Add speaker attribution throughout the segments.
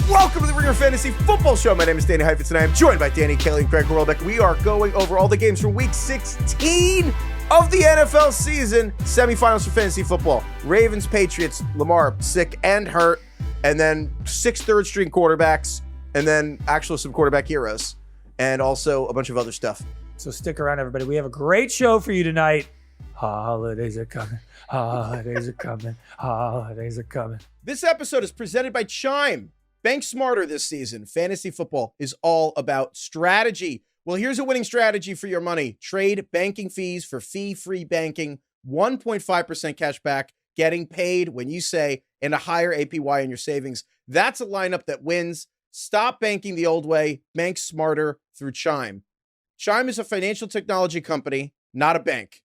Speaker 1: Welcome to the Ringer Fantasy Football Show. My name is Danny Heifetz, and I am joined by Danny Kelly and Craig Horlbeck. We are going over all the games from Week 16 of the NFL season. Semifinals for fantasy football. Ravens, Patriots, Lamar sick and hurt, and then 6 third-string quarterbacks, and then actually some quarterback heroes, and also a bunch of other stuff.
Speaker 2: So stick around, everybody. We have a great show for you tonight. Holidays are coming. Holidays are coming. Holidays are coming.
Speaker 1: This episode is presented by Chime. Bank smarter this season. Fantasy football is all about strategy. Well, here's a winning strategy for your money. Trade banking fees for fee-free banking. 1.5% cash back. Getting paid when you say, and a higher APY in your savings. That's a lineup that wins. Stop banking the old way. Bank smarter through Chime. Chime is a financial technology company, not a bank.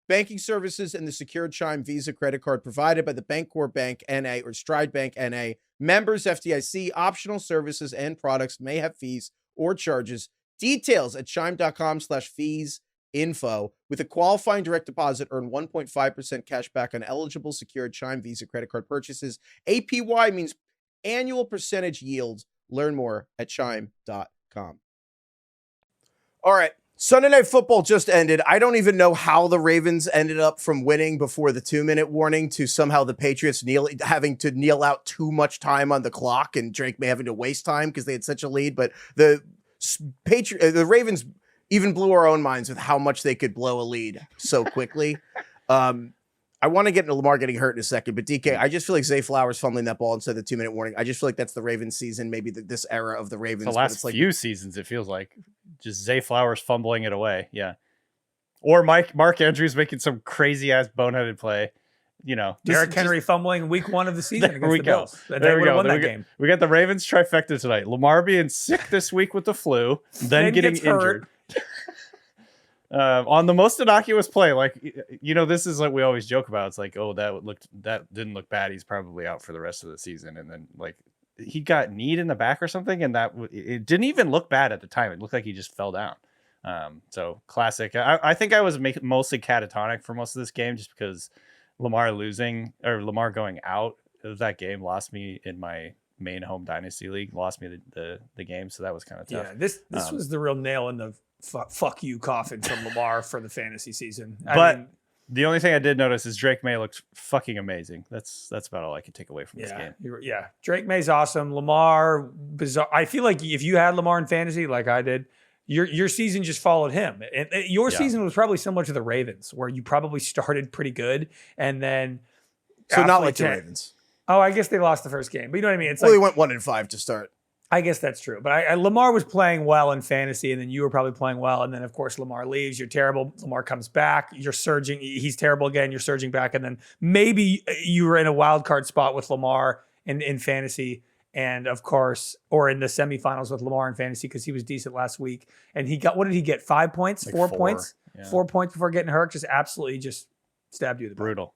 Speaker 1: Banking services and the secured Chime Visa credit card provided by the Bancorp Bank NA or Stride Bank NA. Members FDIC. Optional services and products may have fees or charges. Details at chime.com/fees info. With a qualifying direct deposit, earn 1.5% cash back on eligible secured Chime Visa credit card purchases. APY means annual percentage yield. Learn more at chime.com. All right. Sunday Night Football just ended. I don't even know how the Ravens ended up from winning before the 2-minute warning to somehow the Patriots having to kneel out too much time on the clock and Drake may having to waste time because they had such a lead. But the Ravens even blew our own minds with how much they could blow a lead so quickly. I want to get into Lamar getting hurt in a second, but DK, I just feel like Zay Flowers fumbling that ball instead of the 2-minute warning. I just feel like that's the Ravens season, maybe this era of the Ravens.
Speaker 3: The last few seasons, it feels like just Zay Flowers fumbling it away. Yeah. Or Mark Andrews making some crazy ass boneheaded play. You know,
Speaker 2: Derrick Henry fumbling week 1 of the season against the Bills.
Speaker 3: There we go. We got the Ravens trifecta tonight. Lamar being sick this week with the flu, then getting injured. On the most innocuous play, like, you know, this is like we always joke about. It's like, oh, that didn't look bad. He's probably out for the rest of the season. And then like he got kneed in the back or something, and it didn't even look bad at the time. It looked like he just fell down. So classic. I think I was mostly catatonic for most of this game, just because Lamar going out of that game lost me in my main home dynasty league. Lost me the game, so that was kind of tough.
Speaker 2: Yeah, this was the real nail in the fuck you coffin from Lamar for the fantasy season.
Speaker 3: I mean, the only thing I did notice is Drake May looked fucking amazing. That's about all I can take away from this game.
Speaker 2: Yeah, Drake May's awesome. Lamar, bizarre. I feel like if you had Lamar in fantasy like I did, your season just followed him. And your season was probably similar to the Ravens, where you probably started pretty good and then
Speaker 1: not like the Ravens.
Speaker 2: Oh, I guess they lost the first game, but you know what I mean.
Speaker 1: They went 1-5 to start.
Speaker 2: I guess that's true. But Lamar was playing well in fantasy, and then you were probably playing well. And then, of course, Lamar leaves. You're terrible. Lamar comes back. You're surging. He's terrible again. You're surging back. And then maybe you were in a wild card spot with Lamar in fantasy. And, of course, or in the semifinals with Lamar in fantasy because he was decent last week. And he got, what did he get? 5 points?
Speaker 3: Like
Speaker 2: 4 points?
Speaker 3: Yeah.
Speaker 2: 4 points before getting hurt. Just absolutely just stabbed you.
Speaker 3: Brutal.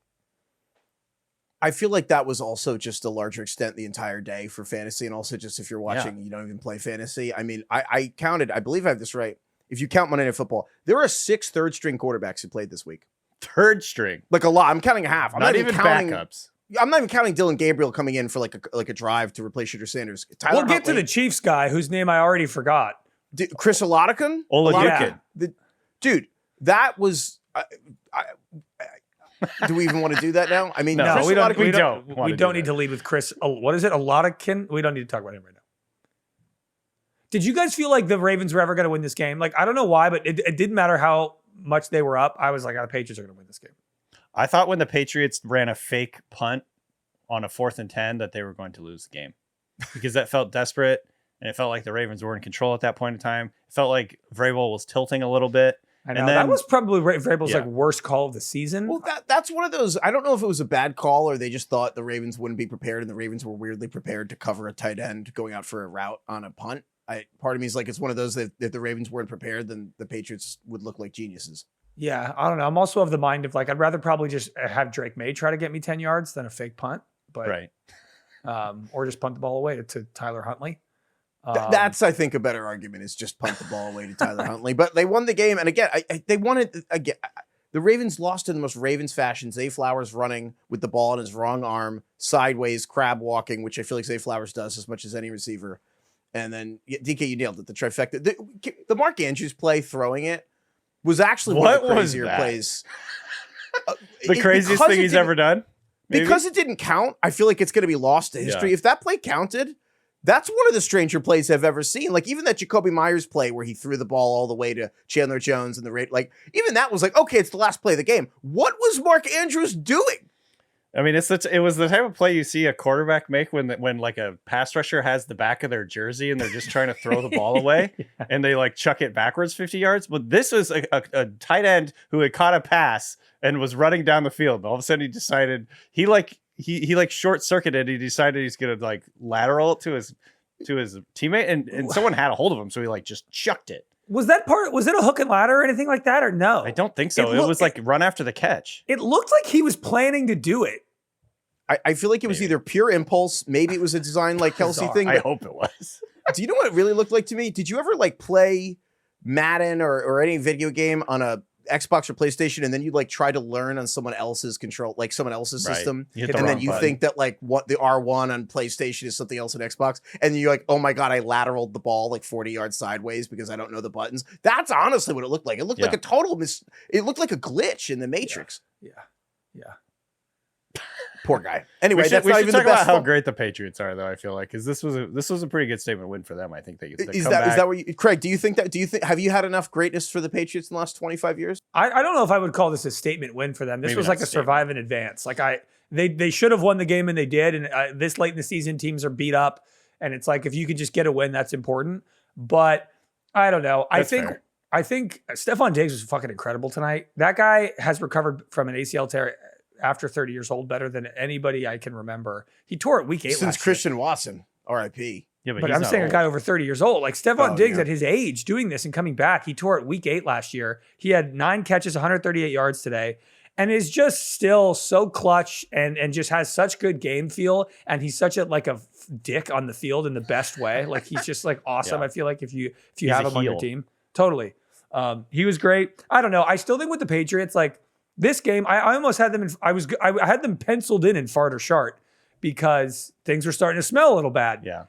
Speaker 1: I feel like that was also just a larger extent the entire day for fantasy. And also just if you're watching, you don't even play fantasy. I mean, I counted, I believe I have this right. If you count Monday Night Football, there are 6 third-string quarterbacks who played this week.
Speaker 3: Third string?
Speaker 1: Like a lot. I'm counting a half. I'm
Speaker 3: not even counting
Speaker 1: backups. I'm not even counting Dylan Gabriel coming in for like a drive to replace Shooter Sanders.
Speaker 2: We'll get to the Chiefs guy whose name I already forgot.
Speaker 1: Chris Oladikin? Dude, that was... do we even want to do that now? I mean,
Speaker 2: no, we don't need to lead with Chris. What is it? Oladikin? We don't need to talk about him right now. Did you guys feel like the Ravens were ever going to win this game? Like, I don't know why, but it didn't matter how much they were up. I was like, the Patriots are going to win this game.
Speaker 3: I thought when the Patriots ran a fake punt on a 4th and 10 that they were going to lose the game because that felt desperate and it felt like the Ravens were in control at that point in time. It felt like Vrabel was tilting a little bit.
Speaker 2: I know. That was probably Vrabel's like worst call of the season.
Speaker 1: Well, that's one of those. I don't know if it was a bad call or they just thought the Ravens wouldn't be prepared, and the Ravens were weirdly prepared to cover a tight end going out for a route on a punt. Part of me is like, it's one of those that if the Ravens weren't prepared, then the Patriots would look like geniuses.
Speaker 2: Yeah, I don't know. I'm also of the mind of like, I'd rather probably just have Drake May try to get me 10 yards than a fake punt. But
Speaker 3: right.
Speaker 2: Or just punt the ball away to Tyler Huntley.
Speaker 1: That's, I think, a better argument is just punt the ball away to Tyler Huntley. But they won the game. And again, they won it again. The Ravens lost in the most Ravens fashion. Zay Flowers running with the ball in his wrong arm, sideways, crab walking, which I feel like Zay Flowers does as much as any receiver. And then, DK, you nailed it, the trifecta. The Mark Andrews play throwing it was actually one of the crazier plays.
Speaker 3: The craziest thing he's ever done? Maybe?
Speaker 1: Because it didn't count, I feel like it's going to be lost to history. If that play counted, that's one of the stranger plays I've ever seen. Like, even that Jacoby Myers play where he threw the ball all the way to Chandler Jones and the rate, like, even that was like, okay, it's the last play of the game. What was Mark Andrews doing?
Speaker 3: I mean, it was the type of play you see a quarterback make when like a pass rusher has the back of their jersey and they're just trying to throw the ball away and they like chuck it backwards 50 yards. But this was a tight end who had caught a pass and was running down the field. And all of a sudden he decided he short circuited. He decided he's going to like lateral it to his teammate and someone had a hold of him. So he like just chucked it.
Speaker 2: Was it a hook and ladder or anything like that or no?
Speaker 3: I don't think so. It was like run after the catch.
Speaker 2: It looked like he was planning to do it.
Speaker 1: I feel like it was either pure impulse. Maybe it was a design like Kelsey thing.
Speaker 3: I hope it was.
Speaker 1: Do you know what it really looked like to me? Did you ever like play Madden or any video game on a Xbox or PlayStation, and then you like try to learn on someone else's control, like someone else's system, and then you think that like what the R1 on PlayStation is something else on Xbox, and you're like, oh my god, I lateraled the ball like 40 yards sideways because I don't know the buttons. That's honestly what it looked like. It looked like a total it looked like a glitch in the Matrix.
Speaker 2: Yeah.
Speaker 1: Poor guy. Anyway,
Speaker 3: we
Speaker 1: that's
Speaker 3: should
Speaker 1: not even the
Speaker 3: talk
Speaker 1: best.
Speaker 3: about how great the Patriots are, though. I feel like because this was a pretty good statement win for them. I think
Speaker 1: is that what you, Craig? Do you think have you had enough greatness for the Patriots in the last 25 years?
Speaker 2: I don't know if I would call this a statement win for them. This
Speaker 3: Maybe
Speaker 2: was like a survive and advance. Like they should have won the game and they did. And this late in the season, teams are beat up, and it's like if you could just get a win, that's important. But I don't know. I think Stephon Diggs was fucking incredible tonight. That guy has recovered from an ACL tear after 30 years old better than anybody I can remember. He tore it week 8
Speaker 1: since Christian Watson, RIP.
Speaker 3: Yeah,
Speaker 2: but I'm saying old. A guy over 30 years old, like Stephon Diggs at his age doing this and coming back. He tore it week 8 last year. He had 9 catches, 138 yards today, and is just still so clutch and just has such good game feel. And he's such a dick on the field in the best way. Like he's just like awesome. I feel like if you have him on your team, totally. He was great. I don't know. I still think with the Patriots, like. This game, I almost had them. I had them penciled in Fart or Shart because things were starting to smell a little bad.
Speaker 3: Yeah.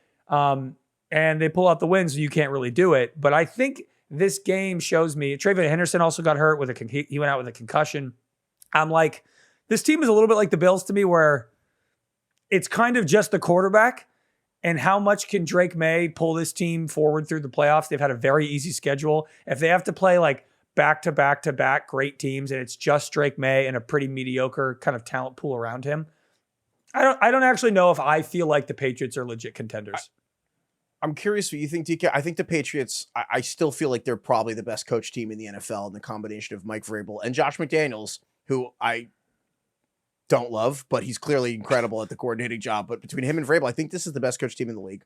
Speaker 2: And they pull out the win, so you can't really do it. But I think this game shows me. Travion Henderson also got hurt with he went out with a concussion. I'm like, this team is a little bit like the Bills to me, where it's kind of just the quarterback. And how much can Drake May pull this team forward through the playoffs? They've had a very easy schedule. If they have to play like back-to-back great teams, and it's just Drake May and a pretty mediocre kind of talent pool around him. I don't actually know if I feel like the Patriots are legit contenders.
Speaker 1: I'm curious what you think, DK. I think the Patriots, I still feel like they're probably the best coach team in the NFL in the combination of Mike Vrabel and Josh McDaniels, who I don't love, but he's clearly incredible at the coordinating job. But between him and Vrabel, I think this is the best coach team in the league.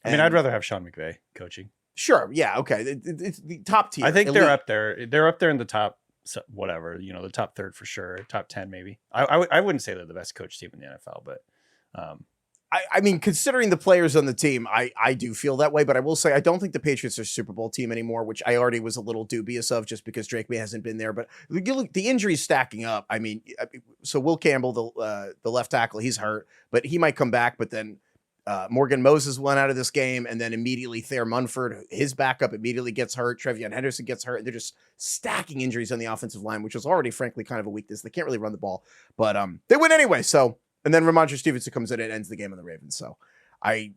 Speaker 3: I mean, I'd rather have Sean McVay coaching.
Speaker 1: Sure. Yeah. Okay. It's the top tier.
Speaker 3: I think they're up there. They're up there in the top, whatever, the top third for sure. Top 10, maybe. I wouldn't say they're the best coach team in the NFL, but
Speaker 1: I mean, considering the players on the team, I do feel that way, but I will say, I don't think the Patriots are a Super Bowl team anymore, which I already was a little dubious of just because Drake May hasn't been there, but the injuries stacking up. I mean, so Will Campbell, the left tackle, he's hurt, but he might come back, but then Morgan Moses went out of this game, and then immediately Thayer Munford, his backup, immediately gets hurt. Travion Henderson gets hurt, and they're just stacking injuries on the offensive line, which was already, frankly, kind of a weakness. They can't really run the ball, but they win anyway. So, and then Ramondre Stevenson comes in and ends the game on the Ravens. So, and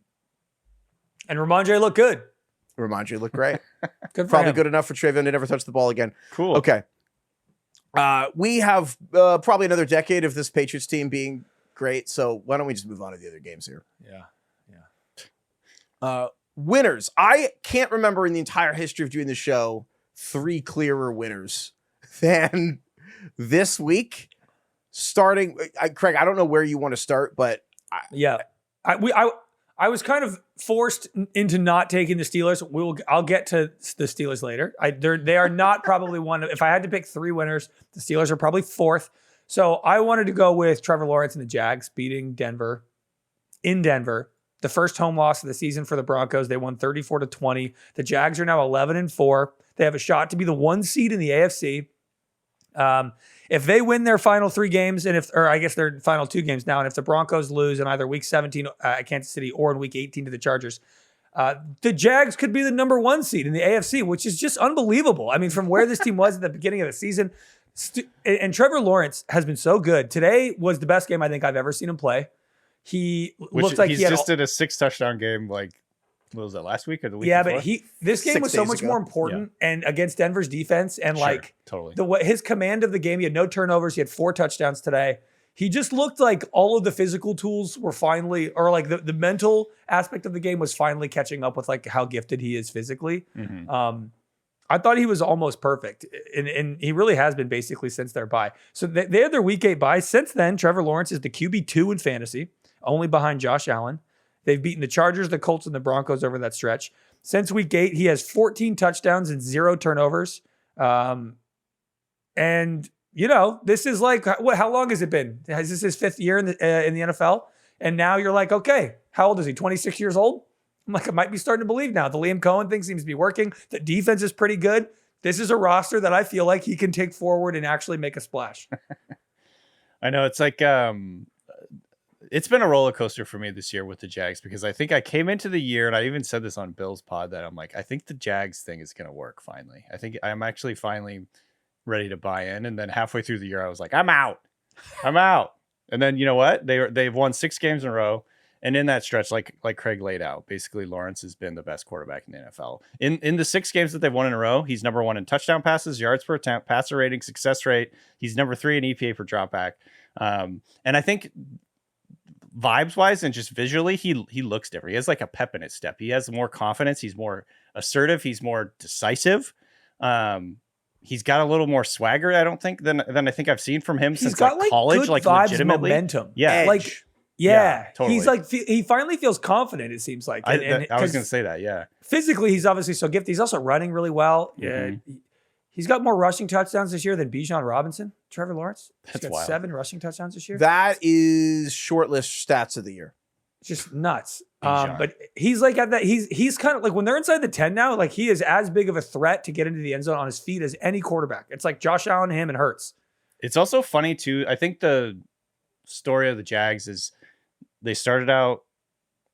Speaker 2: Ramondre looked good.
Speaker 1: Ramondre looked great.
Speaker 2: Good for
Speaker 1: Probably
Speaker 2: him.
Speaker 1: good enough for Travion to never touch the ball again.
Speaker 3: Cool.
Speaker 1: Okay. We have probably another decade of this Patriots team being great. So why don't we just move on to the other games here?
Speaker 2: Yeah.
Speaker 1: Winners. I can't remember in the entire history of doing the show 3 clearer winners than this week. Starting, Craig, I don't know where you want to start, but
Speaker 2: I was kind of forced into not taking the Steelers. I'll get to the Steelers later. They are not probably one. If I had to pick 3 winners, the Steelers are probably 4th. So I wanted to go with Trevor Lawrence and the Jags beating Denver in Denver. The first home loss of the season for the Broncos. They won 34-20. The Jags are now 11-4. They have a shot to be the 1 seed in the AFC. If they win their final 3 games, or I guess their final 2 games now, and if the Broncos lose in either week 17 at Kansas City or in week 18 to the Chargers, the Jags could be the number 1 seed in the AFC, which is just unbelievable. I mean, from where this team was at the beginning of the season, and Trevor Lawrence has been so good. Today was the best game I think I've ever seen him play. He looked like
Speaker 3: he's just in a 6 touchdown game. Like, what was that, last week or the week before?
Speaker 2: But this game was so much more important and against Denver's defense, and
Speaker 3: totally
Speaker 2: his command of the game. He had no turnovers. He had 4 touchdowns today. He just looked like all of the physical tools were finally, or like the mental aspect of the game was finally catching up with like how gifted he is physically.
Speaker 3: Mm-hmm.
Speaker 2: I thought he was almost perfect, and he really has been basically since their bye. So they had their week 8 bye. Since then, Trevor Lawrence is the QB2 in fantasy, only behind Josh Allen. They've beaten the Chargers, the Colts, and the Broncos over that stretch. Since week 8, he has 14 touchdowns and 0 turnovers. And, this is like, how long has it been? Is this his 5th year in the NFL? And now you're like, okay, how old is he? 26 years old? I'm like, I might be starting to believe now. The Liam Cohen thing seems to be working. The defense is pretty good. This is a roster that I feel like he can take forward and actually make a splash.
Speaker 3: I know, it's like, it's been a roller coaster for me this year with the Jags, because I think I came into the year, and I even said this on Bill's pod, that I'm like, I think the Jags thing is going to work finally. I think I'm actually finally ready to buy in. And then halfway through the year, I was like, I'm out. And then you know what? They've won 6 games in a row. And in that stretch, like Craig laid out, basically Lawrence has been the best quarterback in the NFL. In the 6 games that they've won in a row, he's number 1 in touchdown passes, yards per attempt, passer rating, success rate. He's number 3 in EPA per dropback. And I think vibes wise and just visually, he looks different. He has like a pep in his step. He has more confidence. He's more assertive. He's more decisive. He's got a little more swagger, I don't think, than I think I've seen from him since like college.
Speaker 2: Good
Speaker 3: like
Speaker 2: vibes,
Speaker 3: legitimately,
Speaker 2: momentum.
Speaker 3: Yeah,
Speaker 2: Edge.
Speaker 3: Totally.
Speaker 2: He's like, he finally feels confident, it seems like.
Speaker 3: I was going to say that, yeah.
Speaker 2: Physically, he's obviously so gifted. He's also running really well.
Speaker 3: Mm-hmm.
Speaker 2: He's got more rushing touchdowns this year than Bijan Robinson, Trevor Lawrence. He's got
Speaker 3: wild.
Speaker 2: 7 rushing touchdowns this year.
Speaker 1: That is shortlist stats of the year.
Speaker 2: Just nuts. But he's like at that. He's kind of like, when they're inside the 10 now, like he is as big of a threat to get into the end zone on his feet as any quarterback. It's like Josh Allen, him, and Hurts.
Speaker 3: It's also funny too. I think the story of the Jags is they started out,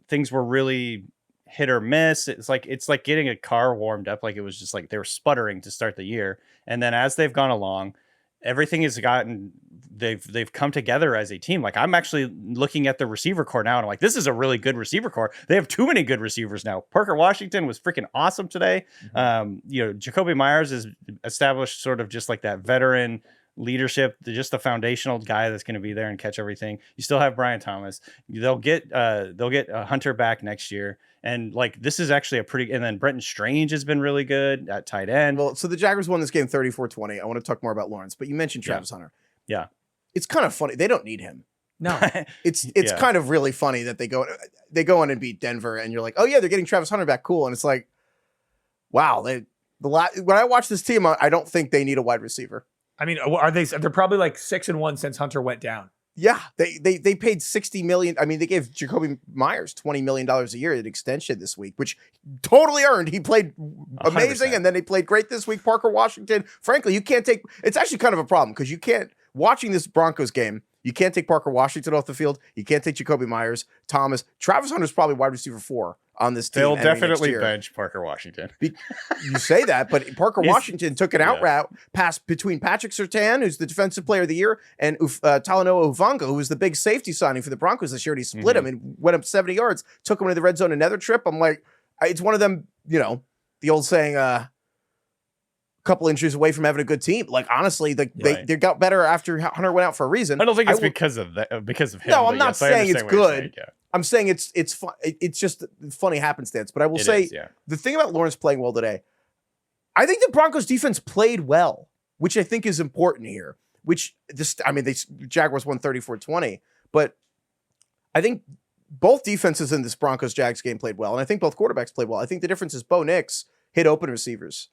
Speaker 3: things were really hit or miss. It's like getting a car warmed up. Like it was just like they were sputtering to start the year, and then as they've gone along, everything has gotten, they've come together as a team. Like I'm actually looking at the receiver core now, and I'm like, this is a really good receiver core. They have too many good receivers now. Parker Washington was freaking awesome today. Mm-hmm. Jacoby Myers is established sort of just like that veteran leadership, just the foundational guy that's going to be there and catch everything. You still have Brian Thomas. They'll get Hunter back next year. And like, this is actually and then Brenton Strange has been really good at tight end.
Speaker 1: Well, so the Jaguars won this game 34-20. I want to talk more about Lawrence, but you mentioned Travis Hunter.
Speaker 3: Yeah.
Speaker 1: It's kind of funny. They don't need him.
Speaker 2: No,
Speaker 1: it's kind of really funny that they go in and beat Denver, and you're like, oh yeah, they're getting Travis Hunter back. Cool. And it's like, wow, when I watch this team, I don't think they need a wide receiver.
Speaker 2: I mean, they're probably like 6-1 since Hunter went down.
Speaker 1: Yeah, they paid $60 million. I mean, they gave Jacoby Myers $20 million a year at extension this week, which totally earned. He played amazing, 100%. And then they played great this week. Parker Washington, frankly, you can't take. It's actually kind of a problem because you can't, watching this Broncos game, you can't take Parker Washington off the field. You can't take Jacoby Myers, Thomas. Travis Hunter's probably wide receiver 4 on this team.
Speaker 3: They'll definitely bench Parker Washington.
Speaker 1: You say that, but Parker Washington took an out route pass between Patrick Surtain, who's the defensive player of the year, and Talanoa Uvanga, who was the big safety signing for the Broncos this year. And he split him and went up 70 yards, took him into the red zone another trip. I'm like, it's one of them, the old saying, couple injuries away from having a good team. Like honestly, they got better after Hunter went out for a reason.
Speaker 3: I don't think it's because of that, because of him.
Speaker 1: No, I'm not saying it's good.
Speaker 3: Yeah.
Speaker 1: I'm saying it's fun. It's just funny happenstance. But I will say the thing about Lawrence playing well today, I think the Broncos defense played well, which I think is important here. The Jaguars won 34-20, but I think both defenses in this Broncos Jags game played well, and I think both quarterbacks played well. I think the difference is Bo Nix hit open receivers.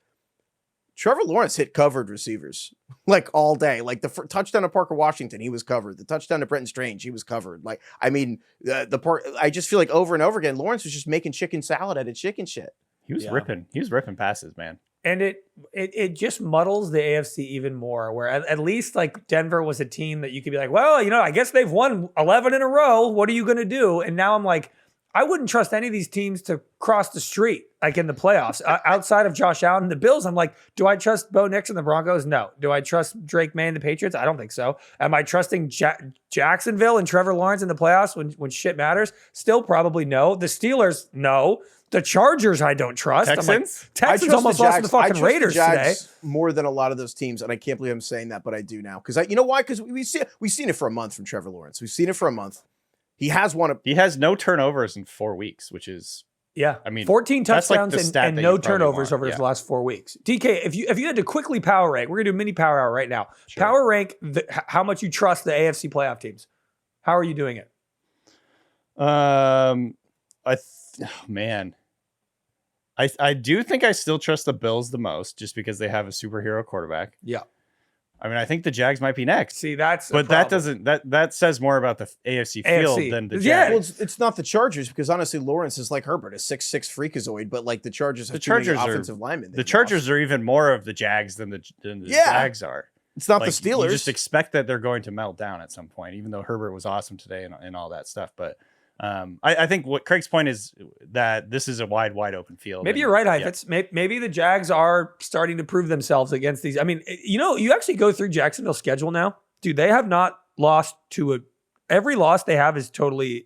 Speaker 1: Trevor Lawrence hit covered receivers like all day. Like the touchdown to Parker Washington, he was covered. The touchdown to Brenton Strange, he was covered. Like, I mean, I just feel like over and over again, Lawrence was just making chicken salad out of chicken shit.
Speaker 3: He was ripping passes, man.
Speaker 2: And it just muddles the AFC even more, where at least like Denver was a team that you could be like, well, I guess they've won 11 in a row. What are you going to do? And now I'm like, I wouldn't trust any of these teams to cross the street, like in the playoffs. Outside of Josh Allen and the Bills, I'm like, do I trust Bo Nix and the Broncos? No. Do I trust Drake May and the Patriots? I don't think so. Am I trusting Jacksonville and Trevor Lawrence in the playoffs when shit matters? Still probably no. The Steelers, no. The Chargers, I don't trust.
Speaker 3: Texans?
Speaker 2: Texans almost lost to the fucking Raiders today.
Speaker 1: More than a lot of those teams, and I can't believe I'm saying that, but I do now. Because you know why? Because we've seen it for a month from Trevor Lawrence. We've seen it for a month. He has no turnovers in 4 weeks, which is
Speaker 2: 14 touchdowns and no turnovers over his last 4 weeks. DK, if you had to quickly power rank, we're gonna do a mini power hour right now. Sure. Power rank how much you trust the AFC playoff teams. How are you doing it?
Speaker 3: I do think I still trust the Bills the most, just because they have a superhero quarterback.
Speaker 2: Yeah.
Speaker 3: I mean, I think the Jags might be next.
Speaker 2: See, that
Speaker 3: doesn't that says more about the AFC field than the Jags.
Speaker 1: Yeah, well, it's not the Chargers, because honestly, Lawrence is like Herbert, a 6'6" freakazoid, but like the Chargers have too many offensive linemen.
Speaker 3: The Chargers are even more of the Jags than the Jags are.
Speaker 1: It's not the Steelers.
Speaker 3: You just expect that they're going to melt down at some point, even though Herbert was awesome today and all that stuff. But I think what Craig's point is that this is a wide open field.
Speaker 2: Maybe you're right, Heifetz. Yeah. Maybe the Jags are starting to prove themselves against these. I mean, you actually go through Jacksonville's schedule now. Dude, they have not lost every loss they have is totally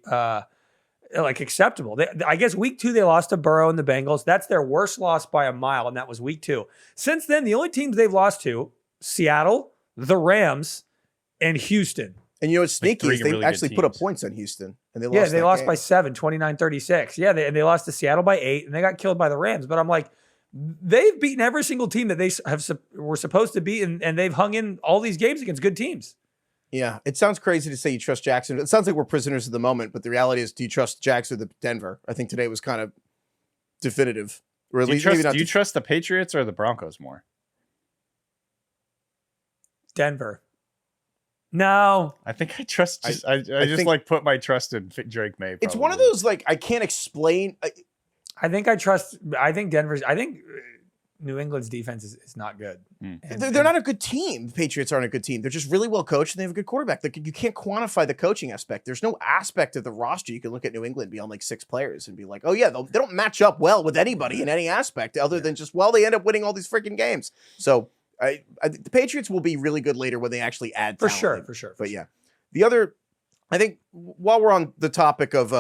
Speaker 2: acceptable. I guess week 2 they lost to Burrow and the Bengals. That's their worst loss by a mile, and that was week 2. Since then, the only teams they've lost to, Seattle, the Rams, and Houston.
Speaker 1: And what's sneaky is they actually put up points on Houston. And
Speaker 2: they lost by 7, 29-36. Yeah, they lost to Seattle by 8, and they got killed by the Rams. But I'm like, they've beaten every single team that they were supposed to beat, and they've hung in all these games against good teams.
Speaker 1: Yeah, it sounds crazy to say you trust Jackson. It sounds like we're prisoners of the moment, but the reality is, do you trust Jackson or the Denver? I think today was kind of definitive. Or at least,
Speaker 3: do you trust the Patriots or the Broncos more?
Speaker 2: Denver. No,
Speaker 3: I think I trust. I just put my trust in Drake May. Probably.
Speaker 1: It's one of those I can't explain.
Speaker 2: I think Denver's. I think New England's defense is not good.
Speaker 1: They're not a good team. The Patriots aren't a good team. They're just really well coached and they have a good quarterback. You can't quantify the coaching aspect. There's no aspect of the roster you can look at New England beyond 6 players and be like, oh yeah, they don't match up well with anybody in any aspect other than just they end up winning all these freaking games. So. The Patriots will be really good later when they actually add talent.
Speaker 2: For sure.
Speaker 1: But yeah, the other, I think while we're on the topic of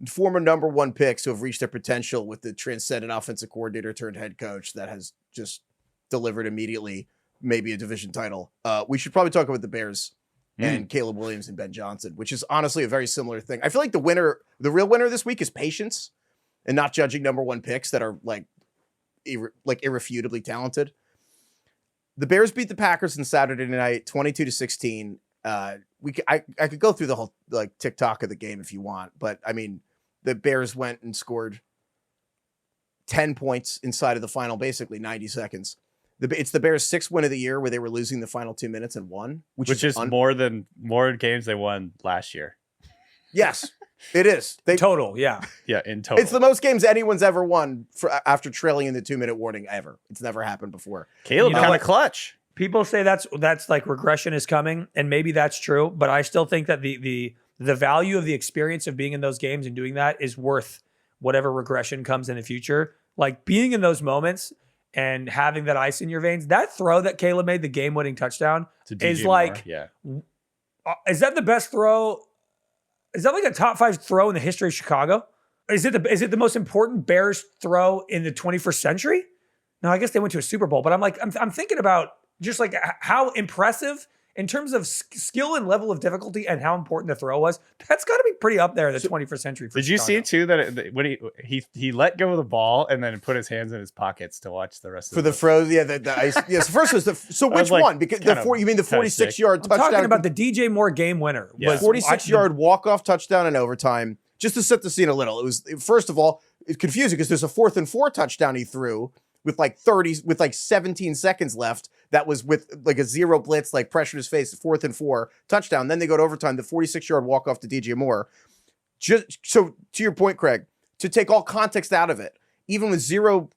Speaker 1: former number 1 picks who have reached their potential with the transcendent offensive coordinator turned head coach that has just delivered immediately, maybe a division title, we should probably talk about the Bears and Caleb Williams and Ben Johnson, which is honestly a very similar thing. I feel like the real winner this week is patience and not judging number 1 picks that are irrefutably talented. The Bears beat the Packers on Saturday night, 22-16. I could go through the whole TikTok of the game if you want, but I mean, the Bears went and scored 10 points inside of the final, basically 90 seconds. It's the Bears' 6th win of the year where they were losing the final 2 minutes and won, which is
Speaker 3: more games they won last year.
Speaker 1: Yes, it is.
Speaker 2: Total, yeah.
Speaker 3: Yeah, in total.
Speaker 1: It's the most games anyone's ever won after trailing in the 2-minute warning ever. It's never happened before.
Speaker 3: Caleb kind of clutch.
Speaker 2: People say that's regression is coming, and maybe that's true, but I still think that the value of the experience of being in those games and doing that is worth whatever regression comes in the future. Like being in those moments and having that ice in your veins, that throw that Caleb made, the game-winning touchdown, is is that the best throw? Is that a top 5 throw in the history of Chicago? Is it the most important Bears throw in the 21st century? No, I guess they went to a Super Bowl, but I'm thinking about just how impressive in terms of skill and level of difficulty and how important the throw was. That's got to be pretty up there in the 21st century.
Speaker 3: Did you see too that when he let go of the ball and then put his hands in his pockets to watch the rest of
Speaker 1: the throws? Yeah, the ice. Yes, first was which one? Because you mean the 46-yard touchdown?
Speaker 2: I'm talking about the DJ Moore game winner.
Speaker 1: Was 46-yard walk-off touchdown in overtime. Just to set the scene a little, it was first of all it's confusing because there's a 4th and 4 touchdown he threw with 17 seconds left. That was with a zero blitz, pressure his face, 4th and 4 touchdown. Then they go to overtime, the 46-yard walk off to DJ Moore. Just so to your point, Craig, to take all context out of it, even with zero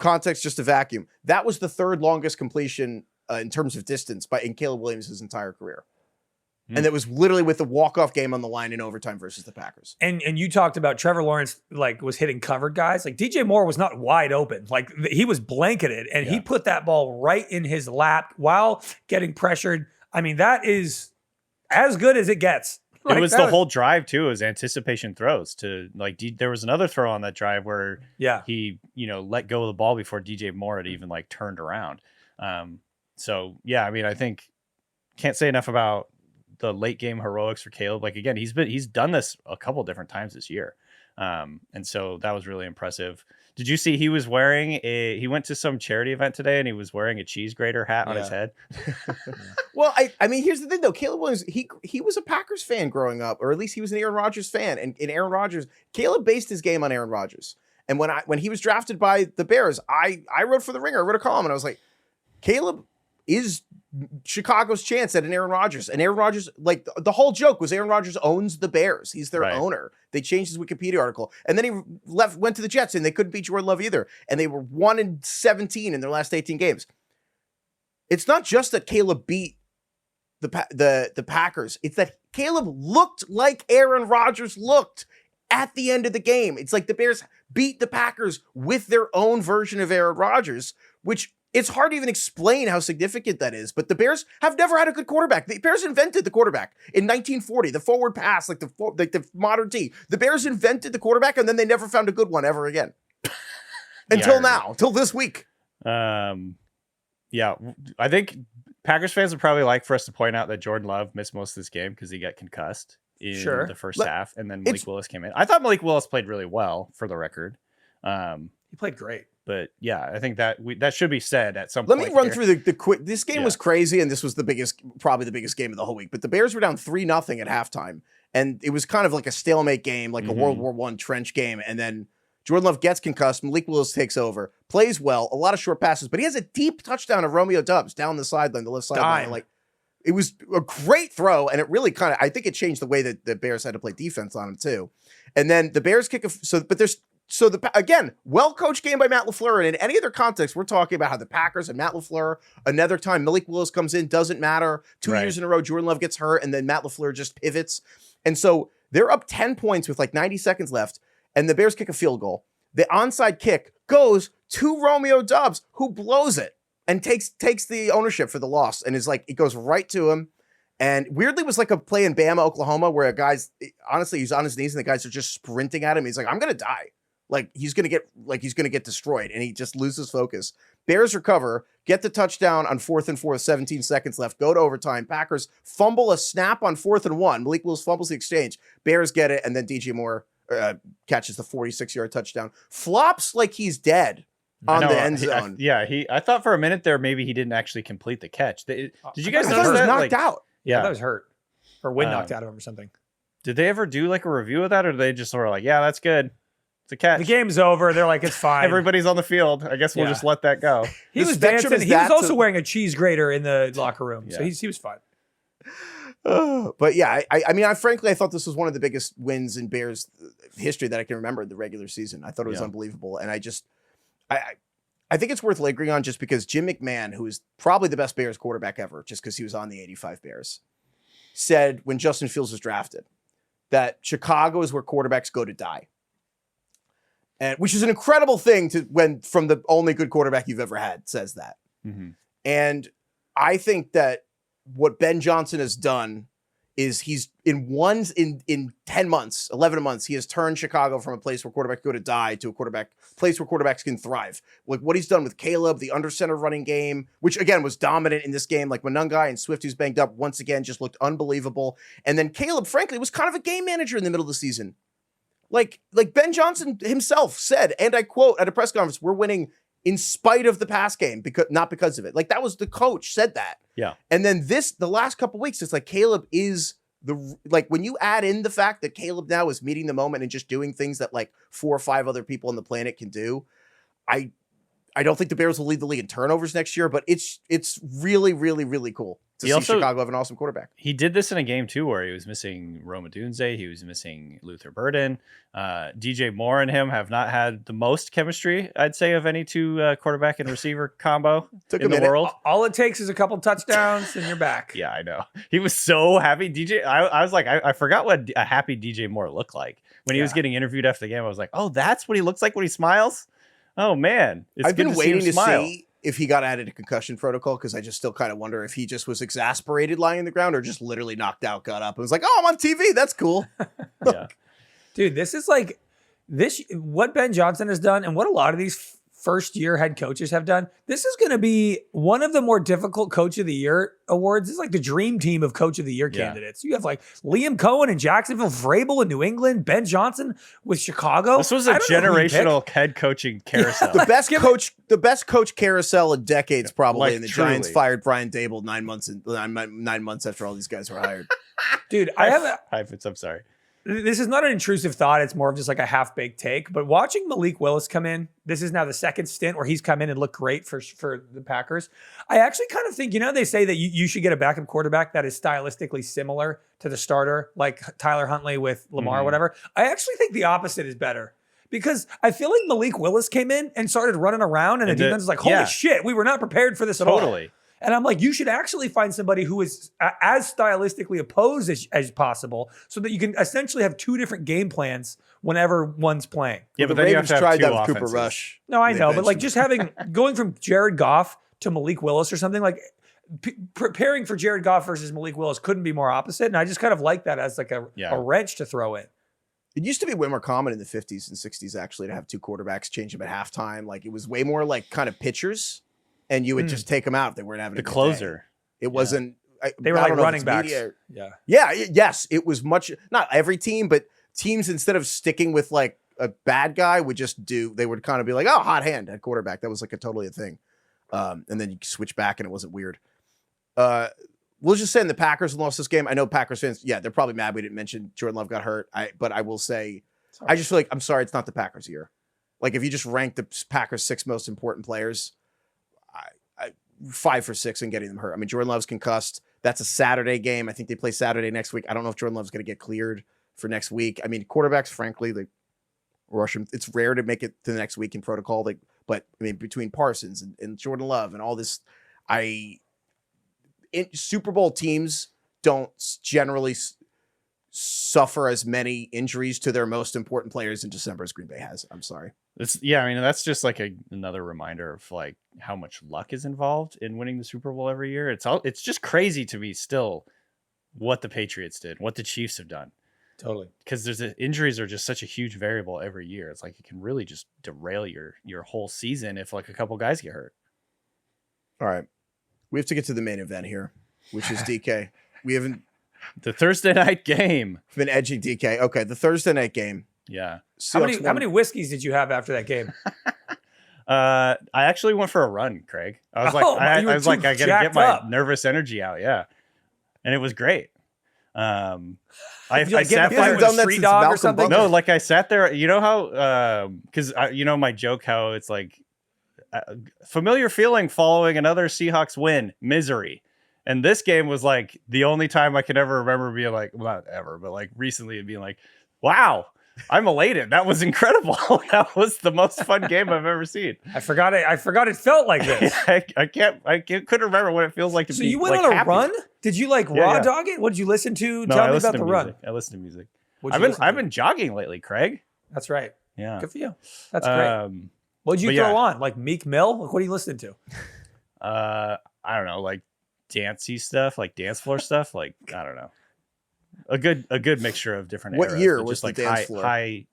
Speaker 1: context, just a vacuum. That was the third longest completion in terms of distance in Caleb Williams' entire career. And it was literally with the walk-off game on the line in overtime versus the Packers.
Speaker 2: And you talked about Trevor Lawrence was hitting covered guys. Like DJ Moore was not wide open. Like he was blanketed and he put that ball right in his lap while getting pressured. I mean, that is as good as it gets.
Speaker 3: It was the whole drive too. It was anticipation throws to there was another throw on that drive where he, let go of the ball before DJ Moore had even turned around. So yeah, I mean, I think can't say enough about the late game heroics for Caleb. Again, he's done this a couple different times this year. And so that was really impressive. Did you see he went to some charity event today and he was wearing a cheese grater hat on his head?
Speaker 1: Well, I mean, here's the thing though. Caleb Williams, he was a Packers fan growing up, or at least he was an Aaron Rodgers fan. And in Aaron Rodgers, Caleb based his game on Aaron Rodgers. And when he was drafted by the Bears, I wrote for the Ringer, I wrote a column and I was like, Caleb is Chicago's chance at an Aaron Rodgers. And Aaron Rodgers, the whole joke was Aaron Rodgers owns the Bears. He's their owner. They changed his Wikipedia article. And then he went to the Jets and they couldn't beat Jordan Love either. And they were 1-17 in their last 18 games. It's not just that Caleb beat the Packers. It's that Caleb looked like Aaron Rodgers looked at the end of the game. It's like the Bears beat the Packers with their own version of Aaron Rodgers, which it's hard to even explain how significant that is, but the Bears have never had a good quarterback. The Bears invented the quarterback in 1940, the forward pass, like the modern T. The Bears invented the quarterback, and then they never found a good one ever again. Until this week.
Speaker 3: Yeah, I think Packers fans would probably like for us to point out that Jordan Love missed most of this game because he got concussed in the first half, and then Malik Willis came in. I thought Malik Willis played really well, for the record.
Speaker 2: He played great.
Speaker 3: But yeah, I think that should be said at some point.
Speaker 1: Let me run through the quick. This game was crazy, and this was probably the biggest game of the whole week. But the Bears were down 3-0 at halftime, and it was kind of like a stalemate game, like a World War I trench game. And then Jordan Love gets concussed. Malik Willis takes over, plays well, a lot of short passes, but he has a deep touchdown of Romeo Doubs down the sideline, the left sideline. It was a great throw, and it really I think it changed the way that the Bears had to play defense on him too. And then the Bears kick again, well-coached game by Matt LaFleur, and in any other context, we're talking about how the Packers and Matt LaFleur, another time Malik Willis comes in, doesn't matter. 2 years in a row, Jordan Love gets hurt, and then Matt LaFleur just pivots. And so they're up 10 points with 90 seconds left, and the Bears kick a field goal. The onside kick goes to Romeo Doubs, who blows it and takes the ownership for the loss, and it goes right to him. And weirdly, it was like a play in Bama, Oklahoma, where he's on his knees, and the guys are just sprinting at him. He's like, I'm going to die. He's gonna get destroyed, and he just loses focus. Bears recover, get the touchdown on 4th and 4, 17 seconds left, go to overtime. Packers fumble a snap on 4th and 1. Malik Willis fumbles the exchange. Bears get it, and then DJ Moore catches the 46-yard touchdown. Flops like he's dead on the end zone.
Speaker 3: I thought for a minute there maybe he didn't actually complete the catch. Did you guys
Speaker 1: notice
Speaker 3: that?
Speaker 1: He was knocked out.
Speaker 2: Yeah, that was hurt, or wind knocked out of him or something.
Speaker 3: Did they ever do a review of that, or did they just sort of that's good? It's a catch.
Speaker 2: The game's over. They're like, it's fine.
Speaker 3: Everybody's on the field. I guess we'll just let that go.
Speaker 2: He was dancing. He was also wearing a cheese grater in the locker room, so he was fine.
Speaker 1: But yeah, I mean, frankly, I thought this was one of the biggest wins in Bears history that I can remember in the regular season. I thought it was unbelievable, and I think it's worth lingering on just because Jim McMahon, who is probably the best Bears quarterback ever, just because he was on the '85 Bears, said when Justin Fields was drafted that Chicago is where quarterbacks go to die. And which is an incredible thing from the only good quarterback you've ever had says that. Mm-hmm. And I think that what Ben Johnson has done is he's in 10 months, 11 months, he has turned Chicago from a place where quarterbacks go to die to a place where quarterbacks can thrive. Like what he's done with Caleb, the under center running game, which again was dominant in this game. Like Monungai and Swift, who's banged up once again, just looked unbelievable. And then Caleb, frankly, was kind of a game manager in the middle of the season. Like Ben Johnson himself said, and I quote at a press conference, we're winning in spite of the pass game, not because of it. Like that was the coach said that.
Speaker 3: Yeah.
Speaker 1: And then the last couple of weeks, it's like Caleb is when you add in the fact that Caleb now is meeting the moment and just doing things that 4 or 5 other people on the planet can do. I don't think the Bears will lead the league in turnovers next year, but it's really, really, really cool to see Chicago have an awesome quarterback.
Speaker 3: He did this in a game too, where he was missing Roma Dunze, he was missing Luther Burden. DJ Moore and him have not had the most chemistry, I'd say, of any two quarterback and receiver combo in the world.
Speaker 2: All it takes is a couple touchdowns and you're back.
Speaker 3: Yeah, I know. He was so happy. I was like, I forgot what a happy DJ Moore looked like when he was getting interviewed after the game. I was like, oh, that's what he looks like when he smiles. Oh man,
Speaker 1: I've been waiting to see if he got added to concussion protocol, because I just still kind of wonder if he just was exasperated lying on the ground or just literally knocked out, got up and was like, oh, I'm on TV. That's cool.
Speaker 2: Yeah. Dude, this is like what Ben Johnson has done and what a lot of these first year head coaches have done. This is going to be one of the more difficult coach of the year awards. It's like the dream team of coach of the year candidates. You have like Liam Cohen in Jacksonville, Vrabel in New England, Ben Johnson with Chicago.
Speaker 3: This was a generational head coaching carousel.
Speaker 1: The best coach carousel in decades, probably. Like, and the truly. Giants fired Brian Dable 9 months after all these guys were hired.
Speaker 2: Dude,
Speaker 3: Heifetz, I'm sorry.
Speaker 2: This is not an intrusive thought. It's more of just like a half-baked take. But watching Malik Willis come in, this is now the second stint where he's come in and looked great for the Packers. I actually kind of think, they say that you should get a backup quarterback that is stylistically similar to the starter, like Tyler Huntley with Lamar or whatever. I actually think the opposite is better. Because I feel like Malik Willis came in and started running around and the defense is like, holy shit, we were not prepared for this at all.
Speaker 3: Totally.
Speaker 2: And I'm like, you should actually find somebody who is as stylistically opposed as possible so that you can essentially have two different game plans whenever one's playing.
Speaker 1: Yeah, but the Ravens tried that with Cooper Rush.
Speaker 2: No, I know. But like just going from Jared Goff to Malik Willis or something, like preparing for Jared Goff versus Malik Willis couldn't be more opposite. And I just kind of like that as like a wrench to throw in.
Speaker 1: It used to be way more common in the 50s and 60s, actually, to have two quarterbacks change them at halftime. Like it was way more like kind of pitchers. And you would just take them out if they weren't having
Speaker 3: the closer.
Speaker 1: It wasn't.
Speaker 2: They were like running backs.
Speaker 1: Yes. It was much. Not every team, but teams instead of sticking with like a bad guy would just do. They would kind of be like, oh, hot hand at quarterback. That was like totally a thing. And then you switch back and it wasn't weird. We'll just say the Packers lost this game. I know Packers fans. Yeah, they're probably mad we didn't mention Jordan Love got hurt. But I will say, I just feel like I'm sorry. It's not the Packers year. Like if you just rank the Packers 6 most important players. 5 for 6 and getting them hurt. I mean, Jordan Love's concussed. That's a Saturday game. I think they play Saturday next week. I don't know if Jordan Love's going to get cleared for next week. I mean, quarterbacks, frankly, they rush him. It's rare to make it to the next week in protocol. But I mean, between Parsons and Jordan Love and all this, Super Bowl teams don't generally suffer as many injuries to their most important players in December as Green Bay has. I'm sorry.
Speaker 3: I mean, that's just like another reminder of like how much luck is involved in winning the Super Bowl every year. It's just crazy to me still what the Patriots did, what the Chiefs have done.
Speaker 2: Totally.
Speaker 3: Because injuries are just such a huge variable every year. It's like it can really just derail your whole season if like a couple guys get hurt.
Speaker 1: All right. We have to get to the main event here, which is DK. We haven't.
Speaker 3: The Thursday night game.
Speaker 1: Been edging DK. Okay, the Thursday night game.
Speaker 3: Yeah.
Speaker 2: How many whiskeys did you have after that game?
Speaker 3: I actually went for a run, Craig. I was I gotta get my nervous energy out. Yeah, and it was great. I sat there
Speaker 2: with a street dog or something.
Speaker 3: No, like I sat there. You know how? Because my joke how it's like familiar feeling following another Seahawks win, misery. And this game was like the only time I could ever remember being like, well, not ever, but like recently and being like, wow, I'm elated. That was incredible. That was the most fun game I've ever seen.
Speaker 2: I forgot it felt like this.
Speaker 3: I couldn't remember what it feels like to be.
Speaker 2: So you went on a run? Did you like raw dog it? What did you listen to?
Speaker 3: No,
Speaker 2: Tell me about the run.
Speaker 3: I listened to music. I've been jogging lately, Craig.
Speaker 2: That's right.
Speaker 3: Yeah.
Speaker 2: Good for you. That's great. What'd you throw on? Like Meek Mill? Like, what are you listening to?
Speaker 3: I don't know, like dancey stuff, like dance floor stuff. Like, I don't know. A good mixture of different
Speaker 1: What
Speaker 3: eras,
Speaker 1: year was
Speaker 3: just
Speaker 1: the
Speaker 3: like
Speaker 1: dance floor?
Speaker 3: high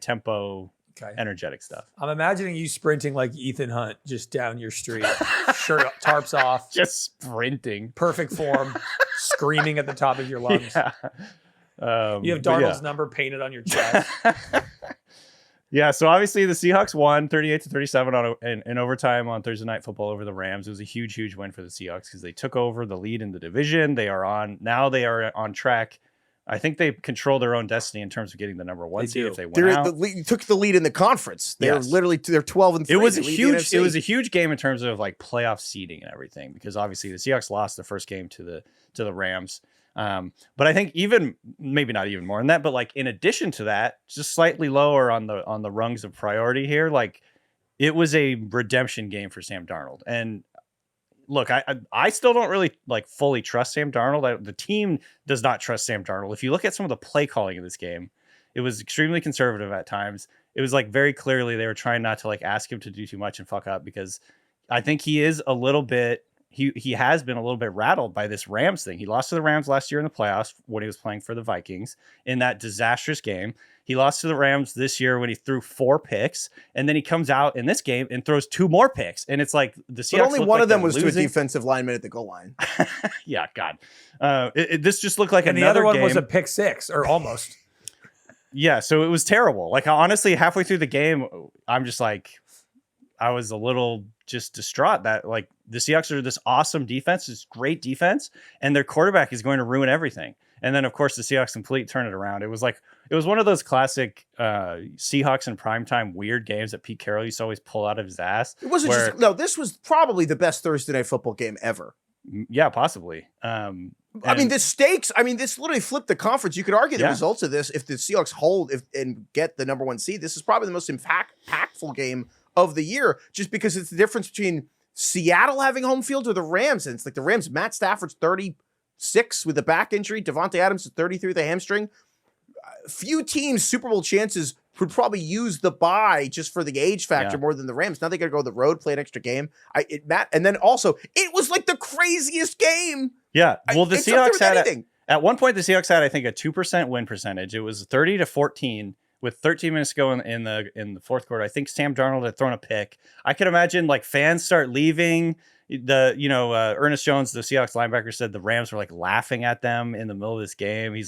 Speaker 3: tempo, energetic stuff.
Speaker 2: I'm imagining you sprinting like Ethan Hunt just down your street, shirt tarps off,
Speaker 3: just sprinting,
Speaker 2: perfect form, screaming at the top of your lungs.
Speaker 3: Yeah.
Speaker 2: You have Darnold's number painted on your chest.
Speaker 3: Yeah, so obviously the Seahawks won 38-37 in overtime on Thursday Night Football over the Rams. It was a huge win for the Seahawks because they took over the lead in the division. They are on track I think they control their own destiny in terms of getting the number 1 seed if they win out.
Speaker 1: Took the lead in the conference. They're literally 12-3.
Speaker 3: It was a huge game in terms of like playoff seeding and everything, because obviously the Seahawks lost the first game to the Rams. But I think maybe not even more than that, but like in addition to that, just slightly lower on the rungs of priority here, like it was a redemption game for Sam Darnold. And look, I still don't really like fully trust Sam Darnold. The team does not trust Sam Darnold. If you look at some of the play calling in this game, it was extremely conservative at times. It was like very clearly they were trying not to like ask him to do too much and fuck up, because I think he is a little bit, he has been a little bit rattled by this Rams thing. He lost to the Rams last year in the playoffs when he was playing for the Vikings in that disastrous game. He lost to the Rams this year when he threw 4 picks, and then he comes out in this game and throws 2 more picks. And it's like the Seahawks.
Speaker 1: But only one of them was to a defensive lineman at the goal line.
Speaker 3: Yeah, God. This just looked like
Speaker 2: and
Speaker 3: another
Speaker 2: the other one
Speaker 3: game.
Speaker 2: was a pick 6 or almost.
Speaker 3: Yeah, so it was terrible. Like honestly, halfway through the game, I'm just like, I was a little just distraught that like the Seahawks are this awesome defense, this great defense, and their quarterback is going to ruin everything. And then of course the Seahawks completely turn it around. It was one of those classic Seahawks in primetime weird games that Pete Carroll used to always pull out of his ass.
Speaker 1: It wasn't this was probably the best Thursday night football game ever.
Speaker 3: Yeah, possibly.
Speaker 1: The stakes, this literally flipped the conference. You could argue the results of this. If the Seahawks hold and get the number 1 seed, this is probably the most impactful game of the year, just because it's the difference between Seattle having home field or the Rams. And it's like the Rams, Matt Stafford's 36 with a back injury. Devontae Adams is 33 with a hamstring. Few teams' Super Bowl chances would probably use the bye just for the age factor more than the Rams. Now they got to go on the road, play an extra game. And then also, it was like the craziest game.
Speaker 3: Yeah. Well, the Seahawks had at one point, the Seahawks had, I think, a 2% win percentage. It was 30-14 with 13 minutes to go in the fourth quarter. I think Sam Darnold had thrown a pick. I could imagine like fans start leaving. Ernest Jones, the Seahawks linebacker, said the Rams were like laughing at them in the middle of this game. He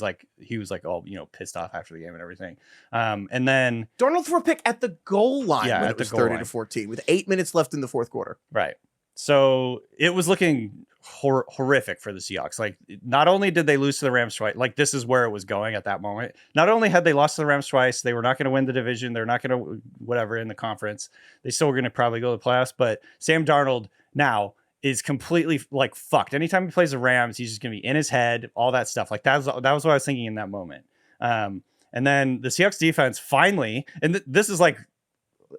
Speaker 3: was like all pissed off after the game and everything. And then
Speaker 1: Darnold threw a pick at the goal line when it was 30-14 with 8 minutes left in the fourth quarter.
Speaker 3: Right. So it was looking horrific for the Seahawks. Like, not only did they lose to the Rams twice, like this is where it was going at that moment. Not only had they lost to the Rams twice, they were not going to win the division. They're not going to whatever in the conference. They still were going to probably go to the playoffs. But Sam Darnold now is completely like fucked. Anytime he plays the Rams, he's just going to be in his head, all that stuff. Like that was what I was thinking in that moment. And then the Seahawks defense finally, and this is like,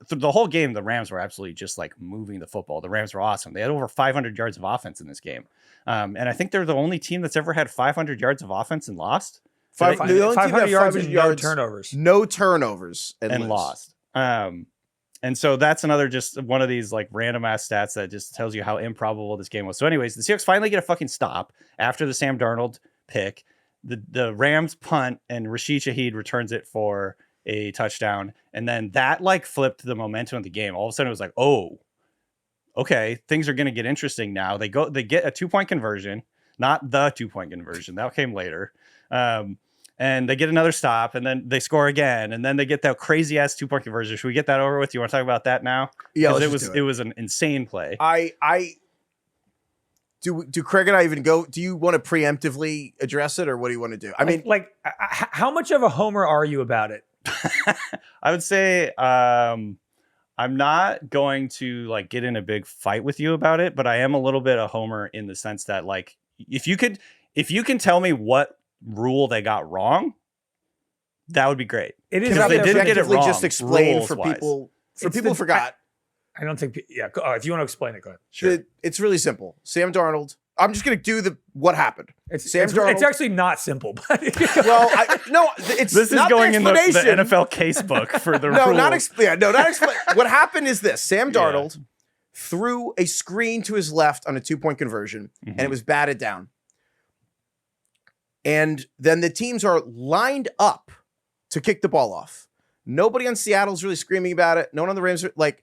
Speaker 3: through the whole game, the Rams were absolutely just like moving the football. The Rams were awesome. They had over 500 yards of offense in this game. And I think they're the only team that's ever had 500 yards of offense and lost.
Speaker 2: 500 yards and no turnovers.
Speaker 1: No turnovers
Speaker 3: and lost. And so that's another just one of these like random ass stats that just tells you how improbable this game was. So anyways, the Seahawks finally get a fucking stop after the Sam Darnold pick. The Rams punt and Rashid Shaheed returns it for a touchdown, and then that like flipped the momentum of the game. All of a sudden it was like, oh, okay, things are going to get interesting now. They get a 2-point conversion, not the 2-point conversion that came later, and they get another stop, and then they score again, and then they get that crazy ass 2-point conversion. Should we get that over with? You want to talk about that now?
Speaker 1: Yeah,
Speaker 3: it was an insane play.
Speaker 1: Do Craig and I even go? Do you want to preemptively address it, or what do you want to do? I mean,
Speaker 2: like how much of a homer are you about it?
Speaker 3: I would say I'm not going to like get in a big fight with you about it, but I am a little bit a homer in the sense that like if you can tell me what rule they got wrong, that would be great.
Speaker 2: It is.
Speaker 1: They didn't get it wrong. Just explain for people who forgot.
Speaker 2: I don't think. Yeah. If you want to explain it, go ahead.
Speaker 1: Sure. It's really simple. Sam Darnold. I'm just going to do what happened.
Speaker 2: It's actually not simple, but
Speaker 1: well, this is
Speaker 3: going in the NFL casebook for the rule.
Speaker 1: Not explain. What happened is this: Sam Darnold threw a screen to his left on a 2-point conversion, and it was batted down. And then the teams are lined up to kick the ball off. Nobody on Seattle's really screaming about it. No one on the Rams are like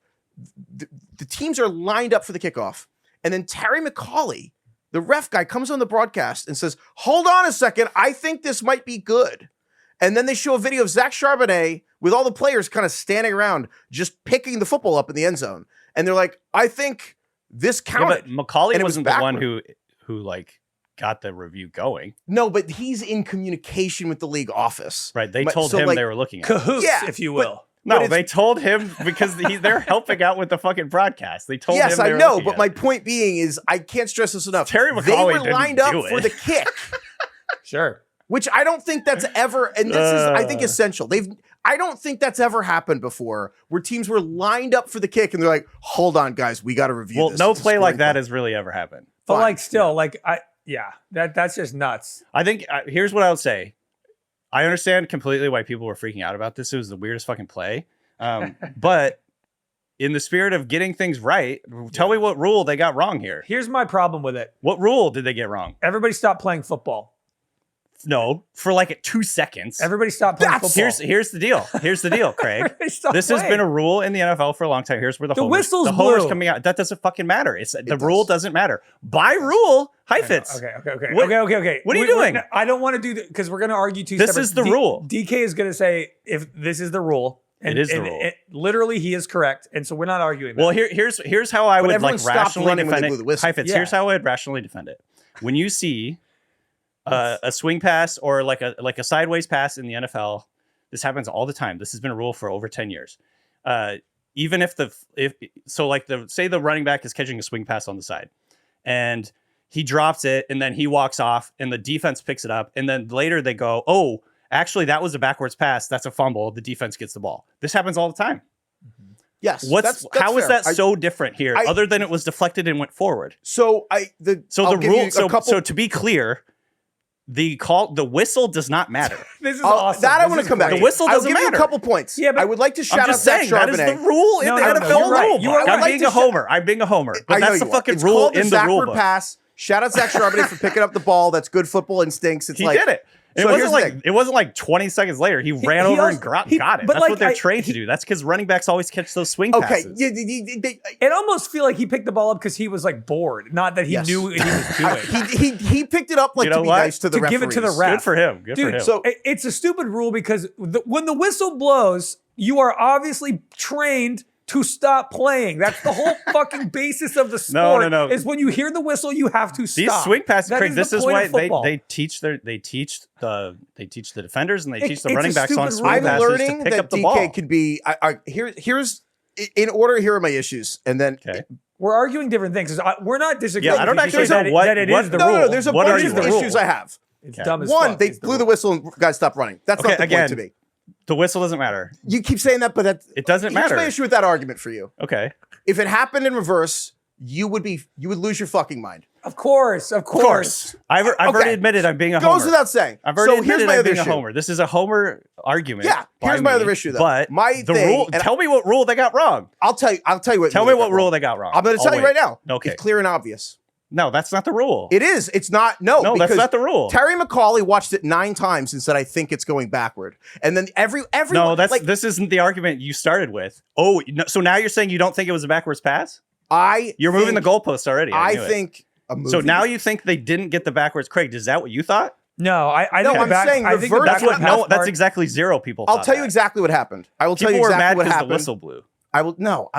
Speaker 1: the teams are lined up for the kickoff, and then Terry McCauley, the ref guy, comes on the broadcast and says, hold on a second, I think this might be good. And then they show a video of Zach Charbonnet with all the players kind of standing around, just picking the football up in the end zone. And they're like, I think this counted.
Speaker 3: Yeah, but McCauley wasn't the one who like got the review going.
Speaker 1: No, but he's in communication with the league office.
Speaker 3: Right. They
Speaker 1: But-
Speaker 3: told
Speaker 1: so,
Speaker 3: him
Speaker 1: like,
Speaker 3: they were looking at it.
Speaker 2: Cahoots,
Speaker 1: Yeah,
Speaker 2: if you will.
Speaker 3: No, they told him because they're helping out with the fucking broadcast. They told him
Speaker 1: Yes,
Speaker 3: they
Speaker 1: I
Speaker 3: were
Speaker 1: know,
Speaker 3: looking
Speaker 1: but
Speaker 3: at
Speaker 1: my
Speaker 3: it.
Speaker 1: point being is I can't stress this enough.
Speaker 3: Terry
Speaker 1: They
Speaker 3: McAuley
Speaker 1: were
Speaker 3: didn't
Speaker 1: lined up
Speaker 3: do
Speaker 1: for
Speaker 3: it.
Speaker 1: the kick,
Speaker 2: Sure.
Speaker 1: which I don't think that's ever, and this is, I think, essential. I don't think that's ever happened before where teams were lined up for the kick and they're like, hold on, guys, we got to review
Speaker 3: Well,
Speaker 1: this.
Speaker 3: no
Speaker 1: It's a
Speaker 3: play like
Speaker 1: scoring
Speaker 3: that
Speaker 1: play."
Speaker 3: has really ever happened.
Speaker 2: But
Speaker 1: Fine.
Speaker 2: like still, like that's just nuts.
Speaker 3: I think here's what I would say. I understand completely why people were freaking out about this. It was the weirdest fucking play. But in the spirit of getting things right, tell me what rule they got wrong here.
Speaker 2: Here's my problem with it.
Speaker 3: What rule did they get wrong?
Speaker 2: Everybody stop playing football.
Speaker 3: No, for like 2 seconds.
Speaker 2: Everybody stop playing football.
Speaker 3: Here's the deal. Here's the deal, Craig.
Speaker 2: Everybody stop
Speaker 3: This has
Speaker 2: playing.
Speaker 3: been a rule in the NFL for a long time. Here's where the
Speaker 2: whistle's
Speaker 3: homers
Speaker 2: blue.
Speaker 3: coming out. That doesn't fucking matter. It's the
Speaker 1: does.
Speaker 3: rule doesn't matter. By rule, Heifetz.
Speaker 2: Okay.
Speaker 3: What-
Speaker 2: Okay.
Speaker 3: what are you
Speaker 2: We're-
Speaker 3: doing?
Speaker 2: I don't want to do that because we're going to argue two
Speaker 3: This
Speaker 2: separate.
Speaker 3: is the rule.
Speaker 2: DK is going to say if this is the rule.
Speaker 3: It is the rule.
Speaker 2: Literally, he is correct, and so we're not arguing.
Speaker 3: Well,
Speaker 2: that.
Speaker 3: here's how I
Speaker 1: But
Speaker 3: would
Speaker 1: everyone
Speaker 3: like
Speaker 1: stopped
Speaker 3: rationally
Speaker 1: running when
Speaker 3: defend
Speaker 1: they
Speaker 3: it.
Speaker 1: blew the whistle.
Speaker 3: Heifetz,
Speaker 2: Yeah.
Speaker 3: here's how I'd rationally defend it. When you see a swing pass or like a sideways pass in the NFL, this happens all the time. This has been a rule for over 10 years. Even if say the running back is catching a swing pass on the side, and he drops it, and then he walks off, and the defense picks it up, and then later they go, "Oh, actually, that was a backwards pass. That's a fumble. The defense gets the ball." This happens all the time.
Speaker 1: Yes.
Speaker 3: How is
Speaker 1: fair.
Speaker 3: that so different here, other than it was deflected and went forward?
Speaker 1: So
Speaker 3: So
Speaker 1: I'll
Speaker 3: the
Speaker 1: give
Speaker 3: rule.
Speaker 1: you a
Speaker 3: So
Speaker 1: couple-
Speaker 3: to be clear, the whistle does not matter.
Speaker 2: this is
Speaker 1: I'll-
Speaker 2: awesome.
Speaker 1: that I
Speaker 2: This
Speaker 1: want
Speaker 2: is
Speaker 1: to come back.
Speaker 2: great.
Speaker 3: The whistle
Speaker 1: I'll
Speaker 3: doesn't
Speaker 1: give you
Speaker 3: matter.
Speaker 1: a couple points.
Speaker 2: Yeah, but
Speaker 1: I would like to shout
Speaker 3: I'm
Speaker 1: out
Speaker 3: just
Speaker 1: Zach
Speaker 3: saying that is the
Speaker 1: Charbonnet.
Speaker 3: rule in
Speaker 2: No,
Speaker 3: the
Speaker 2: no,
Speaker 3: NFL
Speaker 2: you're right.
Speaker 3: rule.
Speaker 2: You are
Speaker 3: book.
Speaker 2: right.
Speaker 3: I'm
Speaker 1: I'd
Speaker 3: being
Speaker 1: like
Speaker 3: a
Speaker 1: to
Speaker 3: homer. I'm being a homer. But
Speaker 1: I know
Speaker 3: that's the
Speaker 1: you are.
Speaker 3: fucking
Speaker 1: It's
Speaker 3: rule
Speaker 1: called the
Speaker 3: in the rule
Speaker 1: Zachward
Speaker 3: book.
Speaker 1: pass. Shout out Zach Charbonnet for picking up the ball. That's good football instincts. It's
Speaker 3: He
Speaker 1: like
Speaker 3: did it.
Speaker 1: So here's the thing.
Speaker 3: It wasn't like 20 seconds later. He ran over and got it.
Speaker 2: but
Speaker 3: That's
Speaker 2: like,
Speaker 3: what they're trained to do. That's because running backs always catch those swing
Speaker 1: Okay,
Speaker 3: passes.
Speaker 2: It almost feel like he picked the ball up because he was like bored, not that he
Speaker 1: Yes.
Speaker 2: knew what he was doing.
Speaker 1: he picked it up like
Speaker 3: You know
Speaker 1: to be
Speaker 3: what?
Speaker 1: nice to the
Speaker 2: To give it to the
Speaker 1: referees.
Speaker 2: ref.
Speaker 3: Good for him. Good for
Speaker 2: Dude,
Speaker 3: him.
Speaker 1: So
Speaker 2: It's a stupid rule because when the whistle blows, you are obviously trained to stop playing. That's the whole fucking basis of the sport.
Speaker 3: No.
Speaker 2: Is when you hear the whistle, you have to stop.
Speaker 3: These swing passes,
Speaker 2: That
Speaker 3: Craig.
Speaker 2: the
Speaker 3: This is
Speaker 2: point
Speaker 3: why
Speaker 2: of football.
Speaker 3: they teach the defenders and they teach the
Speaker 2: It's
Speaker 3: running
Speaker 2: a
Speaker 3: backs on
Speaker 2: stupid
Speaker 3: swing
Speaker 2: rule.
Speaker 1: I'm
Speaker 3: passes
Speaker 1: learning
Speaker 3: to pick
Speaker 1: that
Speaker 3: up the
Speaker 1: DK
Speaker 3: ball.
Speaker 1: could be. Here's in order. Here are my issues, and then
Speaker 3: Okay.
Speaker 2: We're arguing different things. We're not disagreeing.
Speaker 3: Yeah, I don't
Speaker 2: with you
Speaker 3: actually
Speaker 2: saying
Speaker 3: know what-
Speaker 2: that it
Speaker 3: what-
Speaker 2: is the
Speaker 1: no,
Speaker 2: rule.
Speaker 1: no, there's a
Speaker 3: What
Speaker 1: bunch
Speaker 3: are
Speaker 1: of
Speaker 3: the rules?
Speaker 1: issues I have.
Speaker 2: It's
Speaker 3: Okay.
Speaker 2: dumb as
Speaker 1: One,
Speaker 2: fuck
Speaker 1: they
Speaker 2: is
Speaker 1: blew the
Speaker 2: rule.
Speaker 1: whistle and guys stopped running. That's
Speaker 3: Okay,
Speaker 1: not the
Speaker 3: again,
Speaker 1: point to me.
Speaker 3: The whistle doesn't matter.
Speaker 1: You keep saying that, but
Speaker 3: It doesn't
Speaker 1: here's
Speaker 3: matter.
Speaker 1: my issue with that argument for you.
Speaker 3: Okay.
Speaker 1: If it happened in reverse, you would lose your fucking mind.
Speaker 2: Of course.
Speaker 3: Of course. I've already
Speaker 1: Okay.
Speaker 3: admitted I'm being a homer.
Speaker 1: Goes without saying.
Speaker 3: I've already
Speaker 1: So here's
Speaker 3: admitted
Speaker 1: my
Speaker 3: I'm
Speaker 1: other
Speaker 3: being a
Speaker 1: issue.
Speaker 3: homer. This is a homer argument.
Speaker 1: Yeah,
Speaker 3: by
Speaker 1: here's my
Speaker 3: me,
Speaker 1: other issue, though.
Speaker 3: But
Speaker 1: My
Speaker 3: the
Speaker 1: thing-
Speaker 3: rule.
Speaker 1: and
Speaker 3: Tell me what rule they got wrong.
Speaker 1: I'll tell you what.
Speaker 3: Tell me what rule they got wrong.
Speaker 1: I'm going to
Speaker 3: I'll
Speaker 1: tell you
Speaker 3: wait.
Speaker 1: right now.
Speaker 3: Okay.
Speaker 1: It's clear and obvious.
Speaker 3: No, that's not the rule.
Speaker 1: It is. It's not. No,
Speaker 3: No, that's
Speaker 1: because
Speaker 3: not the rule.
Speaker 1: Terry McAuley watched it 9 times and said, "I think it's going backward." And then everyone.
Speaker 3: No, that's
Speaker 1: like
Speaker 3: this isn't the argument you started with. Oh, no, so now you're saying you don't think it was a backwards pass? You're moving the goalpost already.
Speaker 1: I
Speaker 3: knew it.
Speaker 1: think.
Speaker 3: So now you think they didn't get the backwards. Craig, is that what you thought?
Speaker 2: No, I
Speaker 1: No,
Speaker 2: think
Speaker 1: I'm
Speaker 2: the back,
Speaker 1: saying
Speaker 2: I think the
Speaker 1: reverse-
Speaker 3: That's
Speaker 2: backward
Speaker 3: what. No,
Speaker 2: pass
Speaker 3: that's
Speaker 2: part-
Speaker 3: exactly zero people.
Speaker 1: I'll
Speaker 3: thought
Speaker 1: tell you
Speaker 3: that.
Speaker 1: exactly what happened. I will tell
Speaker 3: People
Speaker 1: you
Speaker 3: were
Speaker 1: exactly
Speaker 3: mad
Speaker 1: what
Speaker 3: because the
Speaker 1: happened.
Speaker 3: whistle blew.
Speaker 1: I will. No.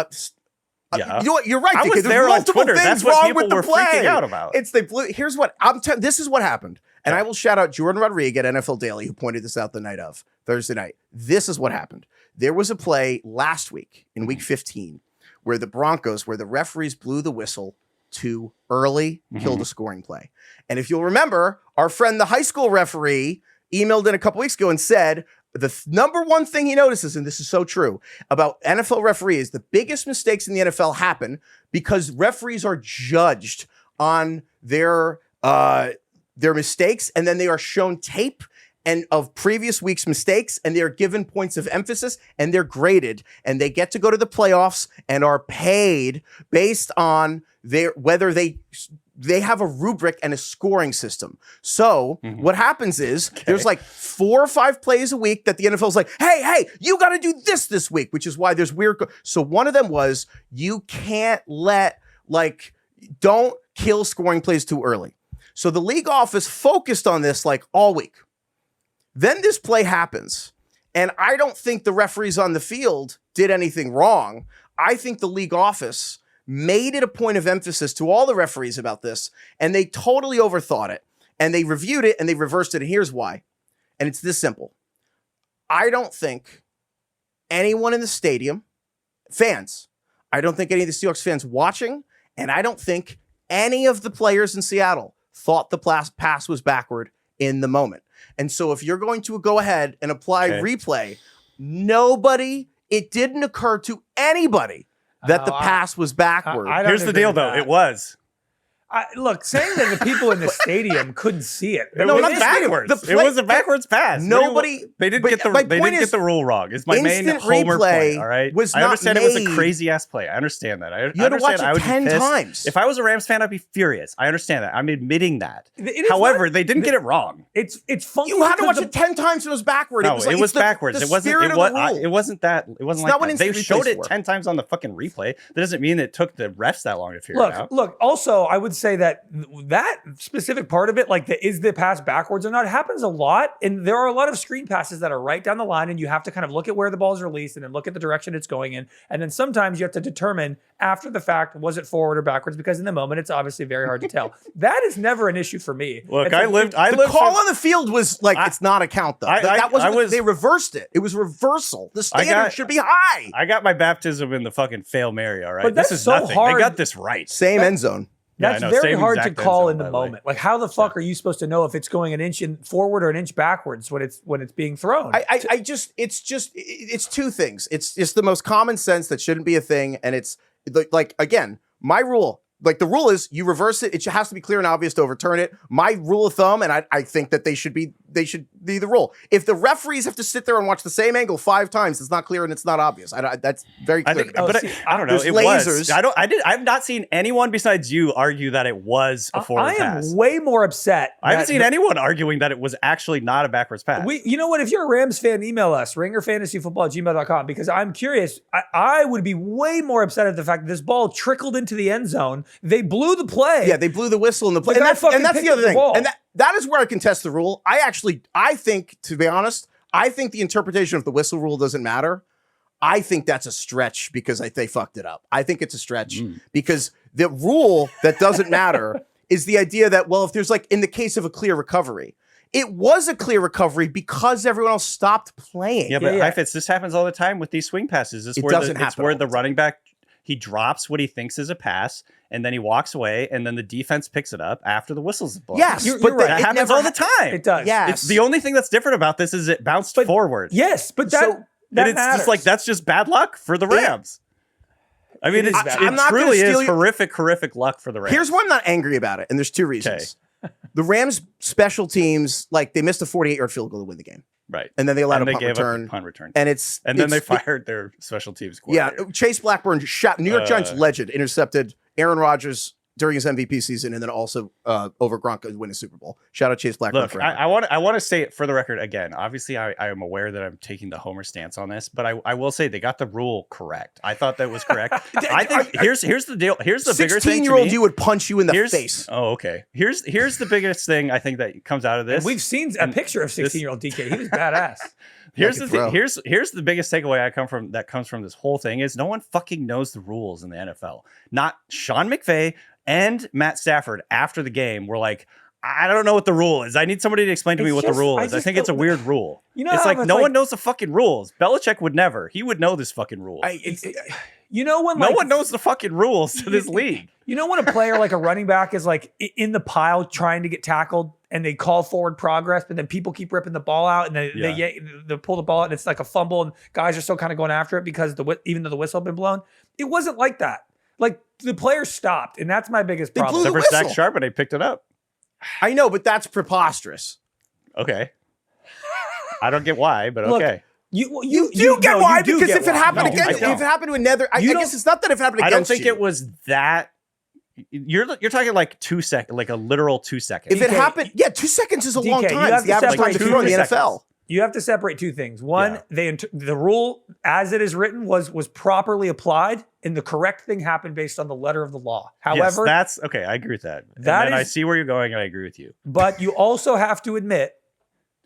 Speaker 3: Yeah.
Speaker 1: You know what? You're right.
Speaker 3: I
Speaker 1: DK.
Speaker 3: was
Speaker 1: There's
Speaker 3: there on
Speaker 1: multiple
Speaker 3: Twitter.
Speaker 1: things
Speaker 3: That's what
Speaker 1: wrong
Speaker 3: people
Speaker 1: with the
Speaker 3: were
Speaker 1: play.
Speaker 3: freaking out about.
Speaker 1: It's they blew. Here's what this is what happened, and I will shout out Jordan Rodriguez at NFL Daily who pointed this out the night of Thursday night. This is what happened. There was a play last week in Week 15 where the Broncos, where the referees blew the whistle too early, killed a scoring play. And if you'll remember, our friend the high school referee emailed in a couple weeks ago and said the number one thing he notices, and this is so true, about NFL referees, the biggest mistakes in the NFL happen because referees are judged on their mistakes, and then they are shown tape and of previous week's mistakes, and they're given points of emphasis, and they're graded, and they get to go to the playoffs and are paid based on whether they have a rubric and a scoring system. So what happens is there's like 4 or 5 plays a week that the NFL's like, hey, you got to do this week, which is why there's weird. So one of them was you can't don't kill scoring plays too early. So the league office focused on this like all week. Then this play happens, and I don't think the referees on the field did anything wrong. I think the league office made it a point of emphasis to all the referees about this, and they totally overthought it. And they reviewed it and they reversed it. And here's why. And it's this simple. I don't think anyone in the stadium, fans, I don't think any of the Seahawks fans watching, and I don't think any of the players in Seattle thought the pass was backward in the moment. And so if you're going to go ahead and apply replay, it didn't occur to anybody that the pass was backward.
Speaker 3: Here's the deal, though. It was.
Speaker 2: Look, saying that the people in the stadium couldn't see it.
Speaker 3: No, not backwards. It was a backwards pass. They didn't get the rule wrong. It's my main homer point. All right, I understand it was a crazy ass play. I understand that.
Speaker 1: You had to watch it 10 times.
Speaker 3: If I was a Rams fan, I'd be furious. I understand that. I'm admitting that. However, they didn't get it wrong.
Speaker 2: It's funky.
Speaker 1: You had to watch it 10 times and it was backward.
Speaker 3: No, it was backwards. It wasn't. It wasn't that. It wasn't like that. They showed it 10 times on the fucking replay. That doesn't mean it took the refs that long to figure it out.
Speaker 2: Look. Also, I would say that specific part of it, like is the pass backwards or not, happens a lot. And there are a lot of screen passes that are right down the line, and you have to kind of look at where the ball is released and then look at the direction it's going in. And then sometimes you have to determine after the fact, was it forward or backwards? Because in the moment, it's obviously very hard to tell. That is never an issue for me.
Speaker 3: Look,
Speaker 1: the call on the field was like, it's not a count though. They reversed it. It was reversal. The standard should be high.
Speaker 3: I got my baptism in the fucking Fail Mary, all right?
Speaker 2: But
Speaker 3: this is
Speaker 2: so
Speaker 3: nothing.
Speaker 2: hard.
Speaker 3: They got this right.
Speaker 1: Same end zone.
Speaker 2: That's very hard to call in the moment. Like, how the fuck are you supposed to know if it's going an inch forward or an inch backwards when it's being thrown?
Speaker 1: It's two things. It's just the most common sense that shouldn't be a thing, and it's like again, my rule. Like the rule is you reverse it. It has to be clear and obvious to overturn it. My rule of thumb, and I think that they should be the rule. If the referees have to sit there and watch the same angle 5 times, it's not clear and it's not obvious. That's very clear.
Speaker 3: I don't know. It lasers. I've not seen anyone besides you argue that it was a forward pass.
Speaker 2: I am way more upset.
Speaker 3: I haven't seen anyone arguing that it was actually not a backwards pass.
Speaker 2: You know what? If you're a Rams fan, email us, ringerfantasyfootball@gmail.com, because I'm curious. I would be way more upset at the fact that this ball trickled into the end zone. They blew the play.
Speaker 1: Yeah, they blew the whistle in the play. And that's the other thing. And that is where I contest the rule. I think, to be honest, the interpretation of the whistle rule doesn't matter. I think that's a stretch because they fucked it up. I think it's a stretch because the rule that doesn't matter is the idea that, well, if there's like in the case of a clear recovery, it was a clear recovery because everyone else stopped playing.
Speaker 3: Yeah, but Heifetz, this happens all the time with these swing passes. It's where the running back, he drops what he thinks is a pass, and then he walks away, and then the defense picks it up after the whistle's blown.
Speaker 1: Yes,
Speaker 3: but that happens all the time.
Speaker 2: It does.
Speaker 1: Yes.
Speaker 3: It's the only thing that's different about this is it bounced forward.
Speaker 2: Yes, but
Speaker 3: that it's just like that's just bad luck for the Rams. I mean, it truly is horrific luck for the Rams.
Speaker 1: Here's why I'm not angry about it, and there's 2 reasons. The Rams special teams, like they missed a 48-yard field goal to win the game.
Speaker 3: Right.
Speaker 1: And then they allowed a
Speaker 3: punt return.
Speaker 1: And
Speaker 3: then they fired their special teams coordinator.
Speaker 1: Yeah, Chase Blackburn shot New York Giants legend, intercepted Aaron Rodgers during his MVP season, and then also over Gronk to win a Super Bowl. Shout out Chase Blackburn.
Speaker 3: Look, I want to say it for the record again. Obviously, I am aware that I'm taking the homer stance on this, but I will say they got the rule correct. I thought that was correct. I think here's the deal. Here's the bigger thing.
Speaker 1: 16-year-old you would punch you in the face.
Speaker 3: Oh, okay. Here's the biggest thing I think that comes out of this.
Speaker 2: And we've seen a picture of 16-year-old DK. He was badass.
Speaker 3: Here's the thing. Here's the biggest takeaway that comes from this whole thing is no one fucking knows the rules in the NFL. Not Sean McVay and Matt Stafford after the game were like, I don't know what the rule is. I need somebody to explain to me what the rule is. I think it's a weird rule. You know, it's like no one knows the fucking rules. Belichick would never. He would know this fucking rule.
Speaker 2: No
Speaker 3: one knows the fucking rules to this league.
Speaker 2: You know when a player like a running back is like in the pile trying to get tackled and they call forward progress, but then people keep ripping the ball out and they pull the ball out and it's like a fumble and guys are still kind of going after it because even though the whistle had been blown, it wasn't like that. Like the players stopped, and that's my biggest problem.
Speaker 3: Except for Zach Sharp, and they picked it up.
Speaker 1: I know, but that's preposterous.
Speaker 3: Okay. I don't get why, but okay.
Speaker 1: You do get why, because if it happened against, if it happened to another, I guess it's not that if it happened against you.
Speaker 3: I don't think it was that. You're talking like 2 seconds, like a literal 2 seconds.
Speaker 1: If it happened, 2 seconds is a long time. It's the average time to throw in the NFL.
Speaker 2: You have to separate 2 things. One, the rule as it is written was properly applied, and the correct thing happened based on the letter of the law. However,
Speaker 3: that's okay. I agree with that. I see where you're going, and I agree with you.
Speaker 2: But you also have to admit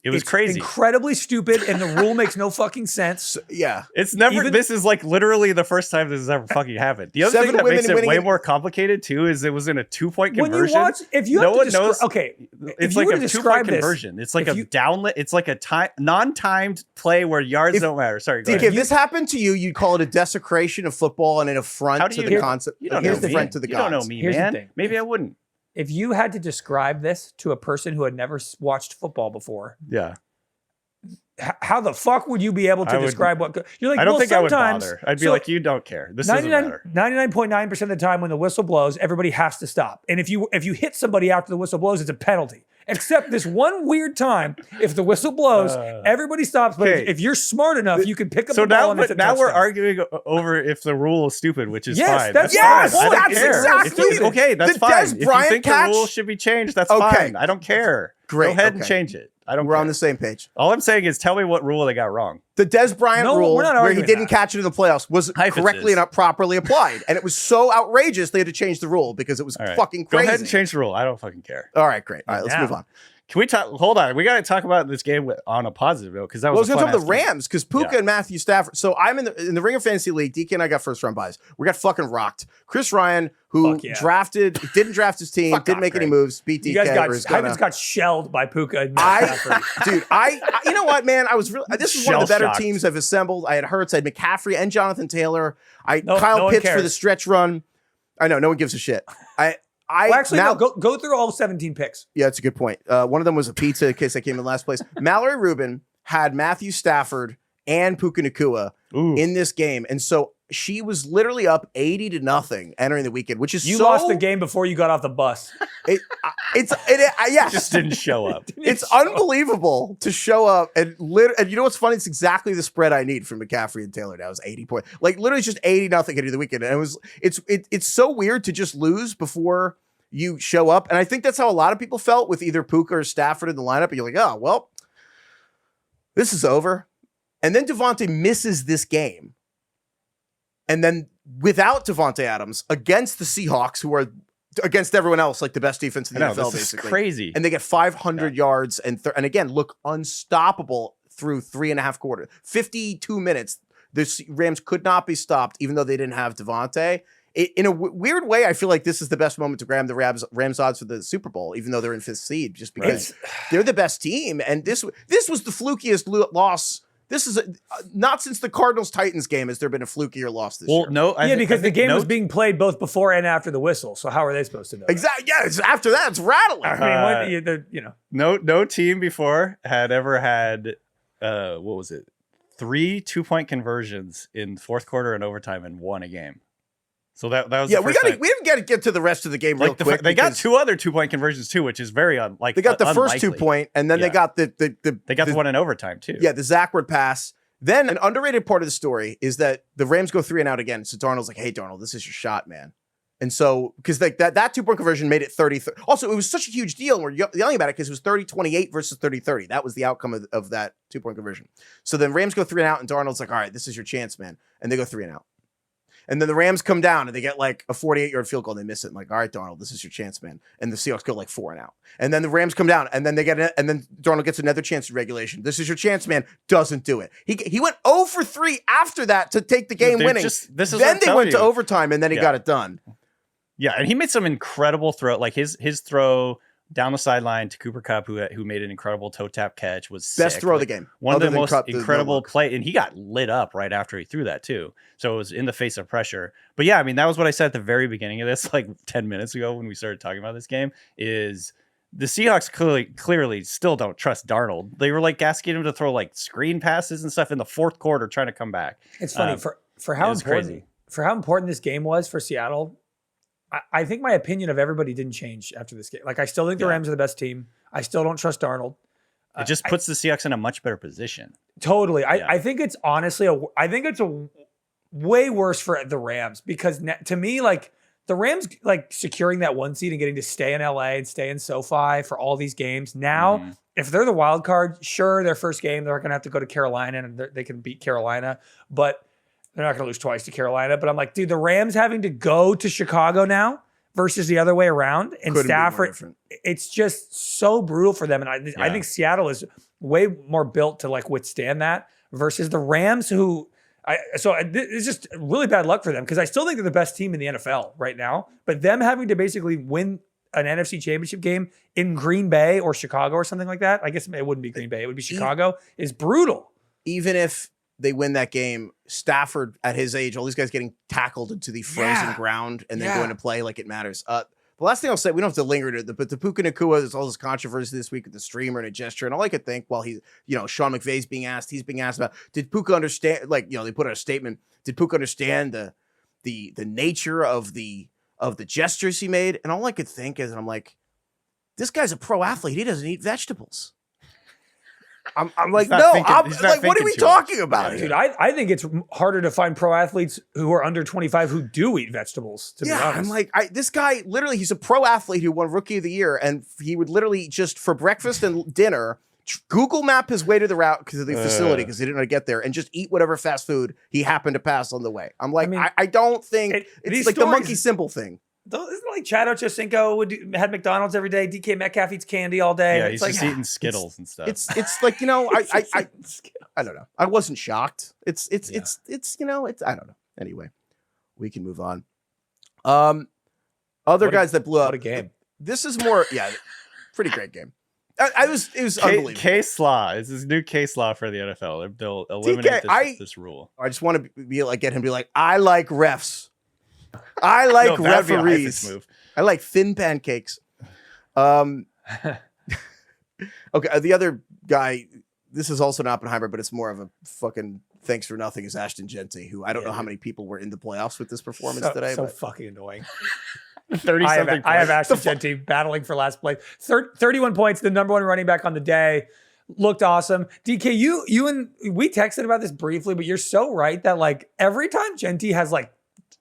Speaker 3: It was crazy.
Speaker 2: Incredibly stupid, and the rule makes no fucking sense.
Speaker 1: Yeah.
Speaker 3: It's never, this is like literally the first time this has ever fucking happened. The other thing that makes it way more complicared too is it was in a 2-point conversion.
Speaker 2: When you watch, if you
Speaker 3: no
Speaker 2: have
Speaker 3: one
Speaker 2: to
Speaker 3: knows.
Speaker 2: okay,
Speaker 3: It's like a 2-point conversion. It's like a downlet. It's like a non-timed play where yards don't matter. Sorry, go
Speaker 1: DK,
Speaker 3: ahead.
Speaker 1: if this happened to you, you'd call it a desecration of football and an affront to the concept.
Speaker 3: You don't know me.
Speaker 1: Affront to the
Speaker 3: you
Speaker 1: gods.
Speaker 3: don't know me,
Speaker 2: Here's the
Speaker 3: man.
Speaker 2: thing.
Speaker 3: Maybe I wouldn't.
Speaker 2: If you had to describe this to a person who had never watched football before,
Speaker 3: Yeah.
Speaker 2: How the fuck would you be able to describe what you're like?
Speaker 3: I don't think I would
Speaker 2: sometimes,
Speaker 3: bother. I'd be like, you don't care. This doesn't matter.
Speaker 2: 99.9% of the time when the whistle blows, everybody has to stop. And if you hit somebody after the whistle blows, it's a penalty. Except this one weird time, if the whistle blows, everybody stops. But if you're smart enough, you can pick up the ball and it's a touchdown.
Speaker 3: Now we're arguing over if the rule is stupid, which is fine.
Speaker 2: That's
Speaker 1: yes,
Speaker 2: fine.
Speaker 1: that's exactly
Speaker 3: okay. That's fine. If you think the rule should be changed, that's fine. I don't care.
Speaker 1: Great.
Speaker 3: Go ahead and change it.
Speaker 1: We're on the same page.
Speaker 3: All I'm saying is tell me what rule they got wrong.
Speaker 1: The Des Bryant rule, where he didn't
Speaker 2: that.
Speaker 1: catch it in the playoffs, was correctly and not properly applied. And it was so outrageous they had to change the rule because it was fucking crazy.
Speaker 3: Go ahead and change the rule. I don't fucking care.
Speaker 1: All right, great. All right, let's move on.
Speaker 3: Can we talk? Hold on. We got to talk about this game on a positive note because that was.
Speaker 1: Well, I was going to talk about the Rams because Puka and Matthew Stafford. So I'm in the Ringer Fantasy League. DK and I got first round buys. We got fucking rocked. Chris Ryan, who didn't draft his team, didn't make any moves, beat DK.
Speaker 2: You guys got shelled by Puka and Stafford.
Speaker 1: Dude, you know what, man? I was really. This is one of the better teams I've assembled. I had Hurts, I had McCaffrey and Jonathan Taylor. Kyle Pitts for the stretch run. I know no one gives a shit.
Speaker 2: Go through all 17 picks.
Speaker 1: Yeah, that's a good point. One of them was a pizza in case I came in last place. Mallory Rubin had Matthew Stafford and Puka Nacua in this game. And so she was literally up 80-0 entering the weekend, which is
Speaker 2: you lost the game before you got off the bus.
Speaker 1: Yes.
Speaker 3: Just didn't show up.
Speaker 1: It's unbelievable to show up and you know what's funny? It's exactly the spread I need from McCaffrey and Taylor. Now it was 80 points. Like literally just 80-0 entering the weekend. And it's so weird to just lose before you show up. And I think that's how a lot of people felt with either Puka or Stafford in the lineup. And you're like, oh, well, this is over. And then Devontae misses this game. And then without Devontae Adams against the Seahawks, who are against everyone else, like the best defense in the NFL,
Speaker 3: this
Speaker 1: basically.
Speaker 3: Is crazy.
Speaker 1: And they get 500 yards and again, look unstoppable through 3.5 quarters. 52 minutes. The Rams could not be stopped, even though they didn't have Devontae. In a weird way, I feel like this is the best moment to grab the Rams odds for the Super Bowl, even though they're in 5th seed, just because they're the best team. And this was the flukiest loss. This is not since the Cardinals-Titans game has there been a flukier loss this year.
Speaker 3: No,
Speaker 2: because the game was being played both before and after the whistle. So how are they supposed to know?
Speaker 1: Exactly. Yeah, after that, it's rattling.
Speaker 2: I mean,
Speaker 3: no team before had ever had what was it? 3 2-point conversions in fourth quarter and overtime and won a game. So that was
Speaker 1: we got to get to the rest of the game real quick.
Speaker 3: They got 2 other 2-point conversions too, which is very unlikely.
Speaker 1: They got the first 2-point, and then they got the
Speaker 3: one in overtime too.
Speaker 1: Yeah, the Zachward pass. Then an underrated part of the story is that the Rams go 3 and out again. So Darnold's like, "Hey, Darnold, this is your shot, man." And so because that 2-point conversion made it 30. Also, it was such a huge deal, and we're yelling about it because it was 30-28 versus 30-30. That was the outcome of that 2-point conversion. So then Rams go 3 and out, and Darnold's like, "All right, this is your chance, man," and they go 3 and out. And then the Rams come down and they get like a 48-yard field goal and they miss it. And like, all right, Darnold, this is your chance, man. And the Seahawks go like 4 and out. And then the Rams come down and then and then Darnold gets another chance in regulation. This is your chance, man. Doesn't do it. He went 0 for 3 after that to take the game winning. Then they went to overtime and then he got it done.
Speaker 3: Yeah, and he made some incredible throw. Like his throw down the sideline to Cooper Kupp, who made an incredible toe tap catch, was
Speaker 1: best
Speaker 3: sick.
Speaker 1: throw of the game.
Speaker 3: One of the most incredible play, and he got lit up right after he threw that too. So it was in the face of pressure. But yeah, I mean, that was what I said at the very beginning of this, like 10 minutes ago when we started talking about this game, is the Seahawks clearly still don't trust Darnold. They were like asking him to throw like screen passes and stuff in the fourth quarter trying to come back.
Speaker 2: It's funny for how important this game was for Seattle. I think my opinion of everybody didn't change after this game. Like, I still think the Rams are the best team. I still don't trust Darnold.
Speaker 3: It just puts the Seahawks in a much better position.
Speaker 2: Totally. I think it's honestly a way worse for the Rams because to me, like the Rams, like securing that 1 seed and getting to stay in LA and stay in SoFi for all these games. Now, if they're the wild card, sure, their first game, they're going to have to go to Carolina and they can beat Carolina, but they're not going to lose twice to Carolina. But I'm like, dude, the Rams having to go to Chicago now versus the other way around and Stafford, it's just so brutal for them. And I think Seattle is way more built to like withstand that versus the Rams who it's just really bad luck for them because I still think they're the best team in the NFL right now, but them having to basically win an NFC championship game in Green Bay or Chicago or something like that. I guess it wouldn't be Green Bay. It would be Chicago is brutal.
Speaker 1: Even if they win that game, Stafford at his age, all these guys getting tackled into the frozen ground and then going to play like it matters. The last thing I'll say, we don't have to linger to it, but the Puka Nacua, there's all this controversy this week with the streamer and a gesture. And all I could think while he's Sean McVay's being asked, he's being asked about, did Puka understand, they put out a statement, did Puka understand the nature of the gestures he made? And all I could think is, I'm like, this guy's a pro athlete. He doesn't eat vegetables. I'm like, no, what are we talking about here?
Speaker 2: Dude, I think it's harder to find pro athletes who are under 25 who do eat vegetables, to be honest.
Speaker 1: I'm like, this guy, literally, he's a pro athlete who won Rookie of the Year, and he would literally just, for breakfast and dinner, Google map his way to the route because of the facility because he didn't know how to get there and just eat whatever fast food he happened to pass on the way. I'm like, I don't think it's like the monkey simple thing.
Speaker 2: Isn't it like Chad Ochocinco had McDonald's every day? DK Metcalf eats candy all day.
Speaker 3: Yeah,
Speaker 2: it's
Speaker 3: he's
Speaker 2: like,
Speaker 3: just eating Skittles and stuff.
Speaker 1: It's like, I don't know. I wasn't shocked. It's I don't know. Anyway, we can move on. Other guys that blew up.
Speaker 2: What a game.
Speaker 1: This is more, pretty great game. It was unbelievable.
Speaker 3: Case law. It's this new case law for the NFL. They'll eliminate this rule.
Speaker 1: I just want to be like, get him to be like, I like refs. I like referees. I like thin pancakes. Okay, the other guy, this is also an Oppenheimer, but it's more of a fucking thanks for nothing, is Ashton Genty, who I don't know how many people were in the playoffs with this performance today.
Speaker 2: So fucking annoying.
Speaker 3: 30-something
Speaker 2: I have Ashton Genty battling for last place. 31 points, the number one running back on the day. Looked awesome. DK, you and we texted about this briefly, but you're so right that like every time Genty has like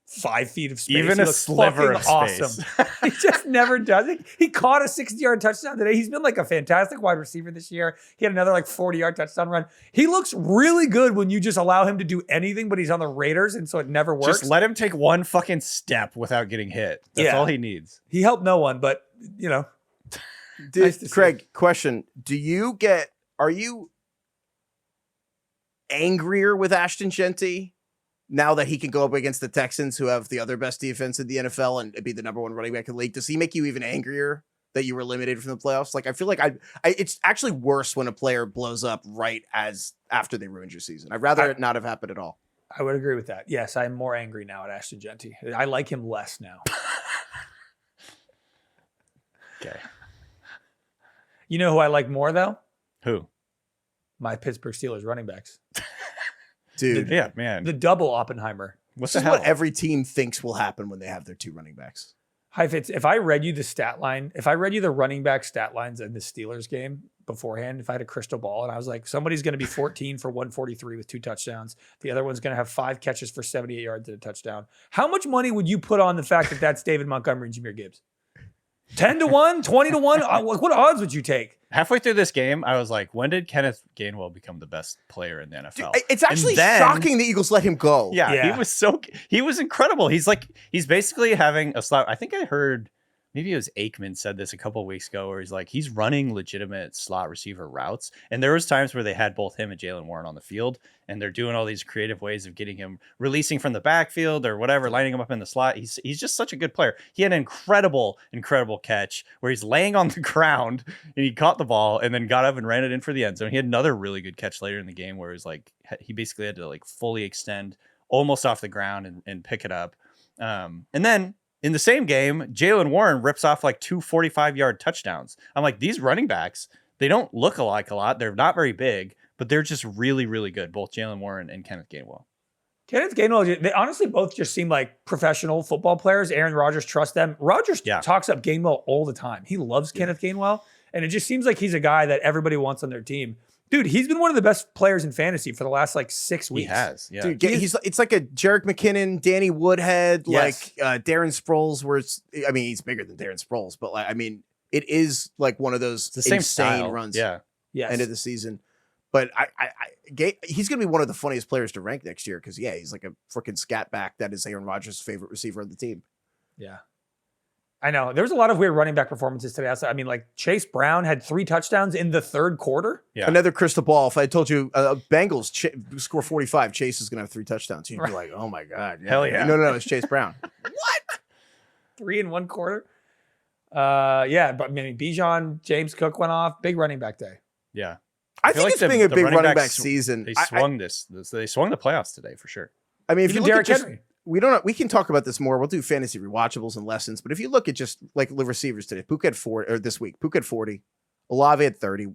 Speaker 2: 5 feet of space,
Speaker 3: even a sliver of space.
Speaker 2: He just never does it. He caught a 60-yard touchdown today. He's been like a fantastic wide receiver this year. He had another like 40-yard touchdown run. He looks really good when you just allow him to do anything, but he's on the Raiders, and so it never works.
Speaker 3: Just let him take one fucking step without getting hit. That's all he needs.
Speaker 2: He helped no one, but nice
Speaker 1: Craig, question. Are you angrier with Ashton Genty now that he can go up against the Texans, who have the other best defense in the NFL and be the number one running back in the league? Does he make you even angrier that you were eliminated from the playoffs? Like, I feel like it's actually worse when a player blows up right after they ruined your season. I'd rather it not have happened at all.
Speaker 2: I would agree with that. Yes, I'm more angry now at Ashton Genty. I like him less now.
Speaker 3: Okay.
Speaker 2: You know who I like more, though?
Speaker 3: Who?
Speaker 2: My Pittsburgh Steelers running backs.
Speaker 1: Dude,
Speaker 3: man.
Speaker 2: The double Oppenheimer.
Speaker 1: This is what every team thinks will happen when they have their 2 running backs.
Speaker 2: Heifetz, if I read you the stat line, if I read you the running back stat lines in the Steelers game beforehand, if I had a crystal ball and I was like, somebody's going to be 14 for 143 with 2 touchdowns. The other one's going to have 5 catches for 78 yards and a touchdown. How much money would you put on the fact that that's David Montgomery and Jahmyr Gibbs? 10 to 1, 20 to 1? What odds would you take?
Speaker 3: Halfway through this game, I was like, when did Kenneth Gainwell become the best player in the NFL?
Speaker 1: Dude, it's actually shocking the Eagles let him go.
Speaker 3: Yeah, he was incredible. He's basically having a slot. I think I heard, maybe it was Aikman said this a couple of weeks ago, where he's like, he's running legitimate slot receiver routes. And there was times where they had both him and Jaylen Warren on the field, and they're doing all these creative ways of getting him releasing from the backfield or whatever, lining him up in the slot. He's just such a good player. He had an incredible catch where he's laying on the ground and he caught the ball and then got up and ran it in for the end zone. He had another really good catch later in the game where it was like, he basically had to like fully extend almost off the ground and pick it up. And then in the same game, Jaylen Warren rips off like 2 45-yard touchdowns. I'm like, these running backs, they don't look alike a lot. They're not very big, but they're just really, really good. Both Jaylen Warren and Kenneth Gainwell.
Speaker 2: Kenneth Gainwell, they honestly both just seem like professional football players. Aaron Rodgers trusts them. Rodgers talks up Gainwell all the time. He loves Kenneth Gainwell, and it just seems like he's a guy that everybody wants on their team. Dude, he's been one of the best players in fantasy for the last like 6 weeks.
Speaker 3: He has, yeah.
Speaker 1: Dude, it's like a Jerick McKinnon, Danny Woodhead, like Darren Sproles, where he's bigger than Darren Sproles, but like, I mean, it is like one of those
Speaker 3: the same
Speaker 1: insane
Speaker 3: style.
Speaker 1: runs.
Speaker 2: Yes.
Speaker 1: End of the season. But he's going to be one of the funniest players to rank next year because, he's like a freaking scat back that is Aaron Rodgers' favorite receiver on the team.
Speaker 2: Yeah. I know. There was a lot of weird running back performances today. I mean, like Chase Brown had 3 touchdowns in the third quarter.
Speaker 3: Yeah.
Speaker 1: Another crystal ball. If I told you Bengals score 45, Chase is going to have 3 touchdowns. You'd be like, oh my God.
Speaker 3: Hell yeah.
Speaker 1: No, it's Chase Brown.
Speaker 2: 3 in 1 quarter. Yeah, but I mean, Bijan, James Cook went off. Big running back day.
Speaker 3: Yeah.
Speaker 1: I
Speaker 3: feel
Speaker 1: think
Speaker 3: like
Speaker 1: it's being a
Speaker 3: the
Speaker 1: big
Speaker 3: running
Speaker 1: running back
Speaker 3: backs,
Speaker 1: season.
Speaker 3: They swung they swung the playoffs today for sure.
Speaker 1: I mean, if
Speaker 2: Even
Speaker 1: you look
Speaker 2: Derrick
Speaker 1: at just,
Speaker 2: Henry.
Speaker 1: we can talk about this more. We'll do fantasy rewatchables and lessons. But if you look at just like the receivers today, Puka had 40, or this week, Puka had 40, Olave had 30,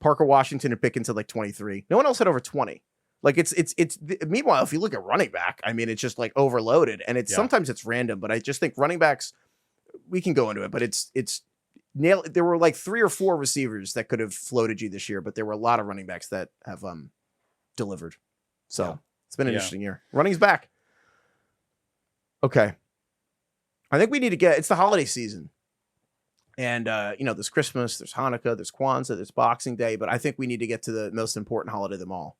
Speaker 1: Parker Washington and Pickens had like 23. No one else had over 20. Like it's meanwhile, if you look at running back, I mean, it's just like overloaded, and sometimes it's random. But I just think running backs, we can go into it, but it's there were like 3 or 4 receivers that could have floated you this year, but there were a lot of running backs that have delivered. So it's been an interesting year. Running's back. Okay. I think we need to it's the holiday season. And, there's Christmas, there's Hanukkah, there's Kwanzaa, there's Boxing Day, but I think we need to get to the most important holiday of them all,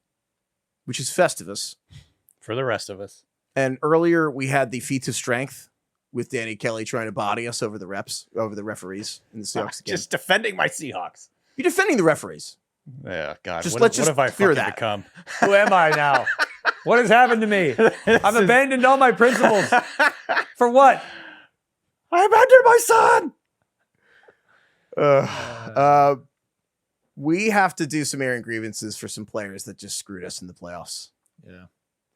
Speaker 1: which is Festivus.
Speaker 3: For the rest of us.
Speaker 1: And earlier we had the feats of strength with Danny Kelly trying to body us over the referees in the Seahawks game.
Speaker 3: Just defending my Seahawks.
Speaker 1: You're defending the referees.
Speaker 3: Yeah, God.
Speaker 1: Let's
Speaker 3: what have I
Speaker 1: clear
Speaker 3: fucking
Speaker 1: that.
Speaker 3: become?
Speaker 2: Who am I now? What has happened to me? I've abandoned all my principles. For what?
Speaker 3: I abandoned my son.
Speaker 1: We have to do some airing grievances for some players that just screwed us in the playoffs.
Speaker 3: Yeah.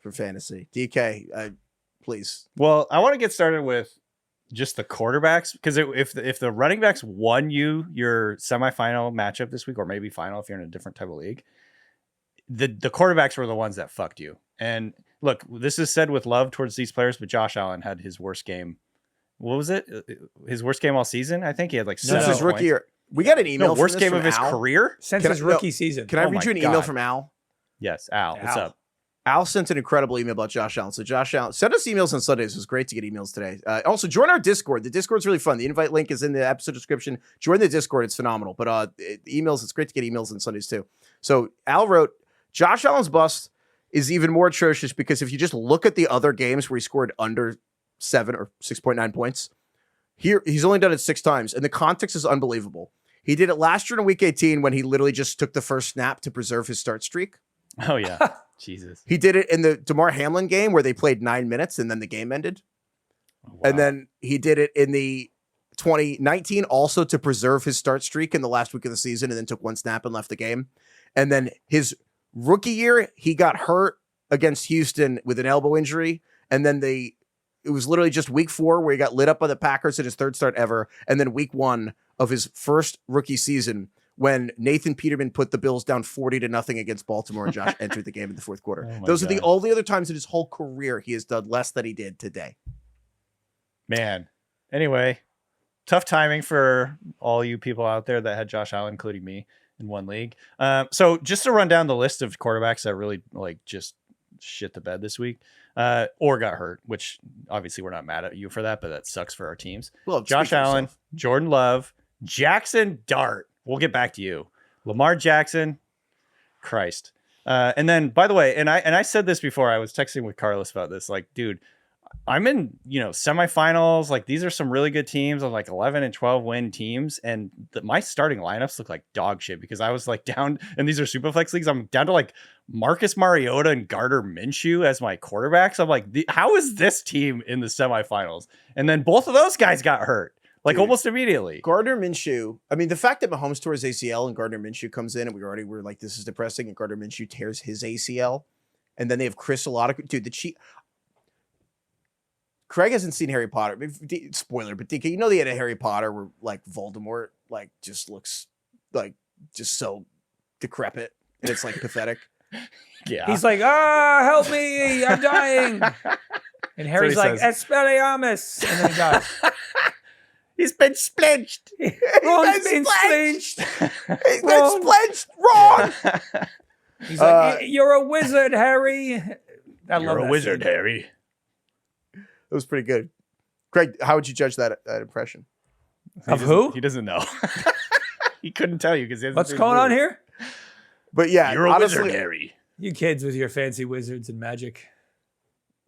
Speaker 1: For fantasy. DK, please.
Speaker 3: Well, I want to get started with just the quarterbacks, because if the running backs won you your semifinal matchup this week, or maybe final if you're in a different type of league, the quarterbacks were the ones that fucked you. And look, this is said with love towards these players, but Josh Allen had his worst game. What was it? His worst game all season? I think he had like
Speaker 1: since his rookie year. We got an email.
Speaker 3: Worst game
Speaker 1: from
Speaker 3: of his
Speaker 1: Al.
Speaker 3: career
Speaker 2: since his rookie season.
Speaker 1: Can I read you an email from Al?
Speaker 3: Yes, Al. What's up?
Speaker 1: Al sent an incredible email about Josh Allen. So Josh Allen, send us emails on Sundays. It was great to get emails today. Also, join our Discord. The Discord's really fun. The invite link is in the episode description. Join the Discord. It's phenomenal. But emails, it's great to get emails on Sundays too. So Al wrote, Josh Allen's bust is even more atrocious because if you just look at the other games where he scored under 7 or 6.9 points, here he's only done it 6 times. And the context is unbelievable. He did it last year in week 18 when he literally just took the first snap to preserve his start streak.
Speaker 3: Oh, yeah. Jesus.
Speaker 1: He did it in the DeMar Hamlin game where they played 9 minutes and then the game ended. Oh, wow. And then he did it in the 2019 also to preserve his start streak in the last week of the season and then took 1 snap and left the game. And then his rookie year, he got hurt against Houston with an elbow injury. And then it was literally just week 4 where he got lit up by the Packers at his 3rd start ever. And then week 1 of his first rookie season when Nathan Peterman put the Bills down 40-0 against Baltimore and Josh entered the game in the 4th quarter. Oh, those are the only other times in his whole career he has done less than he did today.
Speaker 3: Man. Anyway, tough timing for all you people out there that had Josh Allen, including me, in one league. So just to run down the list of quarterbacks that really just shit the bed this week or got hurt, which obviously we're not mad at you for that, but that sucks for our teams. Well, Josh Allen, Jordan Love, Jackson Dart. We'll get back to you. Lamar Jackson, Christ. And then, by the way, and I said this before, I was texting with Carlos about this. Like, dude, I'm in, semifinals. Like, these are some really good teams of like 11 and 12 win teams. And my starting lineups look like dog shit because I was like down, and these are Superflex leagues. I'm down to like Marcus Mariota and Gardner Minshew as my quarterbacks. I'm like, how is this team in the semifinals? And then both of those guys got hurt. Like, dude, almost immediately.
Speaker 1: Gardner Minshew. I mean, the fact that Mahomes tore his ACL and Gardner Minshew comes in and we already were like, this is depressing. And Gardner Minshew tears his ACL. And then they have Chris Olave. Dude, Craig hasn't seen Harry Potter. Spoiler, but DK, they had a Harry Potter where like Voldemort like just looks like just so decrepit. And it's like pathetic.
Speaker 2: Yeah. He's like, help me. I'm dying. And Harry's like, Expelliarmus. And then he dies.
Speaker 3: He's been splinched.
Speaker 2: Ron's been splinched.
Speaker 1: He's been splinched. Wrong.
Speaker 2: He's like, you're a wizard, Harry.
Speaker 3: You're a wizard, Harry.
Speaker 1: It was pretty good. Craig, how would you judge that impression?
Speaker 2: Of who?
Speaker 3: He doesn't know. He couldn't tell you because
Speaker 2: what's going on here?
Speaker 1: But yeah,
Speaker 3: you're a wizard, Harry.
Speaker 2: You kids with your fancy wizards and magic.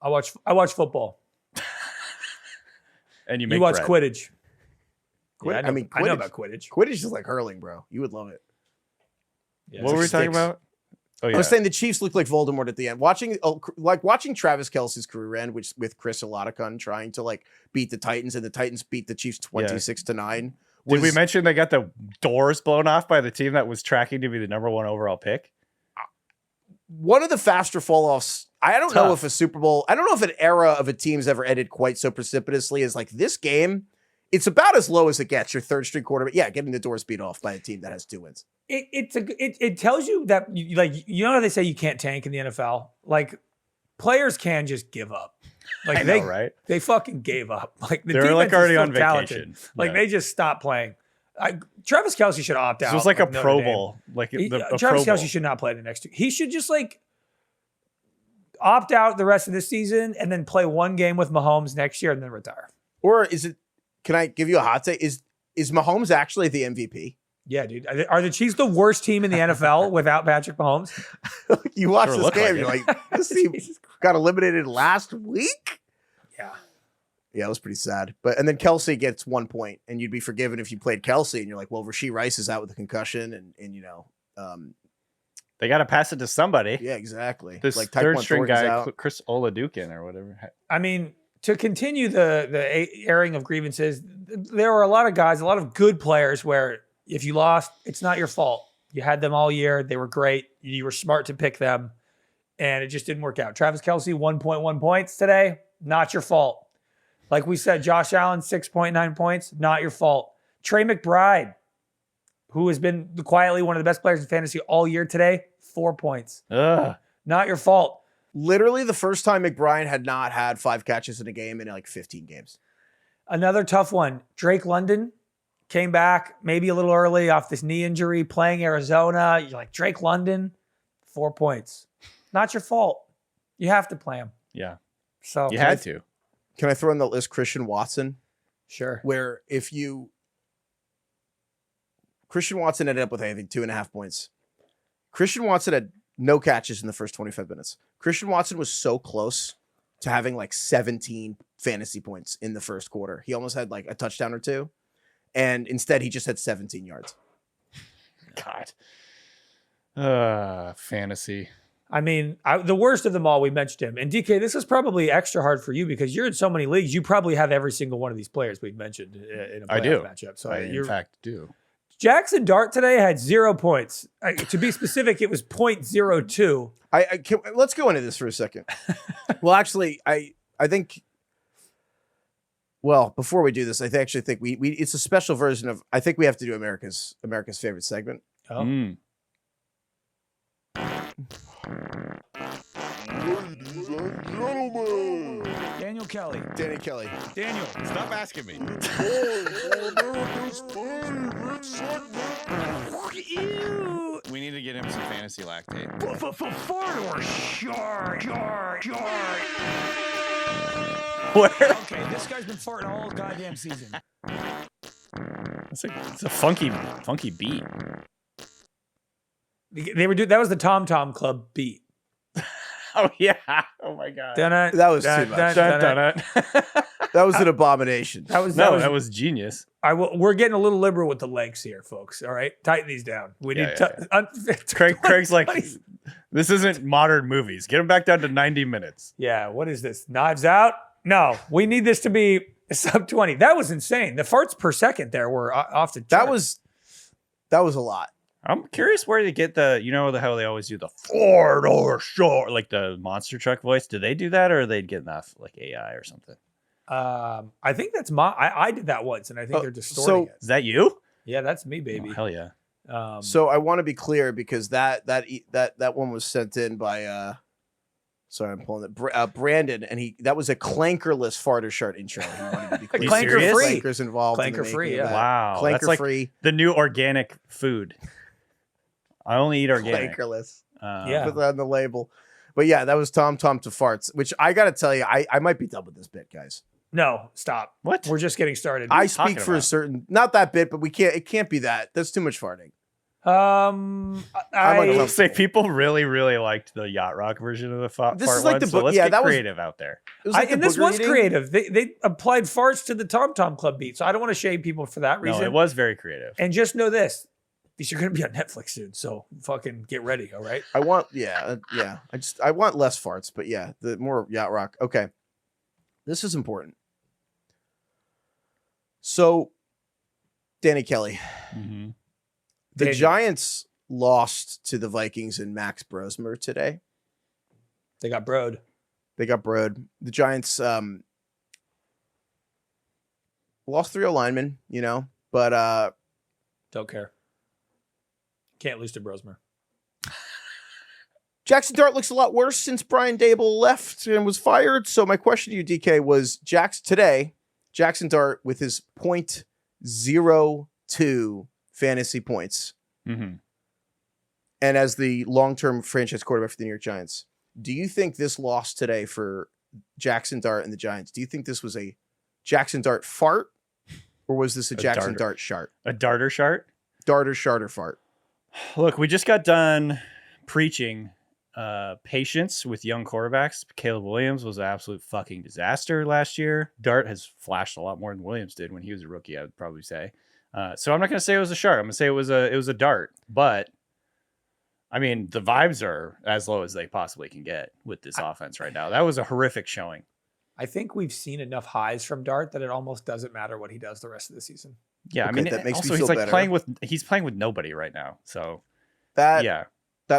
Speaker 2: I watch football.
Speaker 3: And you
Speaker 2: watch
Speaker 3: bread.
Speaker 2: Quidditch. Yeah, I know
Speaker 1: Quidditch,
Speaker 2: about Quidditch.
Speaker 1: Quidditch is like hurling, bro. You would love it.
Speaker 2: Yeah,
Speaker 3: What were we talking
Speaker 1: sticks.
Speaker 3: about? Oh yeah.
Speaker 1: I was saying the Chiefs look like Voldemort at the end. Watching Travis Kelce's career end, which with Chris Oladokun trying to like beat the Titans, and the Titans beat the Chiefs 26-9.
Speaker 3: Did we mention they got the doors blown off by the team that was tracking to be the number 1 overall pick?
Speaker 1: One of the faster fall offs. I don't know
Speaker 2: Tough.
Speaker 1: if a Super Bowl, I don't know if an era of a team's ever ended quite so precipitously as like this game. It's about as low as it gets. Your third string quarterback, getting the doors beat off by a team that has 2 wins.
Speaker 2: It tells you that you know how they say you can't tank in the NFL. Like players can just give up. Like
Speaker 3: I know, right?
Speaker 2: They fucking gave up. Like the
Speaker 3: They're like
Speaker 2: defense
Speaker 3: already
Speaker 2: is
Speaker 3: on
Speaker 2: still talented.
Speaker 3: vacation.
Speaker 2: Like
Speaker 3: Yeah.
Speaker 2: they just stopped playing. Travis Kelce should opt out.
Speaker 3: It was like a
Speaker 2: Notre
Speaker 3: Pro
Speaker 2: Dame.
Speaker 3: Bowl. Like a
Speaker 2: Travis
Speaker 3: Pro Bowl.
Speaker 2: Kelce should not play the next 2. He should just like opt out the rest of this season and then play 1 game with Mahomes next year and then retire.
Speaker 1: Or is it? Can I give you a hot take? Is Mahomes actually the MVP?
Speaker 2: Yeah, dude. Are the Chiefs the worst team in the NFL without Patrick Mahomes?
Speaker 1: You watch
Speaker 3: Sure
Speaker 1: this
Speaker 3: look
Speaker 1: game,
Speaker 3: like
Speaker 1: you're
Speaker 3: it.
Speaker 1: like, this team got eliminated last week.
Speaker 2: Yeah.
Speaker 1: Yeah, it was pretty sad. And then Kelsey gets 1 point, and you'd be forgiven if you played Kelsey, and you're like, well, Rashee Rice is out with a concussion, and you know,
Speaker 3: They got to pass it to somebody.
Speaker 1: yeah, exactly.
Speaker 3: This
Speaker 1: like
Speaker 3: third
Speaker 1: Tyquan
Speaker 3: string
Speaker 1: Thornton's
Speaker 3: guy,
Speaker 1: out.
Speaker 3: Chris Oladukin or whatever.
Speaker 2: I mean, to continue the airing of grievances, there were a lot of guys, a lot of good players where if you lost, it's not your fault. You had them all year. They were great. You were smart to pick them, and it just didn't work out. Travis Kelce, 1.1 points today. Not your fault. Like we said, Josh Allen, 6.9 points. Not your fault. Trey McBride, who has been quietly one of the best players in fantasy all year today, 4 points.
Speaker 3: Ugh.
Speaker 2: Not your fault.
Speaker 1: Literally the first time McBride had not had 5 catches in a game in like 15 games.
Speaker 2: Another tough one. Drake London came back maybe a little early off this knee injury, playing Arizona. You're like, Drake London, 4 points. Not your fault. You have to play him.
Speaker 3: Yeah.
Speaker 2: So
Speaker 3: You had to.
Speaker 1: Can I throw in the list Christian Watson?
Speaker 2: Sure.
Speaker 1: Where Christian Watson ended up with, I think, 2.5 points. Christian Watson had no catches in the first 25 minutes. Christian Watson was so close to having like 17 fantasy points in the first quarter. He almost had like a touchdown or 2. And instead, he just had 17 yards.
Speaker 3: God. Fantasy.
Speaker 2: I mean, the worst of them all, we mentioned him. And DK, this is probably extra hard for you because you're in so many leagues. You probably have every single one of these players we've mentioned in a playoff matchup. So
Speaker 3: I, in fact, do.
Speaker 2: Jackson Dart today had 0 points. To be specific, it was 0.02.
Speaker 1: Let's go into this for a second. Well, actually, I think. Well, before we do this, I actually think we it's a special version of. I think we have to do America's favorite segment.
Speaker 2: Oh.
Speaker 3: Mm.
Speaker 4: Ladies and gentlemen,
Speaker 2: Daniel Kelly.
Speaker 1: Danny Kelly.
Speaker 2: Daniel.
Speaker 3: Stop asking me.
Speaker 4: it's time for America's favorite segment.
Speaker 2: Ew.
Speaker 3: We need to get him some fantasy lactate.
Speaker 2: Fart Shart.
Speaker 3: Where?
Speaker 2: Okay, this guy's been farting all goddamn season.
Speaker 3: It's a funky beat.
Speaker 2: They were that was the Tom Tom Club beat.
Speaker 3: Oh yeah. Oh my god.
Speaker 2: That
Speaker 1: was too much. That was an abomination.
Speaker 2: That was
Speaker 3: genius.
Speaker 2: We're getting a little liberal with the legs here, folks. All right, tighten these down. We need
Speaker 3: Craig's like, this isn't modern movies. Get them back down to 90 minutes.
Speaker 2: Yeah, what is this? Knives Out? No, we need this to be sub 20. That was insane. The farts per second there were off the chart.
Speaker 1: That was a lot.
Speaker 3: I'm curious where they get how they always do the Ford or short, like the monster truck voice. Do they do that, or are they getting off like AI or something?
Speaker 2: I think that's I did that once, and I think they're distorting it.
Speaker 3: Is that you?
Speaker 2: Yeah, that's me, baby.
Speaker 3: Oh, hell yeah.
Speaker 1: So I want to be clear because that one was sent in by sorry, I'm pulling it. Brandon, and that was a clankerless farter Shart intro. He wanted to be clear.
Speaker 2: Clanker free.
Speaker 1: Clankers involved.
Speaker 2: Clanker free. Yeah.
Speaker 3: Wow.
Speaker 1: Clanker
Speaker 3: That's like
Speaker 1: free.
Speaker 3: the new organic food. I only eat organic.
Speaker 1: Clankerless.
Speaker 2: Yeah.
Speaker 1: Put that on the label. But yeah, that was Tom Tom to farts, which I got to tell you, I might be done with this bit, guys.
Speaker 2: No, stop.
Speaker 3: What?
Speaker 2: We're just getting started.
Speaker 1: I speak for a certain, not that bit, but it can't be that. That's too much farting. I'm
Speaker 3: I will
Speaker 1: uncomfortable.
Speaker 3: say people really, really liked the Yacht Rock version of the fart
Speaker 1: This is
Speaker 3: one,
Speaker 1: like the
Speaker 3: so
Speaker 1: book-
Speaker 3: let's
Speaker 1: yeah,
Speaker 3: get
Speaker 1: that was-
Speaker 3: creative out there.
Speaker 1: It was like
Speaker 2: And
Speaker 1: the
Speaker 2: this
Speaker 1: booger
Speaker 2: was
Speaker 1: eating.
Speaker 2: creative. They applied farts to the Tom Tom Club beat, so I don't want to shame people for that reason.
Speaker 3: No, it was very creative.
Speaker 2: And just know this: these are going to be on Netflix soon, so fucking get ready. All right.
Speaker 1: I want, I want less farts, but yeah, the more Yacht Rock. Okay. This is important. So, Danny Kelly,
Speaker 3: Mhm.
Speaker 1: the
Speaker 2: Danny.
Speaker 1: Giants lost to the Vikings and Max Brosmer today.
Speaker 2: They got broed.
Speaker 1: They got broed. The Giants lost 3 linemen, but
Speaker 2: Don't care. Can't lose to Brosmer.
Speaker 1: Jackson Dart looks a lot worse since Brian Dable left and was fired. So my question to you, DK, was Jackson Dart with his .02 fantasy points.
Speaker 3: Mhm.
Speaker 1: And as the long-term franchise quarterback for the New York Giants, do you think this loss today for Jackson Dart and the Giants, do you think this was a Jackson Dart fart or was this a Jackson Dart shart?
Speaker 3: A darter Shart.
Speaker 1: Dart or shart or fart?
Speaker 3: Look, we just got done preaching patience with young quarterbacks. Caleb Williams was an absolute fucking disaster last year. Dart has flashed a lot more than Williams did when he was a rookie, I would probably say. So I'm not going to say it was a Shart. I'm going to say it was a Dart. But I mean, the vibes are as low as they possibly can get with this offense right now. That was a horrific showing.
Speaker 2: I think we've seen enough highs from Dart that it almost doesn't matter what he does the rest of the season.
Speaker 3: Yeah,
Speaker 1: Okay,
Speaker 3: I mean,
Speaker 1: that makes me
Speaker 3: also
Speaker 1: feel
Speaker 3: he's like
Speaker 1: better.
Speaker 3: he's playing with nobody right now. So
Speaker 1: That
Speaker 3: yeah,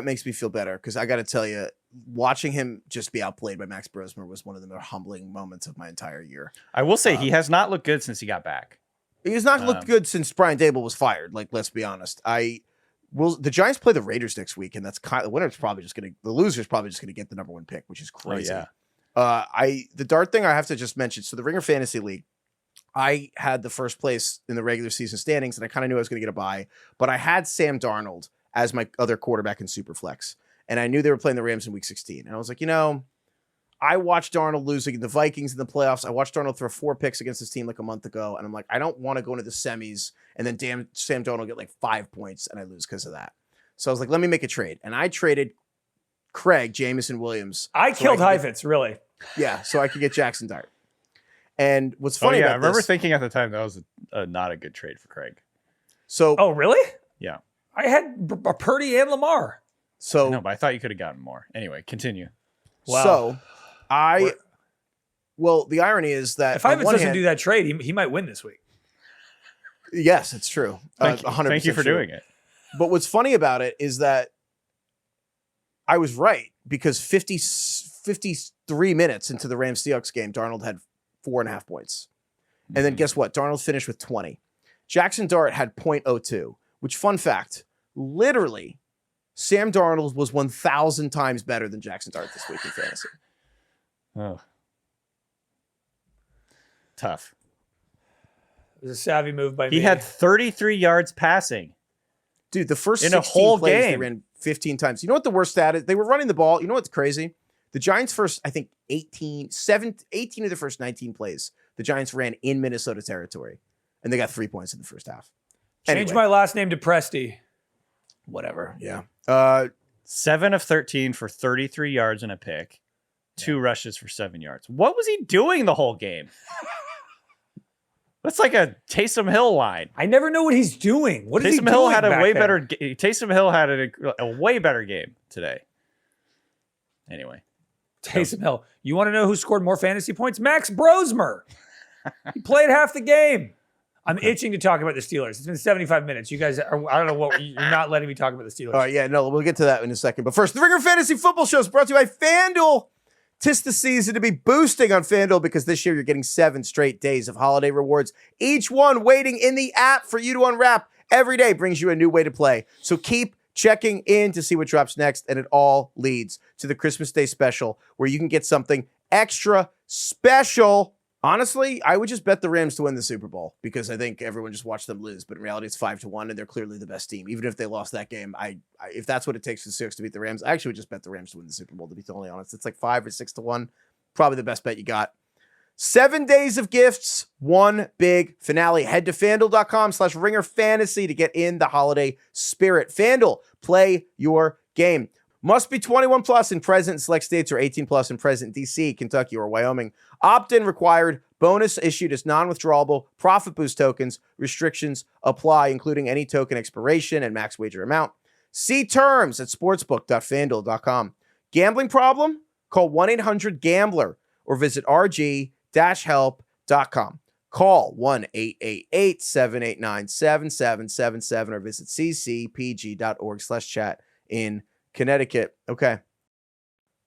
Speaker 1: makes me feel better because I got to tell you, watching him just be outplayed by Max Brosmer was one of the more humbling moments of my entire year.
Speaker 3: I will say he has not looked good since he got back.
Speaker 1: He has not looked good since Brian Dable was fired. Like, let's be honest. The Giants play the Raiders next week, and that's the loser's probably just going to get the number 1 pick, which is crazy.
Speaker 3: Oh,
Speaker 1: The Dart thing I have to just mention. So the Ringer Fantasy League, I had the first place in the regular season standings, and I kind of knew I was going to get a bye, but I had Sam Darnold as my other quarterback in Superflex, and I knew they were playing the Rams in Week 16, and I was like, I watched Darnold losing the Vikings in the playoffs. I watched Darnold throw 4 picks against his team like a month ago, and I'm like, I don't want to go into the semis and then Sam Darnold get like 5 points and I lose because of that. So I was like, let me make a trade, and I traded Craig Jamison Williams.
Speaker 2: I killed Heifetz, really.
Speaker 1: Yeah, so I could get Jackson Dart. And what's funny
Speaker 3: I
Speaker 1: about
Speaker 3: remember
Speaker 1: this,
Speaker 3: thinking at the time that was not a good trade for Craig.
Speaker 1: so
Speaker 2: Oh, really?
Speaker 3: Yeah.
Speaker 2: I had Purdy and Lamar.
Speaker 1: so
Speaker 3: No, but I thought you could have gotten more. Anyway, continue.
Speaker 2: Wow.
Speaker 1: So the irony is that
Speaker 2: If
Speaker 1: on
Speaker 2: Heifetz
Speaker 1: one
Speaker 2: doesn't
Speaker 1: hand-
Speaker 2: do that trade, he might win this week.
Speaker 1: yes, it's true.
Speaker 3: Thank you
Speaker 1: 100%
Speaker 3: for
Speaker 1: true.
Speaker 3: doing it.
Speaker 1: But what's funny about it is that I was right because 53 minutes into the Rams-Seahawks game, Darnold had 4.5 points. And then guess what? Darnold finished with 20. Jackson Dart had .02, which, fun fact, literally, Sam Darnold was 1,000 times better than Jackson Dart this week in fantasy.
Speaker 3: Oh. Tough.
Speaker 2: It was a savvy move by me.
Speaker 3: He had 33 yards passing.
Speaker 1: Dude, the first
Speaker 3: In a
Speaker 1: 16
Speaker 3: whole
Speaker 1: plays, they
Speaker 3: game.
Speaker 1: ran 15 times. You know what the worst stat is? They were running the ball. You know what's crazy? The Giants first, I think, 18 of the first 19 plays, the Giants ran in Minnesota territory, and they got 3 points in the first half.
Speaker 2: Change
Speaker 1: Anyway,
Speaker 2: my last name to Presti.
Speaker 1: whatever. Yeah.
Speaker 3: 7 of 13 for 33 yards and a pick. 2 rushes for 7 yards. What was he doing the whole game? That's like a Taysom Hill line.
Speaker 2: I never know what he's doing. What is he
Speaker 3: Taysom Hill
Speaker 2: doing
Speaker 3: had a
Speaker 2: back
Speaker 3: way
Speaker 2: there?
Speaker 3: better. Taysom Hill had a way better game today. Anyway,
Speaker 2: Taysom Hill. You want to know who scored more fantasy points? Max Brosmer. He played half the game. I'm itching to talk about the Steelers. It's been 75 minutes. You guys are, I don't know what, you're not letting me talk about the Steelers.
Speaker 1: All right. Yeah. No, we'll get to that in a second. But first, the Ringer Fantasy Football Show is brought to you by FanDuel. 'Tis the season to be boosting on FanDuel because this year you're getting 7 straight days of holiday rewards, each one waiting in the app for you to unwrap. Every day brings you a new way to play. So keep checking in to see what drops next, and it all leads to the Christmas Day special where you can get something extra special. Honestly, I would just bet the Rams to win the Super Bowl because I think everyone just watched them lose. But in reality, it's 5-1, and they're clearly the best team. Even if they lost that game, if that's what it takes for the Seahawks to beat the Rams, I actually would just bet the Rams to win the Super Bowl, to be totally honest. It's like 5 or 6-1. Probably the best bet you got. 7 days of gifts, one big finale. Head to FanDuel.com/RingerFantasy to get in the holiday spirit. FanDuel, play your game. Must be 21 plus and present in select states or 18 plus and present in DC, Kentucky, or Wyoming. Opt-in required. Bonus issued as non-withdrawable profit boost tokens. Restrictions apply, including any token expiration and max wager amount. See terms at sportsbook.fanduel.com. Gambling problem? Call 1-800-GAMBLER or visit rg-help.com. Call 1-888-789-7777 or visit ccpg.org/chat in Connecticut. Okay.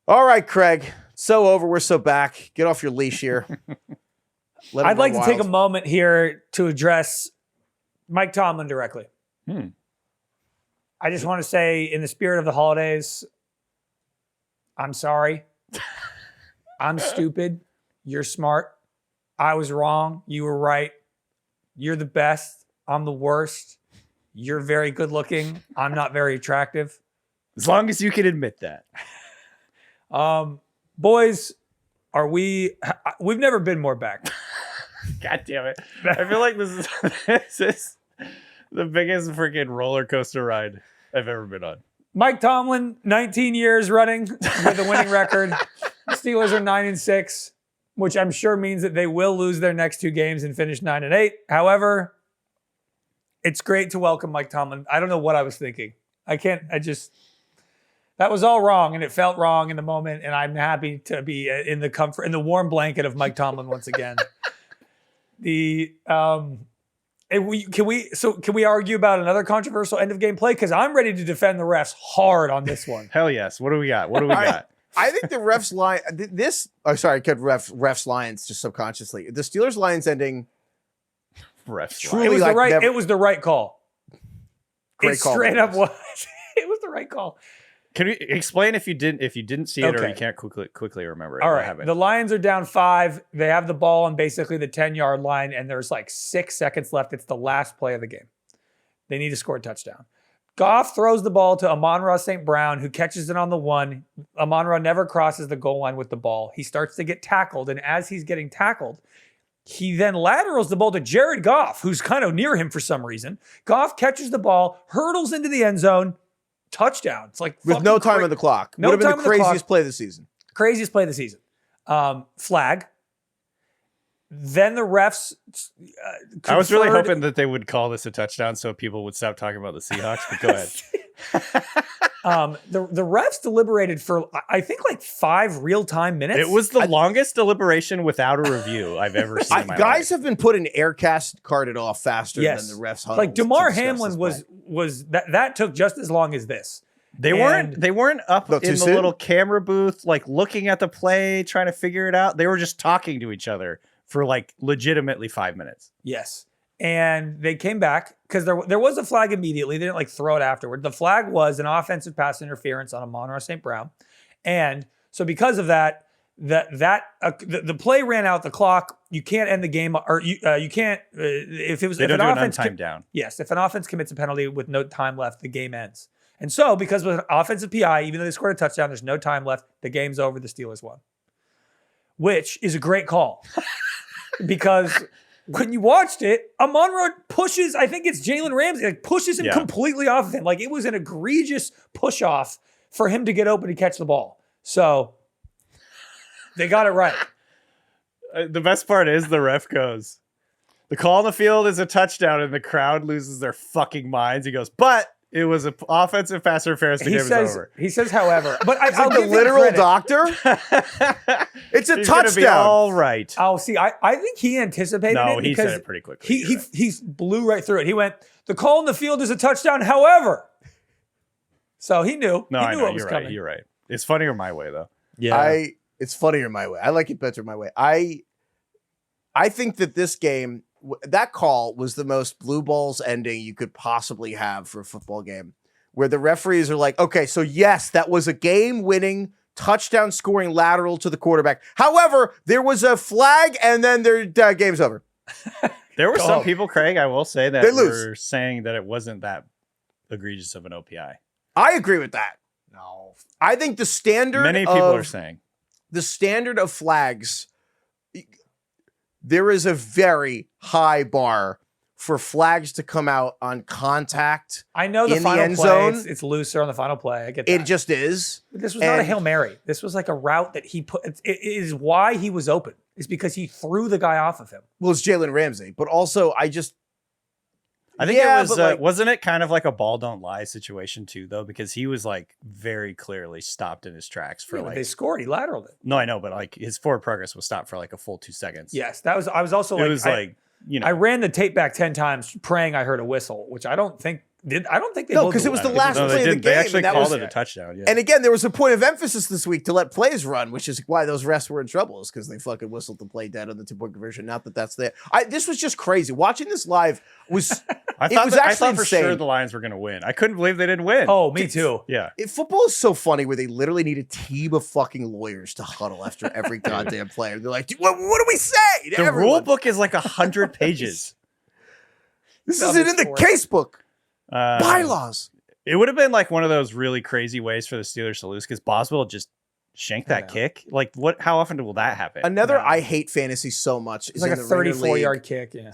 Speaker 1: All right, Craig. So over. We're so back. Get off your leash here.
Speaker 2: I'd like to take a moment here to address Mike Tomlin directly. I just want to say, in the spirit of the holidays, I'm sorry. I'm stupid. You're smart. I was wrong. You were right. You're the best. I'm the worst. You're very good looking. I'm not very attractive.
Speaker 3: As long as you can admit that.
Speaker 2: Boys, we've never been more back.
Speaker 3: God damn it. I feel like this is the biggest freaking roller coaster ride I've ever been on.
Speaker 2: Mike Tomlin, 19 years running with a winning record. Steelers are 9-6, which I'm sure means that they will lose their next 2 games and finish 9-8. However, it's great to welcome Mike Tomlin. I don't know what I was thinking. That was all wrong, and it felt wrong in the moment, and I'm happy to be in the comfort, in the warm blanket of Mike Tomlin once again. Can we argue about another controversial end of game play? Because I'm ready to defend the refs hard on this one.
Speaker 3: Hell yes. What do we got?
Speaker 1: I think the refs line refs Lions just subconsciously. The Steelers Lions ending
Speaker 3: refs.
Speaker 1: Truly
Speaker 2: it was the right call.
Speaker 1: Great call.
Speaker 2: Straight up was. It was the right call.
Speaker 3: Can we explain if you didn't see it,
Speaker 2: Okay.
Speaker 3: or you can't quickly remember it?
Speaker 2: All right. The Lions are down 5. They have the ball on basically the 10-yard line, and there's like 6 seconds left. It's the last play of the game. They need to score a touchdown. Goff throws the ball to Amon-Ra St. Brown, who catches it on the 1. Amon-Ra never crosses the goal line with the ball. He starts to get tackled, and as he's getting tackled, he then laterals the ball to Jared Goff, who's kind of near him for some reason. Goff catches the ball, hurtles into the end zone, touchdown. It's like
Speaker 1: with no time on the clock.
Speaker 2: No
Speaker 1: Would have
Speaker 2: time
Speaker 1: been the
Speaker 2: on the clock.
Speaker 1: craziest play of the season.
Speaker 2: Craziest play of the season. Flag. Then the refs.
Speaker 3: I was really
Speaker 2: conferred-
Speaker 3: hoping that they would call this a touchdown so people would stop talking about the Seahawks, but go ahead.
Speaker 2: The refs deliberated for, I think, like 5 real-time minutes.
Speaker 3: It was the longest deliberation without a review I've ever seen in my
Speaker 1: Guys
Speaker 3: life.
Speaker 1: have been putting aircast carded off faster
Speaker 2: Yes.
Speaker 1: than the refs huddles.
Speaker 2: Like
Speaker 1: to
Speaker 2: DeMar
Speaker 1: discuss
Speaker 2: Hamlin
Speaker 1: this play.
Speaker 2: was that took just as long as this.
Speaker 3: They weren't up
Speaker 1: Not too
Speaker 3: in the
Speaker 1: soon?
Speaker 3: little camera booth, like looking at the play, trying to figure it out. They were just talking to each other for like legitimately 5 minutes.
Speaker 2: Yes. And they came back because there was a flag immediately. They didn't like throw it afterward. The flag was an offensive pass interference on Amon-Ra St. Brown. And so because of that, the play ran out the clock. You can't end the game, or you can't if it was
Speaker 3: They
Speaker 2: if
Speaker 3: don't
Speaker 2: an
Speaker 3: do an
Speaker 2: offense
Speaker 3: untimed down.
Speaker 2: Yes, if an offense commits a penalty with no time left, the game ends. And so because with an offensive PI, even though they scored a touchdown, there's no time left. The game's over. The Steelers won, which is a great call because when you watched it, Amon-Ra pushes, I think it's Jalen Ramsey, like pushes him completely off of him. Like it was an egregious push off for him to get open to catch the ball. So they got it right.
Speaker 3: The best part is the ref goes, the call on the field is a touchdown, and the crowd loses their fucking minds. He goes, but it was an offensive pass interference. The game is over.
Speaker 2: He says, however, but I'll
Speaker 1: the
Speaker 2: give him
Speaker 1: literal
Speaker 2: credit.
Speaker 1: doctor. It's a
Speaker 3: He's gonna be
Speaker 1: touchdown.
Speaker 3: all right.
Speaker 2: Oh, see, I think he anticipated it.
Speaker 3: No, he
Speaker 2: because
Speaker 3: said it pretty quickly.
Speaker 2: He blew right through it. He went, the call on the field is a touchdown, however. So he knew.
Speaker 3: No,
Speaker 2: he
Speaker 3: I
Speaker 2: knew
Speaker 3: know.
Speaker 2: what was
Speaker 3: You're
Speaker 2: coming.
Speaker 3: right. You're right. It's funnier my way though.
Speaker 2: Yeah.
Speaker 1: It's funnier my way. I like it better my way. I think that this game, that call was the most blue balls ending you could possibly have for a football game, where the referees are like, okay, so yes, that was a game-winning touchdown scoring lateral to the quarterback. However, there was a flag and then their game's over.
Speaker 3: There were some people, Craig, I will say, that
Speaker 1: They lose.
Speaker 3: were saying that it wasn't that egregious of an OPI.
Speaker 1: I agree with that. No. I think the standard
Speaker 3: Many people are saying.
Speaker 1: the standard of flags, there is a very high bar for flags to come out on contact.
Speaker 2: I know the
Speaker 1: in the
Speaker 2: final
Speaker 1: end
Speaker 2: play,
Speaker 1: zone.
Speaker 2: it's looser on the final play. I get that.
Speaker 1: It just is.
Speaker 2: This was not a
Speaker 1: And-
Speaker 2: Hail Mary. This was like a route that he put. It is why he was open. It's because he threw the guy off of him.
Speaker 1: Well, it's Jalen Ramsey, but also I
Speaker 3: think
Speaker 1: Yeah,
Speaker 3: it was,
Speaker 1: but, like-
Speaker 3: wasn't it kind of like a ball don't lie situation too, though? Because he was like very clearly stopped in his tracks for
Speaker 2: Yeah, but
Speaker 3: like,
Speaker 2: they scored. He lateraled it.
Speaker 3: no, I know, but like his forward progress was stopped for like a full 2 seconds.
Speaker 2: Yes, that was. I was also
Speaker 3: It
Speaker 2: like,
Speaker 3: was like, you know,
Speaker 2: I ran the tape back 10 times, praying I heard a whistle, which I don't think did. I don't think they.
Speaker 1: No,
Speaker 2: blew
Speaker 1: 'cause it was the
Speaker 2: whistle.
Speaker 1: last
Speaker 3: no,
Speaker 1: play
Speaker 3: they
Speaker 1: of the
Speaker 3: didn't. They
Speaker 1: game,
Speaker 3: actually
Speaker 1: and that
Speaker 3: called
Speaker 1: was-
Speaker 3: it a touchdown. Yeah.
Speaker 1: And again, there was a point of emphasis this week to let plays run, which is why those refs were in trouble, is because they fucking whistled the play dead on the 2-point conversion. Not that that's there. This was just crazy. Watching this live was
Speaker 3: I
Speaker 1: it
Speaker 3: thought,
Speaker 1: was
Speaker 3: I
Speaker 1: actually
Speaker 3: thought for sure
Speaker 1: insane.
Speaker 3: the Lions were going to win. I couldn't believe they didn't win.
Speaker 2: Oh, me too.
Speaker 3: yeah.
Speaker 1: Football is so funny where they literally need a team of fucking lawyers to huddle after every goddamn player. They're like, what do we say to
Speaker 3: The
Speaker 1: everyone?
Speaker 3: rule book is like 100 pages.
Speaker 1: This
Speaker 2: No,
Speaker 1: isn't in the
Speaker 2: before.
Speaker 1: case book.
Speaker 3: Uh,
Speaker 1: Bylaws.
Speaker 3: It would have been like one of those really crazy ways for the Steelers to lose because Boswell just shanked that
Speaker 2: know.
Speaker 3: kick. Like, what? How often will that happen?
Speaker 1: Another
Speaker 2: No.
Speaker 1: I hate fantasy so much.
Speaker 2: It's like a 34-yard kick. Yeah.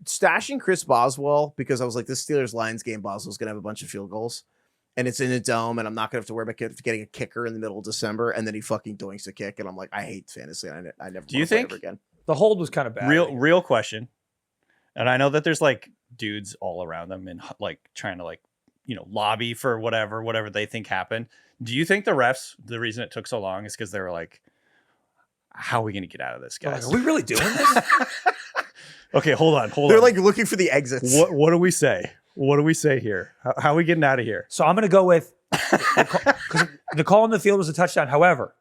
Speaker 1: Stashing Chris Boswell because I was like, this Steelers-Lions game, Boswell's going to have a bunch of field goals. And it's in a dome, and I'm not going to have to worry about getting a kicker in the middle of December. And then he fucking doinks a kick, and I'm like, I hate fantasy. And I never.
Speaker 3: Do you
Speaker 1: wanna play
Speaker 3: think-
Speaker 1: ever again?
Speaker 2: The hold was kind of bad.
Speaker 3: real question. And I know that there's like dudes all around them and like trying to like, you know, lobby for whatever they think happened. Do you think the refs, the reason it took so long is because they were like, how are we going to get out of this,
Speaker 2: They're like,
Speaker 3: guys?
Speaker 2: are we really doing this?
Speaker 3: Okay, hold on.
Speaker 1: They're like looking for the exits.
Speaker 3: what do we say? What do we say here? How are we getting out of here?
Speaker 2: So I'm going to go with because the call on the field was a touchdown. However,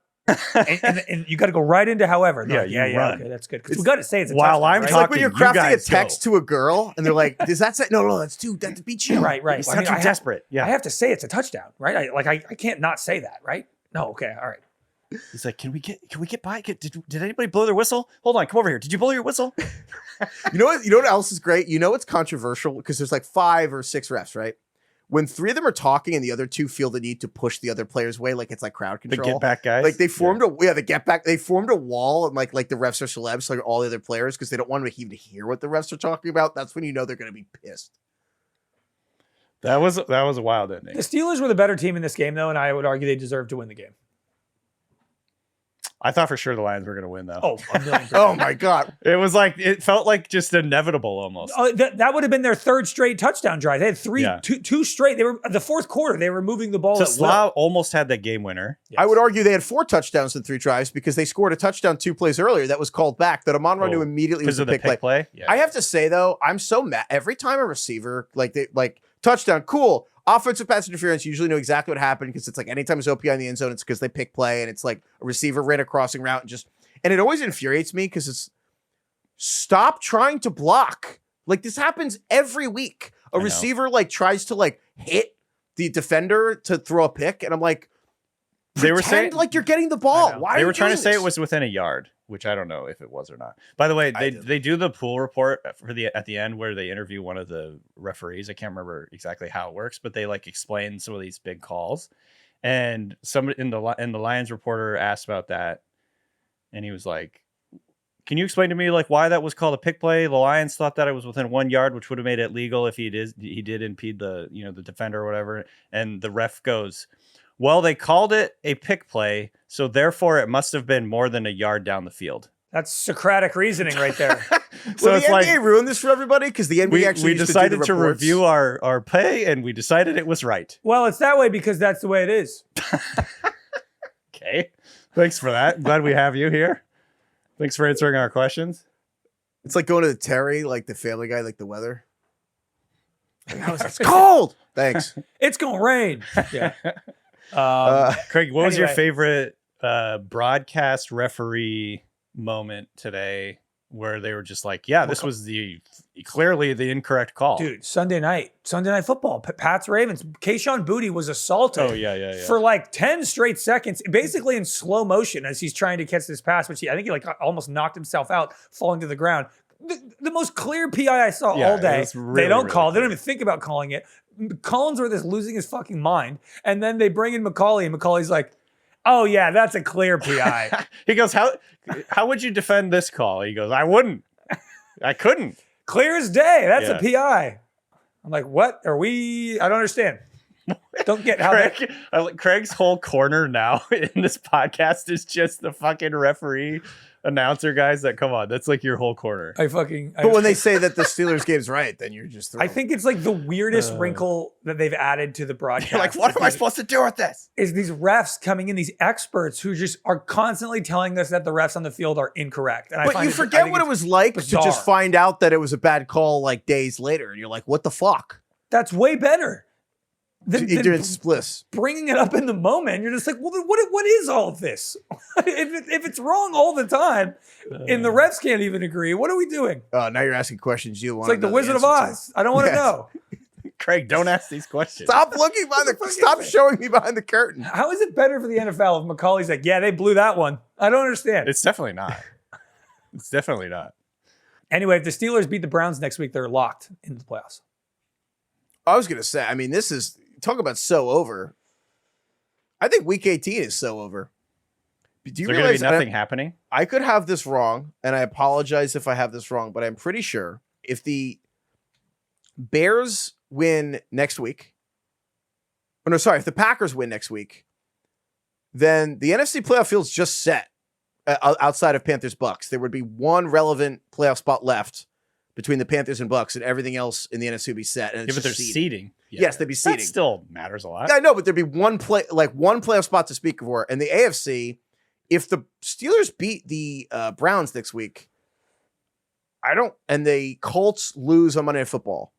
Speaker 2: and you got to go right into however. They're
Speaker 3: Yeah,
Speaker 2: like,
Speaker 3: you run.
Speaker 2: Okay, that's good. Because we got to say it's a
Speaker 3: While
Speaker 2: touchdown.
Speaker 3: I'm
Speaker 2: right?
Speaker 1: It's like when you're
Speaker 3: talking, you
Speaker 1: crafting a
Speaker 3: guys
Speaker 1: text
Speaker 3: go.
Speaker 1: to a girl, and they're like, "Does that say no? That's beat you."
Speaker 2: right.
Speaker 3: It's
Speaker 2: Well,
Speaker 3: not too
Speaker 2: I
Speaker 3: desperate. Yeah.
Speaker 2: have to say it's a touchdown, right? I can't not say that, right? No, okay, all right.
Speaker 3: He's like, can we get by? Did anybody blow their whistle? Hold on, come over here. Did you blow your whistle?
Speaker 1: You know what? You know what else is great? You know it's controversial because there's like 5 or 6 refs, right? When 3 of them are talking and the other 2 feel the need to push the other player's way, like it's like crowd
Speaker 3: The
Speaker 1: control.
Speaker 3: get back guys.
Speaker 1: Like they formed the get back. They formed a wall and like the refs are celebs, so like all the other players because they don't want to even hear what the refs are talking about. That's when you know they're going to be pissed.
Speaker 3: That was a wild ending.
Speaker 2: The Steelers were the better team in this game, though, and I would argue they deserved to win the game.
Speaker 3: I thought for sure the Lions were going to win, though.
Speaker 2: Oh, a million percent.
Speaker 1: Oh my god!
Speaker 3: It felt like just inevitable almost.
Speaker 2: That would have been their 3rd straight touchdown drive. They had
Speaker 3: Yeah.
Speaker 2: two straight. They were the 4th quarter. They were moving the ball.
Speaker 3: So
Speaker 2: at will.
Speaker 3: Slav almost had that game winner.
Speaker 2: Yes.
Speaker 1: I would argue they had 4 touchdowns in 3 drives because they scored a touchdown 2 plays earlier that was called back that Amon-Ra knew immediately was
Speaker 3: Because
Speaker 1: a
Speaker 3: of the
Speaker 1: pick
Speaker 3: pick
Speaker 1: play.
Speaker 3: play. Yeah.
Speaker 1: I have to say though, I'm so mad every time a receiver like touchdown, cool. Offensive pass interference, you usually know exactly what happened because it's like anytime it's OPI in the end zone, it's because they pick play and it's like a receiver ran a crossing route and it always infuriates me because it's stop trying to block. Like this happens every week. A
Speaker 3: I know.
Speaker 1: receiver like tries to like hit the defender to throw a pick, and I'm like,
Speaker 3: They were
Speaker 1: pretend
Speaker 3: saying
Speaker 1: like you're getting the
Speaker 2: I
Speaker 1: ball.
Speaker 2: know.
Speaker 1: Why are
Speaker 3: they
Speaker 1: you
Speaker 3: were trying to
Speaker 1: doing
Speaker 3: say
Speaker 1: this?
Speaker 3: it was within a yard, which I don't know if it was or not. By the way,
Speaker 1: I
Speaker 3: they do the pool report at the end where they interview one of the referees. I can't remember exactly how it works, but they like explain some of these big calls. And somebody in the Lions reporter asked about that, and he was like, "Can you explain to me like why that was called a pick play? The Lions thought that it was within 1 yard, which would have made it legal if he did impede the the defender or whatever." And the ref goes, "Well, they called it a pick play, so therefore it must have been more than a yard down the field."
Speaker 2: That's Socratic reasoning right there.
Speaker 3: So
Speaker 1: Well,
Speaker 3: it's
Speaker 1: the
Speaker 3: like
Speaker 1: NBA ruined this for everybody because the NBA
Speaker 3: we
Speaker 1: actually used
Speaker 3: decided
Speaker 1: to,
Speaker 3: to
Speaker 1: do the reports.
Speaker 3: review our pay, and we decided it was right.
Speaker 2: Well, it's that way because that's the way it is.
Speaker 3: Okay, thanks for that. Glad we have you here. Thanks for answering our questions.
Speaker 1: It's like going to the Terry, like the Family Guy, like the weather. Like, how is it? It's cold. Thanks.
Speaker 2: It's gonna rain. Yeah.
Speaker 3: Craig, what was your
Speaker 2: Anyway.
Speaker 3: favorite broadcast referee moment today where they were just like, yeah, this was clearly the incorrect call?
Speaker 2: Dude, Sunday night football, Pats-Ravens. Keyshawn Boutte was assaulted
Speaker 3: Oh, yeah.
Speaker 2: for like 10 straight seconds, basically in slow motion as he's trying to catch this pass, which I think he like almost knocked himself out, falling to the ground. The most clear PI I saw
Speaker 3: Yeah,
Speaker 2: all
Speaker 3: it
Speaker 2: day.
Speaker 3: was really,
Speaker 2: They don't
Speaker 3: really
Speaker 2: call. They don't
Speaker 3: clear.
Speaker 2: even think about calling it. Collinsworth is losing his fucking mind. And then they bring in McCauley, and McCauley's like, Oh yeah, that's a clear PI.
Speaker 3: He goes, how would you defend this call? He goes, I wouldn't. I couldn't.
Speaker 2: Clear as day. That's
Speaker 3: Yeah.
Speaker 2: a PI. I'm like, what are we? I don't understand. Don't get how that.
Speaker 3: Craig's whole corner now in this podcast is just the fucking referee announcer guys that come on. That's like your whole corner.
Speaker 2: I fucking.
Speaker 1: But when they say that the Steelers game's right, then you're just throwing.
Speaker 2: I think it's like the weirdest wrinkle that they've added to the broadcast.
Speaker 3: You're like, what am I supposed to do with this?
Speaker 2: Is these refs coming in, these experts who just are constantly telling us that the refs on the field are incorrect. And
Speaker 1: But you forget what it was like to
Speaker 2: bizarre.
Speaker 1: just find out that it was a bad call like days later, and you're like, what the fuck?
Speaker 2: That's way better. Than
Speaker 1: It's bliss.
Speaker 2: bringing it up in the moment. You're just like, well, then what is all of this? if it's wrong all the time, and the refs can't even agree, what are we doing?
Speaker 1: Now you're asking questions you
Speaker 2: It's
Speaker 1: want.
Speaker 2: like the Wizard of Oz. I don't want to
Speaker 1: Yes.
Speaker 2: know.
Speaker 3: Craig, don't ask these questions.
Speaker 1: Stop looking behind the. Stop showing me behind the curtain.
Speaker 2: How is it better for the NFL if Macaulay's like, yeah, they blew that one? I don't understand.
Speaker 3: It's definitely not. It's definitely not.
Speaker 2: Anyway, if the Steelers beat the Browns next week, they're locked into the playoffs.
Speaker 1: I was gonna say. I mean, this is talk about so over. I think Week 18 is so over. Do you
Speaker 3: There's going to
Speaker 1: realize
Speaker 3: be nothing happening?
Speaker 1: I could have this wrong, and I apologize if I have this wrong, but I'm pretty sure if the Bears win next week, oh no, sorry, if the Packers win next week, then the NFC playoff field's just set outside of Panthers Bucks. There would be one relevant playoff spot left between the Panthers and Bucks, and everything else in the NFC would be set. And it's
Speaker 3: But
Speaker 1: just
Speaker 3: there's
Speaker 1: seeding.
Speaker 3: seeding. Yeah.
Speaker 1: Yes, they'd be seeding.
Speaker 3: That still matters a lot.
Speaker 1: Yeah, I know, but there'd be one playoff spot to speak for. And the AFC, if the Steelers beat the Browns next week, and the Colts lose on Monday Night Football,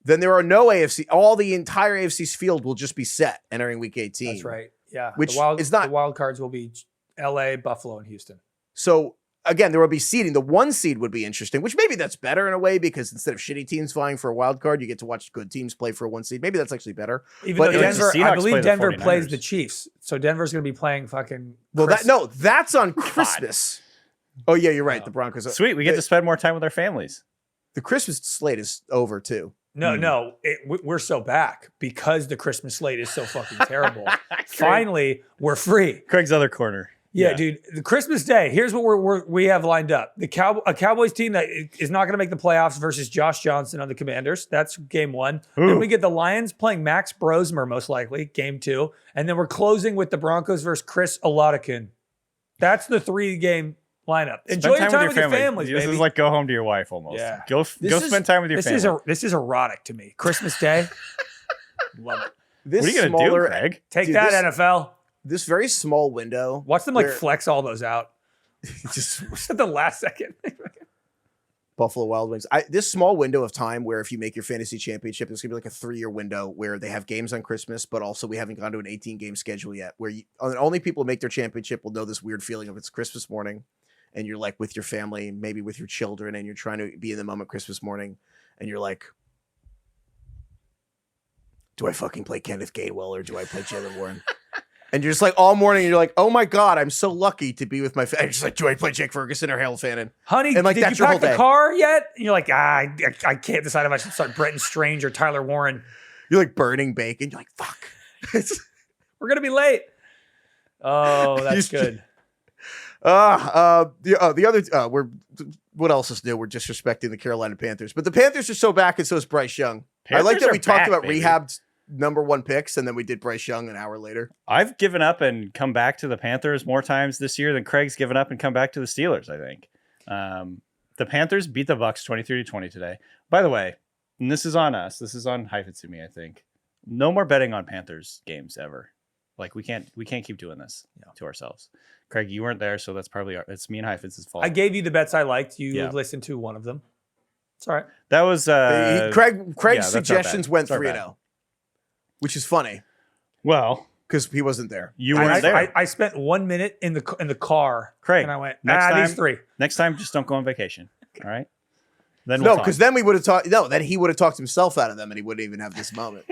Speaker 1: then there are no AFC. All the entire AFC's field will just be set entering Week 18.
Speaker 2: That's right. Yeah.
Speaker 1: Which is
Speaker 2: the
Speaker 1: not.
Speaker 2: wild cards will be LA, Buffalo, and Houston.
Speaker 1: So again, there will be seeding. The one seed would be interesting, which maybe that's better in a way because instead of shitty teams vying for a wild card, you get to watch good teams play for a one seed. Maybe that's actually better.
Speaker 2: Even
Speaker 1: But
Speaker 2: though
Speaker 1: it's-
Speaker 2: Denver,
Speaker 3: the
Speaker 2: I
Speaker 3: Seahawks
Speaker 2: believe
Speaker 3: play the
Speaker 2: Denver plays
Speaker 3: 49ers.
Speaker 2: the Chiefs. So Denver's going to be playing fucking.
Speaker 1: Well,
Speaker 2: Chris-
Speaker 1: that's on Christmas. Oh yeah, you're right.
Speaker 2: Oh.
Speaker 1: The Broncos.
Speaker 3: Sweet. We get to spend more time with our families.
Speaker 1: The Christmas slate is over too.
Speaker 2: No, we're so back because the Christmas slate is so fucking terrible. Finally, we're free.
Speaker 3: Craig's other corner.
Speaker 2: Yeah, dude. The Christmas Day. Here's what we have lined up: a Cowboys team that is not going to make the playoffs versus Josh Johnson on the Commanders. That's game one.
Speaker 3: Ooh.
Speaker 2: Then we get the Lions playing Max Brosmer, most likely, game two, and then we're closing with the Broncos versus Chris Oladikin. That's the 3-game lineup. Enjoy your time with your families,
Speaker 3: This
Speaker 2: baby.
Speaker 3: is like go home to your wife almost.
Speaker 2: Yeah.
Speaker 3: Go spend time with your family.
Speaker 2: This is erotic to me. Christmas Day. Love it.
Speaker 1: This
Speaker 3: What are you going to do, Craig?
Speaker 2: Take
Speaker 1: Dude,
Speaker 2: that,
Speaker 1: this-
Speaker 2: NFL.
Speaker 1: This very small window.
Speaker 2: Watch them like
Speaker 1: where-
Speaker 2: flex all those out
Speaker 1: just
Speaker 2: at the last second.
Speaker 1: Buffalo Wild Wings. This small window of time where if you make your fantasy championship, there's gonna be like a 3-year window where they have games on Christmas, but also we haven't gone to an 18-game schedule yet. Where only people who make their championship will know this weird feeling of it's Christmas morning, and you're like with your family, maybe with your children, and you're trying to be in the moment Christmas morning, and you're like, do I fucking play Kenneth Gainwell or do I play Jalen Warren? And you're just like all morning, you're like, oh my God, I'm so lucky to be with my family. Just like, do I play Jake Ferguson or Harold Fannin?
Speaker 2: Honey,
Speaker 1: And, like,
Speaker 2: did
Speaker 1: that's
Speaker 2: you
Speaker 1: your
Speaker 2: pack
Speaker 1: whole
Speaker 2: the
Speaker 1: day.
Speaker 2: car yet? And you're like, I can't decide if I should start Brenton Strange or Tyler Warren.
Speaker 1: You're like burning bacon. You're like, fuck.
Speaker 2: We're gonna be late. Oh, that's
Speaker 1: You-
Speaker 2: good.
Speaker 1: The other what else is new? We're disrespecting the Carolina Panthers, but the Panthers are so back, and so is Bryce Young. I like
Speaker 3: Panthers
Speaker 1: that
Speaker 3: are
Speaker 1: we talked
Speaker 3: back,
Speaker 1: about
Speaker 3: baby.
Speaker 1: rehabbed number 1 picks, and then we did Bryce Young an hour later.
Speaker 3: I've given up and come back to the Panthers more times this year than Craig's given up and come back to the Steelers, I think. The Panthers beat the Bucks 23-20 today. By the way, and this is on us. This is on Heifetz and me, I think. No more betting on Panthers games ever. Like we can't keep doing this to ourselves. Craig, you weren't there, so that's probably it's me and Heifetz's fault.
Speaker 2: I gave you the bets I liked. You
Speaker 3: Yeah.
Speaker 2: listened to one of them. It's all right.
Speaker 3: that was
Speaker 1: Craig's
Speaker 3: that's not
Speaker 1: suggestions
Speaker 3: bad.
Speaker 1: went
Speaker 3: That's not
Speaker 1: 3-0, which is funny
Speaker 3: well,
Speaker 1: because he wasn't there.
Speaker 3: you weren't there.
Speaker 2: I spent 1 minute in the car,
Speaker 3: Craig,
Speaker 2: and I went,
Speaker 3: next
Speaker 2: these
Speaker 3: time-
Speaker 2: 3.
Speaker 3: Next time, just don't go on vacation. All right. Then
Speaker 1: No,
Speaker 3: we'll talk.
Speaker 1: because then we would have talked. No, then he would have talked himself out of them, and he wouldn't even have this moment.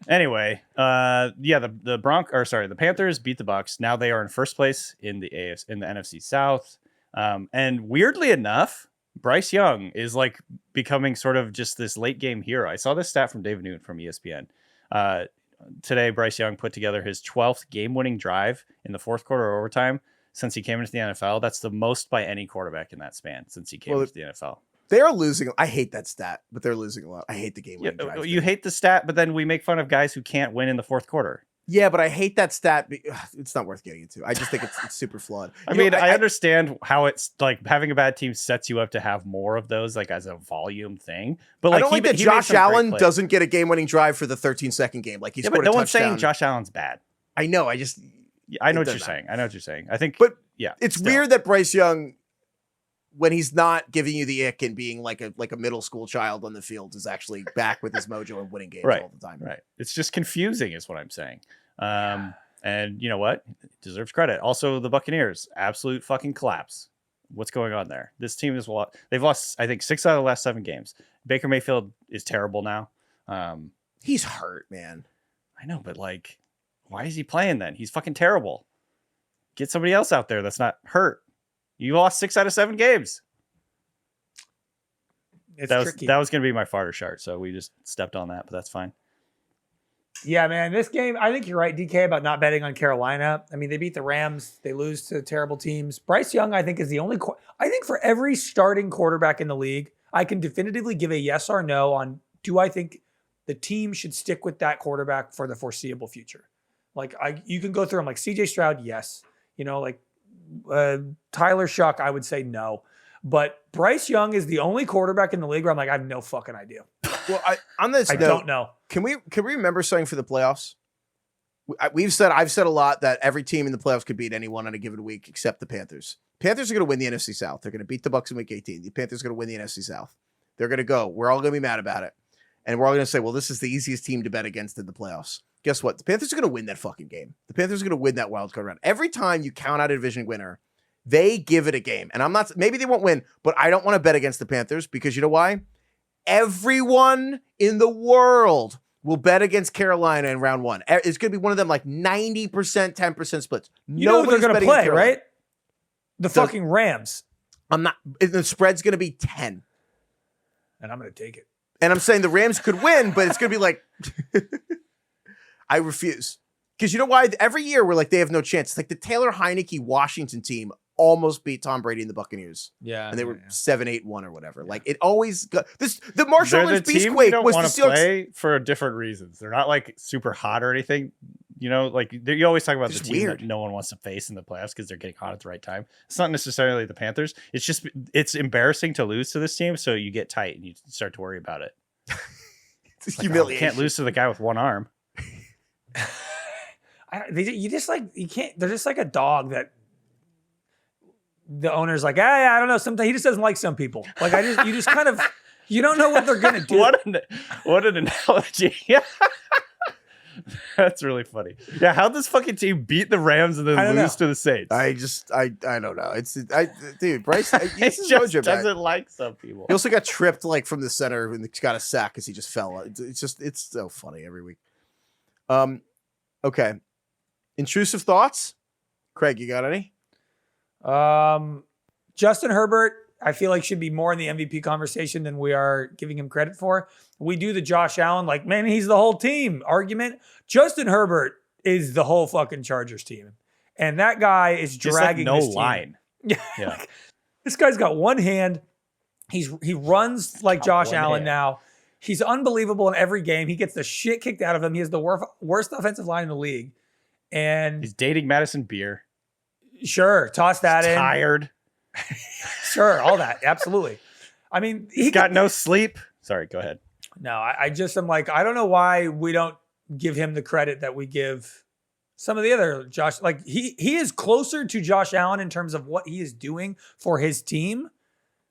Speaker 3: Anyway, the Panthers beat the Bucks. Now they are in first place in the NFC South. And weirdly enough, Bryce Young is like becoming sort of just this late game hero. I saw this stat from David Newton from ESPN. today Bryce Young put together his 12th game-winning drive in the fourth quarter or overtime since he came into the NFL. That's the most by any quarterback in that span since he came into the NFL.
Speaker 1: They are losing. I hate that stat, but they're losing a lot. I hate the game winning drive.
Speaker 3: You hate the stat, but then we make fun of guys who can't win in the fourth quarter.
Speaker 1: Yeah, but I hate that stat. It's not worth getting into. I just think it's super flawed.
Speaker 3: I understand how it's like having a bad team sets you up to have more of those, like as a volume thing. But like,
Speaker 1: I don't like that Josh Allen doesn't get a game-winning drive for the 13-second game. Like he's
Speaker 3: but no one's saying Josh Allen's bad.
Speaker 1: I know.
Speaker 3: I know what you're saying. I know what you're saying. I think,
Speaker 1: but
Speaker 3: yeah,
Speaker 1: it's weird that Bryce Young, when he's not giving you the ick and being like a middle school child on the field, is actually back with his mojo and winning games all the time.
Speaker 3: Right. It's just confusing, is what I'm saying. And you know what? It deserves credit. Also, the Buccaneers, absolute fucking collapse. What's going on there? This team is they've lost, I think, 6 out of the last 7 games. Baker Mayfield is terrible now.
Speaker 1: He's hurt, man.
Speaker 3: I know, but like, why is he playing then? He's fucking terrible. Get somebody else out there that's not hurt. You lost 6 out of 7 games.
Speaker 2: Tricky.
Speaker 3: That was going to be my farter Shart, so we just stepped on that, but that's fine.
Speaker 2: Yeah, man, this game, I think you're right, DK, about not betting on Carolina. I mean, they beat the Rams. They lose to terrible teams. Bryce Young, I think, is the only I think for every starting quarterback in the league, I can definitively give a yes or no on, do I think the team should stick with that quarterback for the foreseeable future? Like, you can go through them like CJ Stroud, yes. You know, like Tyler Shuck, I would say no. But Bryce Young is the only quarterback in the league where I'm like, I have no fucking idea.
Speaker 1: Well, on this
Speaker 2: I
Speaker 1: note,
Speaker 2: don't know.
Speaker 1: Can we remember something for the playoffs? I've said a lot that every team in the playoffs could beat anyone on a given week except the Panthers. Panthers are going to win the NFC South. They're going to beat the Bucs in Week 18. The Panthers are going to win the NFC South. They're going to go. We're all going to be mad about it, and we're all going to say, "Well, this is the easiest team to bet against in the playoffs." Guess what? The Panthers are going to win that fucking game. The Panthers are going to win that wild card round. Every time you count out a division winner, they give it a game. And I'm not. Maybe they won't win, but I don't want to bet against the Panthers because you know why? Everyone in the world will bet against Carolina in round 1. It's going to be one of them like 90%, 10% splits.
Speaker 2: You know what they're going to play, right? The fucking Rams.
Speaker 1: I'm not. The spread's going to be 10.
Speaker 2: And I'm going to take it.
Speaker 1: And I'm saying the Rams could win, but it's going to be like, I refuse. Because you know why? Every year we're like, they have no chance. It's like the Taylor Heineke Washington team almost beat Tom Brady and the Buccaneers.
Speaker 2: Yeah.
Speaker 1: And they were 7-8-1 or whatever. Yeah. Like it always got this. The Marshall Lynch Beastquake
Speaker 3: was the Seahawks. Play for different reasons. They're not like super hot or anything. You know, like you always talk about the team that no one wants to face in the playoffs because they're getting hot at the right time. It's not necessarily the Panthers. It's just, it's embarrassing to lose to this team. So you get tight and you start to worry about it.
Speaker 1: It's
Speaker 3: like,
Speaker 1: humiliation.
Speaker 3: You can't lose to the guy with one arm.
Speaker 2: You just like, you can't, they're just like a dog that the owner's like, I don't know. Sometimes he just doesn't like some people. Like you just kind of, you don't know what they're going to do.
Speaker 3: What an analogy. That's really funny. Yeah. How'd this fucking team beat the Rams and then lose to the Saints?
Speaker 1: I don't know. Dude, Bryce, he
Speaker 3: just doesn't like some people.
Speaker 1: He also got tripped like from the center and got a sack because he just fell. It's so funny every week. Okay. Intrusive thoughts? Craig, you got any?
Speaker 2: Justin Herbert, I feel like should be more in the MVP conversation than we are giving him credit for. We do the Josh Allen, like, man, he's the whole team argument. Justin Herbert is the whole fucking Chargers team. And that guy is dragging
Speaker 3: like
Speaker 2: this team.
Speaker 3: line.
Speaker 2: Yeah. Like, this guy's got one hand. He runs like Josh Allen now. He's unbelievable in every game. He gets the shit kicked out of him. He has the worst offensive line in the league. And
Speaker 3: he's dating Madison Beer.
Speaker 2: Sure, toss that in.
Speaker 3: Tired.
Speaker 2: Sure, all that. Absolutely. I mean,
Speaker 3: he's got no sleep. Sorry, go ahead.
Speaker 2: No, I just am like, I don't know why we don't give him the credit that we give some of the other Josh. Like he is closer to Josh Allen in terms of what he is doing for his team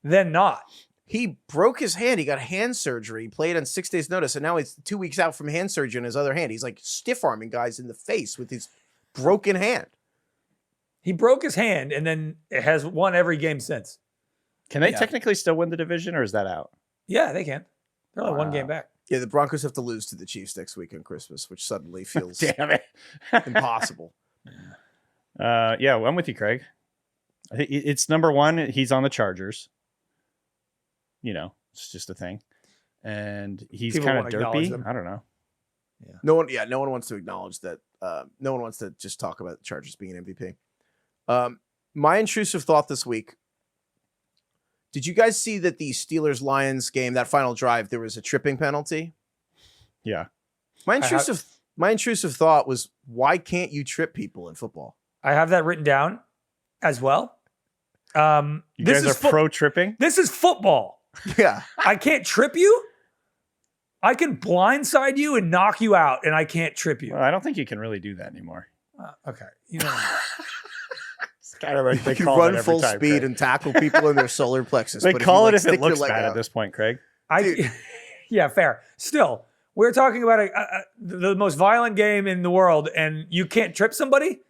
Speaker 2: than not.
Speaker 1: He broke his hand. He got hand surgery. He played on 6 days' notice, and now he's 2 weeks out from hand surgery on his other hand. He's like stiff-arming guys in the face with his broken hand.
Speaker 2: He broke his hand and then has won every game since.
Speaker 3: Can they technically still win the division, or is that out?
Speaker 2: Yeah, they can. They're only one game back.
Speaker 1: Yeah, the Broncos have to lose to the Chiefs next week on Christmas, which suddenly feels
Speaker 3: damn it
Speaker 1: impossible.
Speaker 3: Yeah, well, I'm with you, Craig. I think it's number one. He's on the Chargers. You know, it's just a thing, and he's kind of derpy. I don't know.
Speaker 2: Yeah.
Speaker 1: No one wants to acknowledge that. No one wants to just talk about the Chargers being an MVP. My intrusive thought this week. Did you guys see that the Steelers-Lions game, that final drive, there was a tripping penalty?
Speaker 3: Yeah.
Speaker 1: My intrusive thought was, why can't you trip people in football?
Speaker 2: I have that written down as well.
Speaker 3: You guys are pro tripping?
Speaker 2: This is football.
Speaker 1: Yeah.
Speaker 2: I can't trip you. I can blindside you and knock you out, and I can't trip you.
Speaker 3: Well, I don't think you can really do that anymore.
Speaker 2: Okay. You know.
Speaker 3: It's kind of like they
Speaker 1: You can
Speaker 3: call it
Speaker 1: run
Speaker 3: every
Speaker 1: full
Speaker 3: time,
Speaker 1: speed
Speaker 3: Craig.
Speaker 1: and tackle people in their solar plexus.
Speaker 3: They
Speaker 1: but
Speaker 3: call it
Speaker 1: you,
Speaker 3: if it
Speaker 1: stick your
Speaker 3: looks
Speaker 1: leg
Speaker 3: bad
Speaker 1: out-
Speaker 3: at this point, Craig.
Speaker 2: Yeah, fair. Still, we're talking about the most violent game in the world, and you can't trip somebody?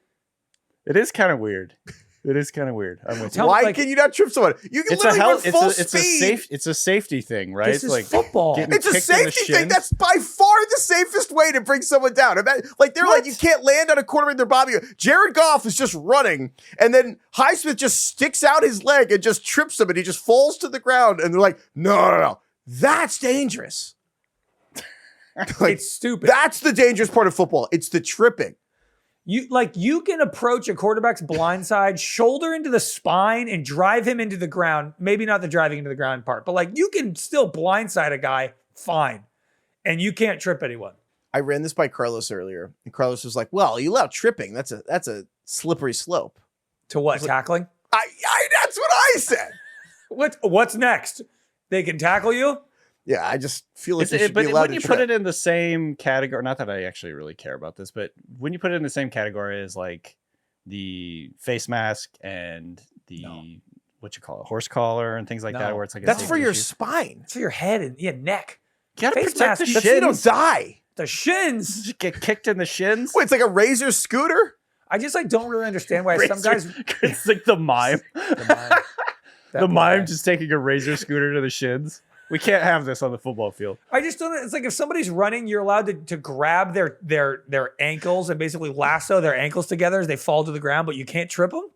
Speaker 3: It is kind of weird. It is kind of weird. I'm with you.
Speaker 2: Tell-
Speaker 1: Why
Speaker 2: like-
Speaker 1: can you not trip someone? You can
Speaker 3: It's
Speaker 1: literally run full
Speaker 3: it's a
Speaker 1: speed.
Speaker 3: it's a safety thing, right?
Speaker 2: This is football.
Speaker 3: getting
Speaker 1: It's a
Speaker 3: kicked in the
Speaker 1: safety thing.
Speaker 3: shins.
Speaker 1: That's by far the safest way to bring someone down. Like they're like, you can't land on a quarterback. They're bobbing you. Jared Goff is just running, and then Highsmith just sticks out his leg and just trips him, and he just falls to the ground. And they're like, no, that's dangerous. Like,
Speaker 2: It's stupid.
Speaker 1: that's the dangerous part of football. It's the tripping.
Speaker 2: You can approach a quarterback's blind side, shoulder into the spine, and drive him into the ground. Maybe not the driving into the ground part, but like you can still blindside a guy fine, and you can't trip anyone.
Speaker 1: I ran this by Carlos earlier, and Carlos was like, "Well, you allow tripping. That's a slippery slope."
Speaker 2: To what? Tackling?
Speaker 1: That's what I said.
Speaker 2: What's next? They can tackle you?
Speaker 1: Yeah, I just feel like
Speaker 3: It's-
Speaker 1: you should
Speaker 3: but
Speaker 1: be allowed
Speaker 3: when
Speaker 1: to
Speaker 3: you
Speaker 1: trip.
Speaker 3: put it in the same category, not that I actually really care about this, but when you put it in the same category as like the face mask and the what you call it, horse collar and things like that,
Speaker 2: No.
Speaker 3: where it's like a
Speaker 1: That's
Speaker 3: safety
Speaker 1: for your
Speaker 3: issue.
Speaker 1: spine.
Speaker 2: It's for your head and neck.
Speaker 3: You gotta
Speaker 2: face
Speaker 3: protect the
Speaker 2: mask.
Speaker 1: That's so you don't
Speaker 3: shins.
Speaker 1: die.
Speaker 2: The shins.
Speaker 3: Just get kicked in the shins.
Speaker 1: Wait, it's like a razor scooter.
Speaker 2: I just don't really understand why some guys.
Speaker 3: It's like the mime. The mime
Speaker 2: just.
Speaker 3: just taking a razor scooter to the shins. We can't have this on the football field.
Speaker 2: I just don't. It's like if somebody's running, you're allowed to grab their ankles and basically lasso their ankles together as they fall to the ground, but you can't trip them.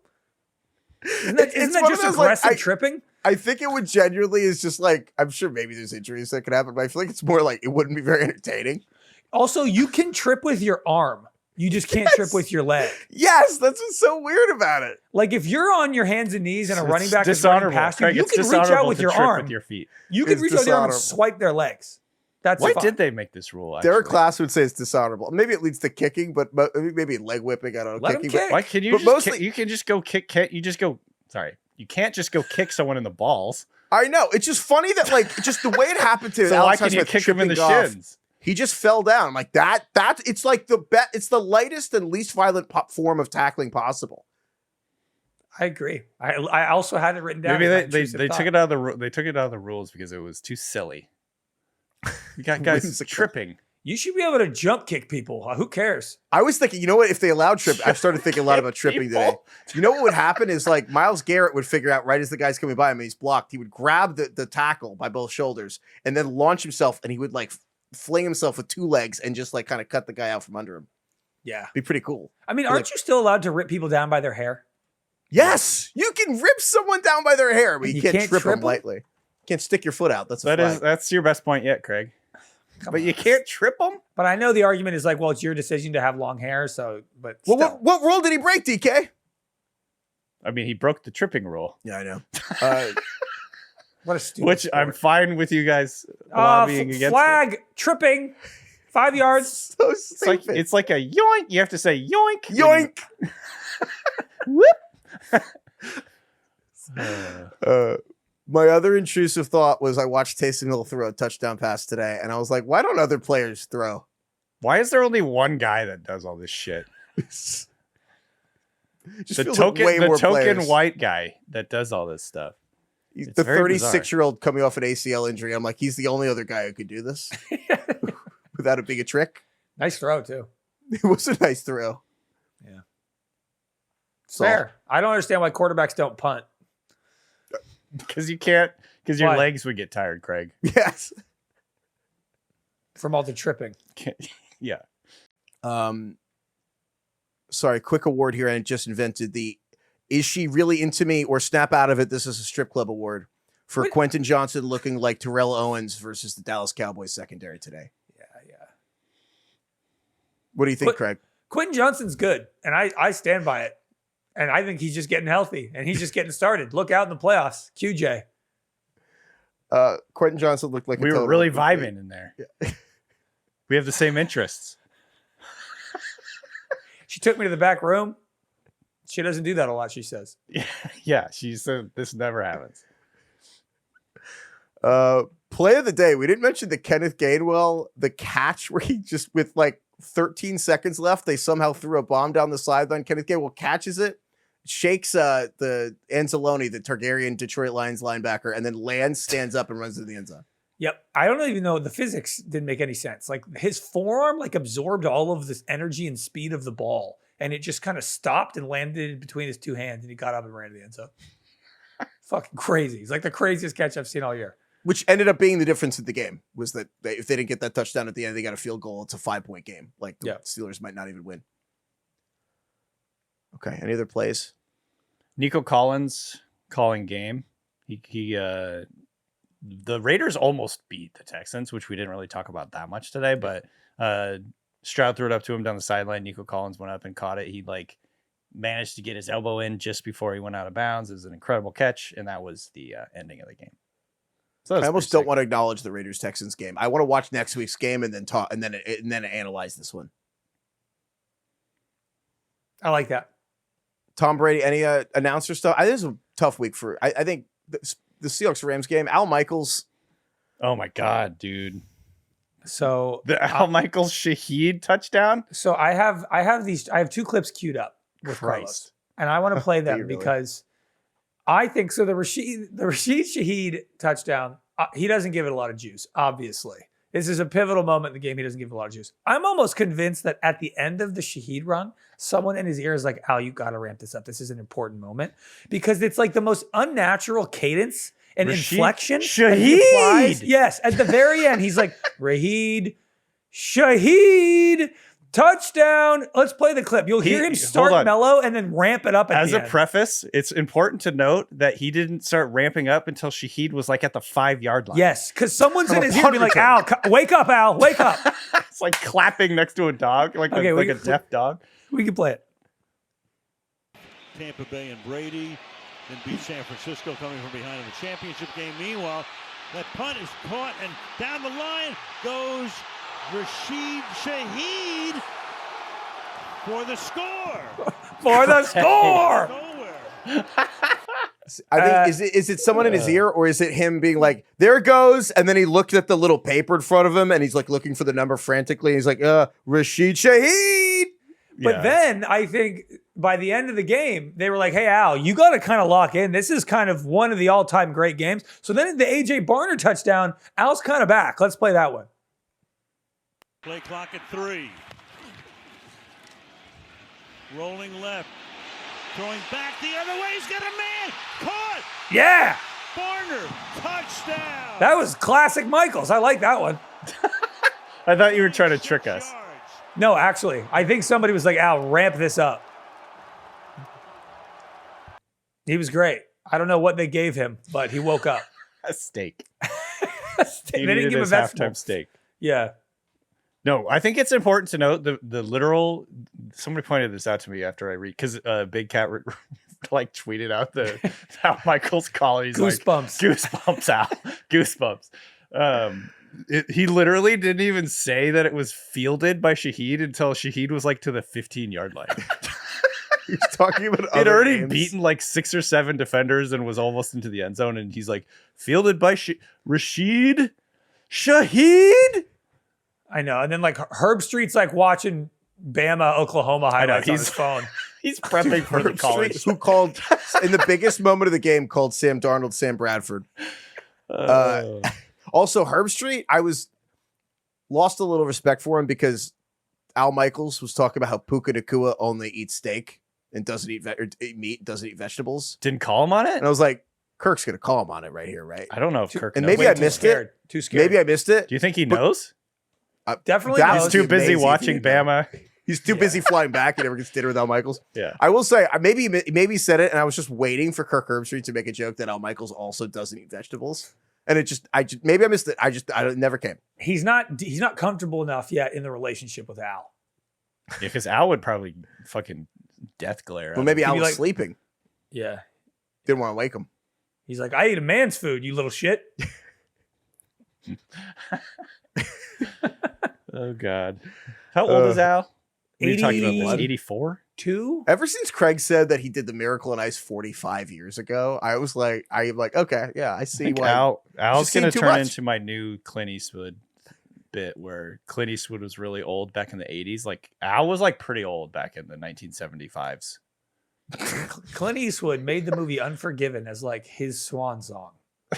Speaker 2: Isn't that
Speaker 1: It's one of
Speaker 2: just
Speaker 1: those, like,
Speaker 2: aggressive tripping?
Speaker 1: I think it would genuinely is just like, I'm sure maybe there's injuries that could happen, but I feel like it's more like it wouldn't be very entertaining.
Speaker 2: Also, you can trip with your arm. You just can't trip with your leg.
Speaker 1: Yes, that's what's so weird about it.
Speaker 2: Like if you're on your hands and knees and a
Speaker 3: It's
Speaker 2: running back is running past you,
Speaker 3: Craig,
Speaker 2: you
Speaker 3: it's
Speaker 2: can reach out
Speaker 3: dishonorable
Speaker 2: with
Speaker 3: to
Speaker 2: your
Speaker 3: trip
Speaker 2: arm.
Speaker 3: with your feet.
Speaker 2: You can
Speaker 1: It's
Speaker 2: reach out with your arm and
Speaker 1: dishonorable.
Speaker 2: swipe their legs. That's
Speaker 3: Why
Speaker 2: fine.
Speaker 3: did they make this rule?
Speaker 1: Derek
Speaker 3: actually?
Speaker 1: Class would say it's dishonorable. Maybe it leads to kicking, but maybe leg whipping. I don't know.
Speaker 2: Let 'em
Speaker 1: kicking, but-
Speaker 2: kick.
Speaker 3: Why can you
Speaker 1: But
Speaker 3: just
Speaker 1: mostly-
Speaker 3: you can just go kick? You just go. Sorry, you can't just go kick someone in the balls.
Speaker 1: I know. It's just funny that like just the way it happened to
Speaker 3: So why
Speaker 1: Alex
Speaker 3: can you
Speaker 1: Highsmith
Speaker 3: kick him in the
Speaker 1: tripping Goff,
Speaker 3: shins?
Speaker 1: He just fell down. I'm like that. It's like it's the lightest and least violent form of tackling possible.
Speaker 2: I agree. I also had it written down.
Speaker 3: Maybe
Speaker 2: as my
Speaker 3: they
Speaker 2: intrusive
Speaker 3: took
Speaker 2: thought.
Speaker 3: it out of the they took it out of the rules because it was too silly. You got guys
Speaker 1: Whimsical.
Speaker 3: tripping.
Speaker 2: You should be able to jump kick people. Who cares?
Speaker 1: I was thinking, you know what? If they allowed trip, I started thinking a lot about tripping
Speaker 3: People.
Speaker 1: today. You know what would happen is like Myles Garrett would figure out right as the guy's coming by him and he's blocked. He would grab the tackle by both shoulders and then launch himself, and he would like fling himself with two legs and just like kind of cut the guy out from under him.
Speaker 2: Yeah.
Speaker 1: Be pretty cool.
Speaker 2: I mean,
Speaker 1: Like-
Speaker 2: aren't you still allowed to rip people down by their hair?
Speaker 1: Yes, you can rip someone down by their hair, but you can't trip them
Speaker 2: 'em?
Speaker 1: lightly. You can't stick your foot out. That's a flag.
Speaker 3: That's your best point yet, Craig.
Speaker 2: Come
Speaker 3: But
Speaker 2: on.
Speaker 3: you can't trip them.
Speaker 2: But I know the argument is like, well, it's your decision to have long hair. So, but
Speaker 1: Well,
Speaker 2: still.
Speaker 1: what rule did he break, DK?
Speaker 3: I mean, he broke the tripping rule,
Speaker 1: Yeah, I know.
Speaker 2: What a stupid
Speaker 3: which
Speaker 2: sport.
Speaker 3: I'm fine with you guys lobbying against.
Speaker 2: Flag, tripping, 5 yards.
Speaker 1: So
Speaker 3: It's like
Speaker 1: stupid.
Speaker 3: it's like a yoink. You have to say yoink.
Speaker 1: Yoink.
Speaker 3: Whoop.
Speaker 1: My other intrusive thought was I watched Taysom Hill throw a touchdown pass today, and I was like, why don't other players throw?
Speaker 3: Why is there only one guy that does all this shit?
Speaker 1: Just
Speaker 3: The
Speaker 1: feels like
Speaker 3: token,
Speaker 1: way more
Speaker 3: the token
Speaker 1: players.
Speaker 3: white guy that does all this stuff.
Speaker 1: He's
Speaker 3: It's
Speaker 1: the
Speaker 3: very bizarre.
Speaker 1: 36-year-old coming off an ACL injury. I'm like, he's the only other guy who could do this without it being a trick.
Speaker 2: Nice throw, too.
Speaker 1: It was a nice throw.
Speaker 2: Yeah.
Speaker 1: So,
Speaker 2: Fair. I don't understand why quarterbacks don't punt.
Speaker 3: Because you can't. Because your
Speaker 2: Why?
Speaker 3: legs would get tired, Craig.
Speaker 1: Yes.
Speaker 2: From all the tripping.
Speaker 3: Yeah.
Speaker 1: Sorry, quick award here. I just invented the "Is she really into me?" or "Snap out of it. This is a strip club" award for
Speaker 2: Wait.
Speaker 1: Quentin Johnson looking like Terrell Owens versus the Dallas Cowboys secondary today.
Speaker 2: Yeah.
Speaker 1: What do you think, Craig?
Speaker 2: Quentin Johnston's good, and I stand by it. And I think he's just getting healthy, and he's just getting started. Look out in the playoffs. QJ.
Speaker 1: Quentin Johnston looked like
Speaker 3: we were really vibing in there. Yeah. We have the same interests.
Speaker 2: She took me to the back room. She doesn't do that a lot, she says.
Speaker 3: Yeah, she said this never happens.
Speaker 1: Play of the day. We didn't mention the Kenneth Gainwell, the catch where he just with like 13 seconds left, they somehow threw a bomb down the sideline. Kenneth Gainwell catches it, shakes the Anzalone, the Targaryen Detroit Lions linebacker, and then lands, stands up, and runs to the end zone.
Speaker 2: Yep. I don't even know. The physics didn't make any sense. Like his forearm like absorbed all of this energy and speed of the ball, and it just kind of stopped and landed between his two hands, and he got up and ran to the end zone. Fucking crazy. It's like the craziest catch I've seen all year.
Speaker 1: Which ended up being the difference in the game, was that if they didn't get that touchdown at the end, they got a field goal. It's a 5-point game. Like the Steelers might not even win. Okay. Any other plays?
Speaker 3: Nico Collins calling game. The Raiders almost beat the Texans, which we didn't really talk about that much today, but Stroud threw it up to him down the sideline. Nico Collins went up and caught it. He managed to get his elbow in just before he went out of bounds. It was an incredible catch, and that was the ending of the game. So
Speaker 1: I almost don't want to acknowledge the Raiders-Texans game. I want to watch next week's game and then talk and then analyze this one.
Speaker 2: I like that.
Speaker 1: Tom Brady, any announcer stuff? This is a tough week for. I think the Seahawks-Rams game. Al Michaels.
Speaker 3: Oh my God, dude!
Speaker 2: So
Speaker 3: the Al Michaels Shaheed touchdown.
Speaker 2: So I have two clips queued up with Carlos, and I want to play them because I think so. The Rashid Shaheed touchdown. He doesn't give it a lot of juice. Obviously, this is a pivotal moment in the game. He doesn't give it a lot of juice. I'm almost convinced that at the end of the Shaheed run, someone in his ear is like, "Al, you got to ramp this up. This is an important moment," because it's like the most unnatural cadence and inflection.
Speaker 3: Shaheed.
Speaker 2: Yes, at the very end, he's like, "Raheed, Shaheed, touchdown." Let's play the clip. You'll hear him start mellow and then ramp it up.
Speaker 3: As a preface, it's important to note that he didn't start ramping up until Shaheed was like at the 5-yard line.
Speaker 2: Yes, because someone's in his ear being like, "Al, wake up, Al, wake up."
Speaker 3: It's like clapping next to a dog, like a deaf dog.
Speaker 2: We can play it.
Speaker 5: Tampa Bay and Brady then beat San Francisco coming from behind in the championship game. Meanwhile, that punt is caught, and down the line goes Rashid Shaheed for the score.
Speaker 2: For the score.
Speaker 1: I think is it someone in his ear, or is it him being like, "There it goes," and then he looked at the little paper in front of him and he's like looking for the number frantically. He's like, Rashid Shaheed.
Speaker 2: But then I think by the end of the game, they were like, "Hey, Al, you got to kind of lock in. This is kind of one of the all-time great games." So then the AJ Barner touchdown, Al's kind of back. Let's play that one.
Speaker 5: Play clock at 3. Rolling left. Throwing back the other way. He's got a man. Caught.
Speaker 2: Yeah.
Speaker 5: Barner. Touchdown.
Speaker 2: That was classic Michaels. I like that one.
Speaker 3: I thought you were trying to trick us.
Speaker 2: No, actually, I think somebody was like, "Al, ramp this up." He was great. I don't know what they gave him, but he woke up.
Speaker 3: A steak.
Speaker 2: They didn't give him a
Speaker 3: halftime steak.
Speaker 2: Yeah.
Speaker 3: No, I think it's important to note the literal. Somebody pointed this out to me after I read, because Big Cat like tweeted out the Al Michaels call. He's
Speaker 2: goosebumps.
Speaker 3: Like, goosebumps out. Goosebumps. He literally didn't even say that it was fielded by Shaheed until Shaheed was like to the 15-yard line.
Speaker 1: He's talking about
Speaker 3: he'd already beaten like 6 or 7 defenders and was almost into the end zone, and he's like, fielded by Rashid Shaheed.
Speaker 2: I know. And then like Herb Street's like watching Bama, Oklahoma highlights on his phone.
Speaker 3: He's prepping for the college.
Speaker 1: Street, who called in the biggest moment of the game, called Sam Darnold Sam Bradford. Also, Herb Street, I lost a little respect for him because Al Michaels was talking about how Puka Nacua only eats steak and doesn't eat meat, doesn't eat vegetables.
Speaker 3: Didn't call him on it?
Speaker 1: And I was like, Kirk's going to call him on it right here, right?
Speaker 3: I don't know if Kirk
Speaker 1: and
Speaker 3: knows.
Speaker 1: maybe I missed it.
Speaker 2: Too scared.
Speaker 1: Maybe I missed it.
Speaker 3: Do you think he knows?
Speaker 2: Definitely
Speaker 1: That
Speaker 2: knows.
Speaker 3: He's too busy watching Bama.
Speaker 1: He's too busy flying back. He never gets dinner with Al Michaels.
Speaker 3: Yeah.
Speaker 1: I will say, maybe he said it, and I was just waiting for Kirk Herbstreit to make a joke that Al Michaels also doesn't eat vegetables. And maybe I missed it. It never came.
Speaker 2: He's not comfortable enough yet in the relationship with Al.
Speaker 3: because Al would probably fucking death glare.
Speaker 1: Well, maybe
Speaker 2: He'd
Speaker 1: Al
Speaker 2: be
Speaker 1: was
Speaker 2: like-
Speaker 1: sleeping.
Speaker 2: Yeah.
Speaker 1: Didn't want to wake him.
Speaker 2: He's like, I eat a man's food, you little shit.
Speaker 3: Oh God, how old is Al? We were talking about this.
Speaker 2: 80
Speaker 3: 84.
Speaker 2: Two?
Speaker 1: Ever since Craig said that he did the Miracle on Ice 45 years ago, I'm like, okay, yeah, I see why.
Speaker 3: Al's
Speaker 1: Just seen
Speaker 3: gonna
Speaker 1: too
Speaker 3: turn
Speaker 1: much.
Speaker 3: into my new Clint Eastwood bit, where Clint Eastwood was really old back in the 80s. Like Al was like pretty old back in the 1975s.
Speaker 2: Clint Eastwood made the movie Unforgiven as like his swan song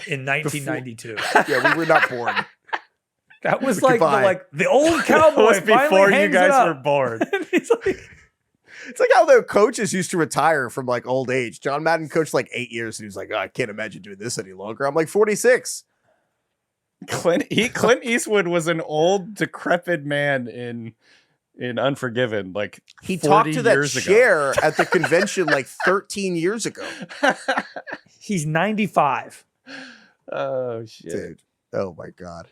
Speaker 2: in 1992.
Speaker 1: Yeah, we were not born.
Speaker 2: That was like
Speaker 1: Goodbye.
Speaker 2: the old
Speaker 3: That
Speaker 2: cowboy
Speaker 3: was
Speaker 2: finally
Speaker 3: before you
Speaker 2: hangs it
Speaker 3: guys
Speaker 2: up.
Speaker 3: were born.
Speaker 2: And he's like,
Speaker 1: It's like how the coaches used to retire from like old age. John Madden coached like 8 years and he was like, oh, I can't imagine doing this any longer. I'm like 46.
Speaker 3: Clint Eastwood was an old, decrepit man in Unforgiven. Like
Speaker 1: He
Speaker 3: 40
Speaker 1: talked to that
Speaker 3: years ago.
Speaker 1: chair at the convention like 13 years ago.
Speaker 2: he's 95.
Speaker 3: Oh shit!
Speaker 1: Dude. Oh my God.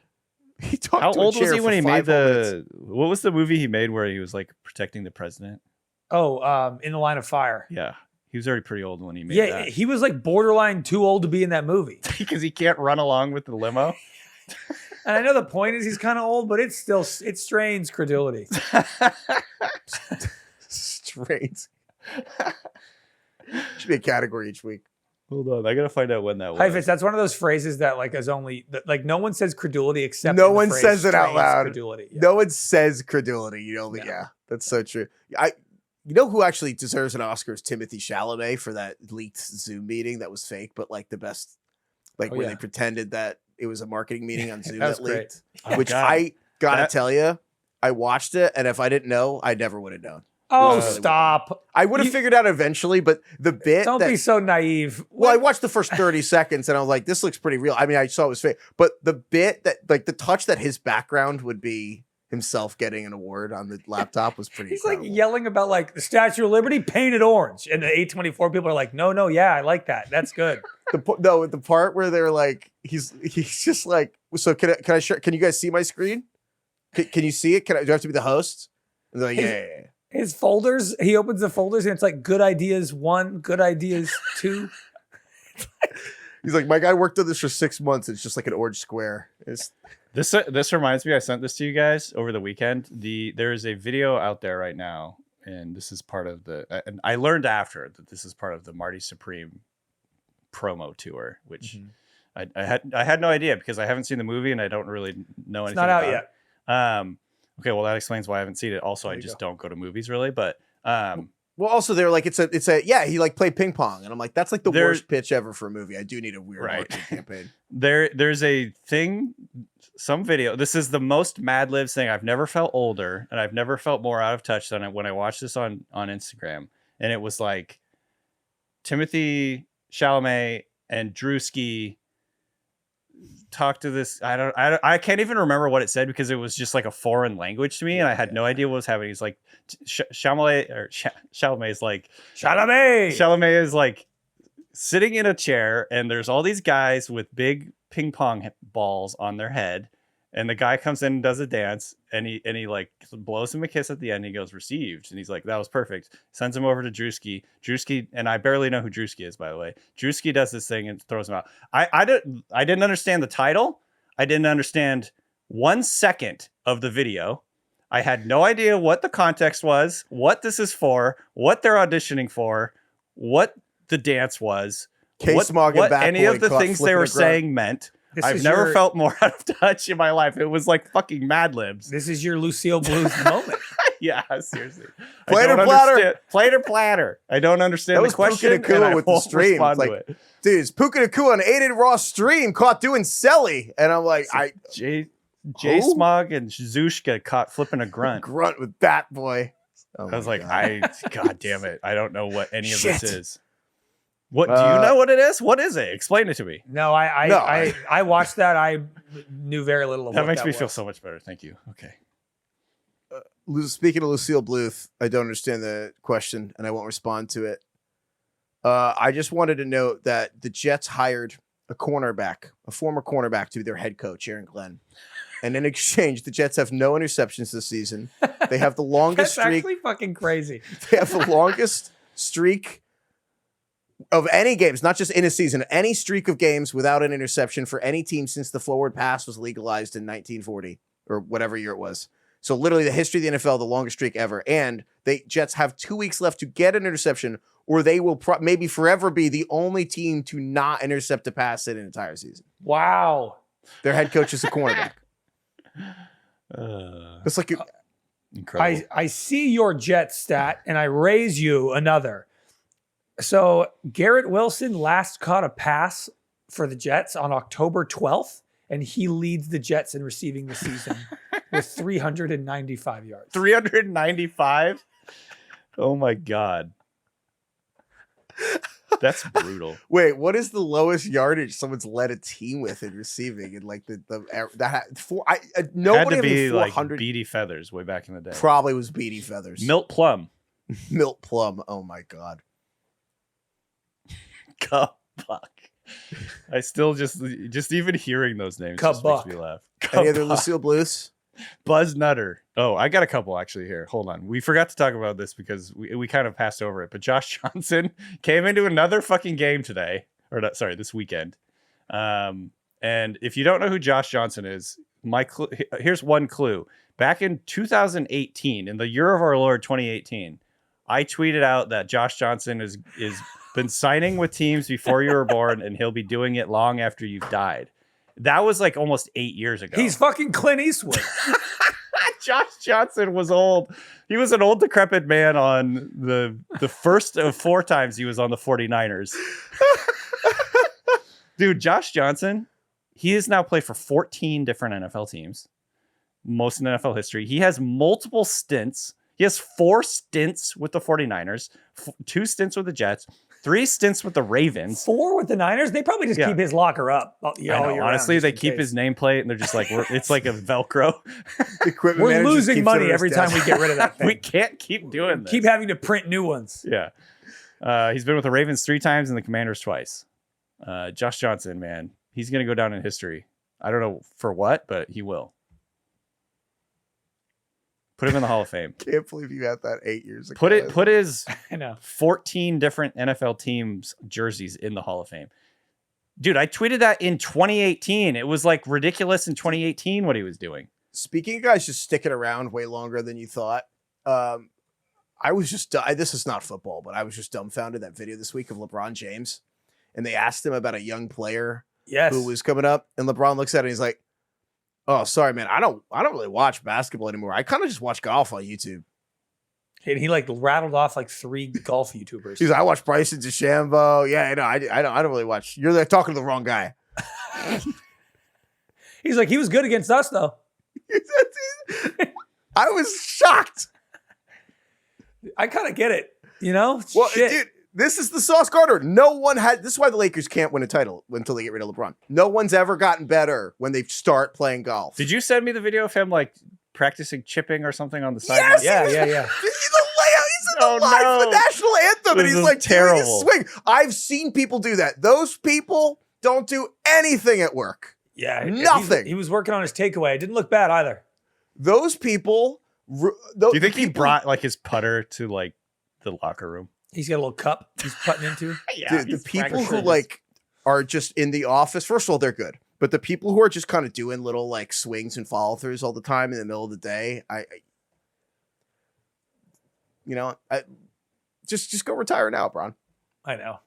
Speaker 1: He talked
Speaker 3: How
Speaker 1: to a
Speaker 3: old was
Speaker 1: chair
Speaker 3: he when
Speaker 1: for
Speaker 3: he made
Speaker 1: 5 minutes.
Speaker 3: what was the movie he made where he was like protecting the president?
Speaker 2: Oh, In the Line of Fire.
Speaker 3: Yeah, he was already pretty old when he made
Speaker 2: Yeah,
Speaker 3: that
Speaker 2: he was like borderline too old to be in that movie.
Speaker 3: because he can't run along with the limo.
Speaker 2: And I know the point is he's kind of old, but it strains credulity.
Speaker 1: Strange. Should be a category each week.
Speaker 3: Hold on, I gotta find out when that was.
Speaker 2: Heifetz, that's one of those phrases that like is only like no one says credulity except
Speaker 1: No
Speaker 2: in the
Speaker 1: one
Speaker 2: phrase
Speaker 1: says it out
Speaker 2: strains
Speaker 1: loud.
Speaker 2: Credulity. Yeah.
Speaker 1: No one says credulity. You know,
Speaker 2: No.
Speaker 1: yeah, that's so true. You know who actually deserves an Oscar is Timothy Chalamet for that leaked Zoom meeting that was fake, but like the best, like
Speaker 2: Oh,
Speaker 1: where
Speaker 2: yeah.
Speaker 1: they pretended that it was a marketing meeting on Zoom
Speaker 2: That was
Speaker 1: that
Speaker 2: great.
Speaker 1: leaked.
Speaker 3: Oh,
Speaker 1: Which
Speaker 3: God.
Speaker 1: I gotta
Speaker 3: That-
Speaker 1: tell you, I watched it, and if I didn't know, I never would have known.
Speaker 2: Oh,
Speaker 1: really
Speaker 2: stop.
Speaker 1: I would have
Speaker 2: You-
Speaker 1: figured out eventually, but the bit
Speaker 2: Don't
Speaker 1: that
Speaker 2: be so naive.
Speaker 1: well, I watched the first 30 seconds and I was like, this looks pretty real. I mean, I saw it was fake, but the bit that, like, the touch that his background would be himself getting an award on the laptop was pretty
Speaker 2: He's like
Speaker 1: incredible.
Speaker 2: yelling about like the Statue of Liberty painted orange. And the 824 people are like, no, yeah, I like that. That's good.
Speaker 1: The part where they're like, he's just like, so can I share, can you guys see my screen? Can you see it? Do I have to be the host? And they're like, yeah.
Speaker 2: His folders, he opens the folders and it's like good ideas 1, good ideas 2.
Speaker 1: He's like, my guy worked on this for 6 months. It's just like an orange square. It's
Speaker 3: This reminds me, I sent this to you guys over the weekend. There is a video out there right now, and this is part of and I learned after that this is part of the Marty Supreme promo tour, which I had no idea because I haven't seen the movie and I don't really know
Speaker 2: It's
Speaker 3: anything
Speaker 2: not out
Speaker 3: about
Speaker 2: yet.
Speaker 3: it. Okay, well that explains why I haven't seen it. Also,
Speaker 2: There
Speaker 3: I
Speaker 2: you
Speaker 3: just
Speaker 2: go.
Speaker 3: don't go to movies really, but
Speaker 1: well, also they're like, it's a yeah, he like played ping pong. And I'm like, that's like the
Speaker 3: There-
Speaker 1: worst pitch ever for a movie. I do need a weird
Speaker 3: Right.
Speaker 1: marketing campaign.
Speaker 3: there's a thing, some video. This is the most Mad Libs thing. I've never felt older and I've never felt more out of touch than when I watched this on Instagram. And it was like Timothy Chalamet and Drewski talk to this. I can't even remember what it said because it was just like a foreign language to me, and I had no idea what was happening. He's like Chalamet is like Chalamet is like sitting in a chair, and there's all these guys with big ping pong balls on their head, and the guy comes in and does a dance, and he like blows him a kiss at the end. He goes received, and he's like, that was perfect. Sends him over to Drewski, and I barely know who Drewski is, by the way. Drewski does this thing and throws him out. I didn't understand the title. I didn't understand 1 second of the video. I had no idea what the context was, what this is for, what they're auditioning for, what the dance was,
Speaker 1: K-Smog and
Speaker 3: what
Speaker 1: Bat
Speaker 3: any
Speaker 1: Boy
Speaker 3: of the
Speaker 1: caught
Speaker 3: things they
Speaker 1: flipping
Speaker 3: were
Speaker 1: a grunt.
Speaker 3: saying meant.
Speaker 2: This
Speaker 3: I've
Speaker 2: is
Speaker 3: never
Speaker 2: your-
Speaker 3: felt more out of touch in my life. It was like fucking Mad Libs.
Speaker 2: This is your Lucille Bluth moment.
Speaker 3: Yeah, seriously.
Speaker 1: Platter
Speaker 3: I don't
Speaker 1: platter.
Speaker 3: understand- Platter platter. I don't understand
Speaker 1: That
Speaker 3: the
Speaker 1: was
Speaker 3: question.
Speaker 1: Puka Nakua
Speaker 3: and I
Speaker 1: with the
Speaker 3: won't
Speaker 1: stream.
Speaker 3: respond
Speaker 1: It's
Speaker 3: to
Speaker 1: like-
Speaker 3: it.
Speaker 1: Dude, it's Puka Nakua on Aiden Ross stream caught doing Selly. And I'm like, I
Speaker 3: J
Speaker 1: Who?
Speaker 3: Smog and Zushka caught flipping a grunt.
Speaker 1: grunt with Bat Boy. Oh
Speaker 3: I was
Speaker 1: my
Speaker 3: like,
Speaker 1: God.
Speaker 3: God damn it. I don't know what any of
Speaker 1: Shit.
Speaker 3: this is. What do you know what it is? What is it? Explain it to me.
Speaker 2: No, I watched that. I knew very little of
Speaker 3: That
Speaker 2: what
Speaker 3: makes me feel
Speaker 2: was.
Speaker 3: so much better. Thank you. Okay.
Speaker 1: Speaking of Lucille Bluth, I don't understand the question and I won't respond to it. I just wanted to note that the Jets hired a former cornerback to be their head coach, Aaron Glenn. And in exchange, the Jets have no interceptions this season. They have the longest
Speaker 2: That's
Speaker 1: streak.
Speaker 2: actually fucking crazy.
Speaker 1: They have the longest streak of any games, not just in a season, any streak of games without an interception for any team since the forward pass was legalized in 1940 or whatever year it was. So literally the history of the NFL, the longest streak ever. And the Jets have 2 weeks left to get an interception, or they will maybe forever be the only team to not intercept a pass in an entire season.
Speaker 2: Wow.
Speaker 1: Their head coach is a cornerback. It's like
Speaker 3: Incredible.
Speaker 2: I see your Jet stat and I raise you another. So Garrett Wilson last caught a pass for the Jets on October 12th, and he leads the Jets in receiving the season with 395 yards.
Speaker 3: 395? Oh my God. That's brutal.
Speaker 1: Wait, what is the lowest yardage someone's led a team with in receiving? And like nobody
Speaker 3: Had to be like
Speaker 1: 400
Speaker 3: Beady Feathers way back in the day.
Speaker 1: probably was Beady Feathers.
Speaker 3: Milt Plum.
Speaker 1: Milt Plum. Oh my God.
Speaker 3: Cup Buck. I still just even hearing those names just makes me laugh.
Speaker 1: Any other
Speaker 3: Cup
Speaker 1: Lucille Bluths?
Speaker 3: Buzz Nutter. Oh, I got a couple actually here. Hold on. We forgot to talk about this because we kind of passed over it. But Josh Johnson came into another fucking game today. This weekend. And if you don't know who Josh Johnson is, here's one clue. Back in 2018, in the year of our Lord 2018, I tweeted out that Josh Johnson is been signing with teams before you were born, and he'll be doing it long after you've died. That was like almost 8 years ago.
Speaker 2: He's fucking Clint Eastwood.
Speaker 3: Josh Johnson was old. He was an old decrepit man on the first of 4 times he was on the 49ers. Dude, Josh Johnson, he has now played for 14 different NFL teams, most in NFL history. He has multiple stints. He has 4 stints with the 49ers, 2 stints with the Jets, 3 stints with the Ravens.
Speaker 2: 4 with the Niners? They probably just keep his locker up. All year
Speaker 3: honestly,
Speaker 2: round,
Speaker 3: they keep his nameplate and they're just like, it's like a Velcro.
Speaker 2: We're losing money every time we get rid of that thing.
Speaker 3: We can't keep doing this.
Speaker 2: Keep having to print new ones.
Speaker 3: Yeah. He's been with the Ravens 3 times and the Commanders twice. Josh Johnson, man, he's going to go down in history. I don't know for what, but he will. Put him in the Hall of Fame.
Speaker 1: Can't believe you had that 8 years ago.
Speaker 3: Put his
Speaker 2: I know
Speaker 3: 14 different NFL teams jerseys in the Hall of Fame. Dude, I tweeted that in 2018. It was like ridiculous in 2018 what he was doing.
Speaker 1: Speaking of guys just sticking around way longer than you thought, I was just, this is not football, but I was just dumbfounded that video this week of LeBron James. And they asked him about a young player who was coming up. And LeBron looks at it and he's like, oh, sorry, man. I don't really watch basketball anymore. I kind of just watch golf on YouTube.
Speaker 2: And he like rattled off like 3 golf YouTubers.
Speaker 1: He's like, I watch Bryson DeChambeau. Yeah, I don't really watch. You're like talking to the wrong guy.
Speaker 2: He's like, he was good against us though.
Speaker 1: I was shocked.
Speaker 2: I kind of get it, you know?
Speaker 1: Well,
Speaker 2: Shit.
Speaker 1: dude, this is the Sauce Gardner. This is why the Lakers can't win a title until they get rid of LeBron. No one's ever gotten better when they start playing golf.
Speaker 3: Did you send me the video of him like practicing chipping or something on the side?
Speaker 1: Yes,
Speaker 2: yeah.
Speaker 1: He's in the line for the national anthem, and
Speaker 3: This
Speaker 1: he's
Speaker 3: is
Speaker 1: like
Speaker 3: terrible.
Speaker 1: doing a swing. I've seen people do that. Those people don't do anything at work.
Speaker 2: Yeah.
Speaker 1: Nothing.
Speaker 2: He was working on his takeaway. It didn't look bad either.
Speaker 1: Those people.
Speaker 3: Do you think he brought like his putter to like the locker room?
Speaker 2: He's got a little cup he's putting into.
Speaker 3: Yeah,
Speaker 1: Dude, the people who like are just in the office, first of all, they're good. But the people who are just kind of doing little like swings and follow throughs all the time in the middle of the day, I just go retire now, Bron.
Speaker 2: I know.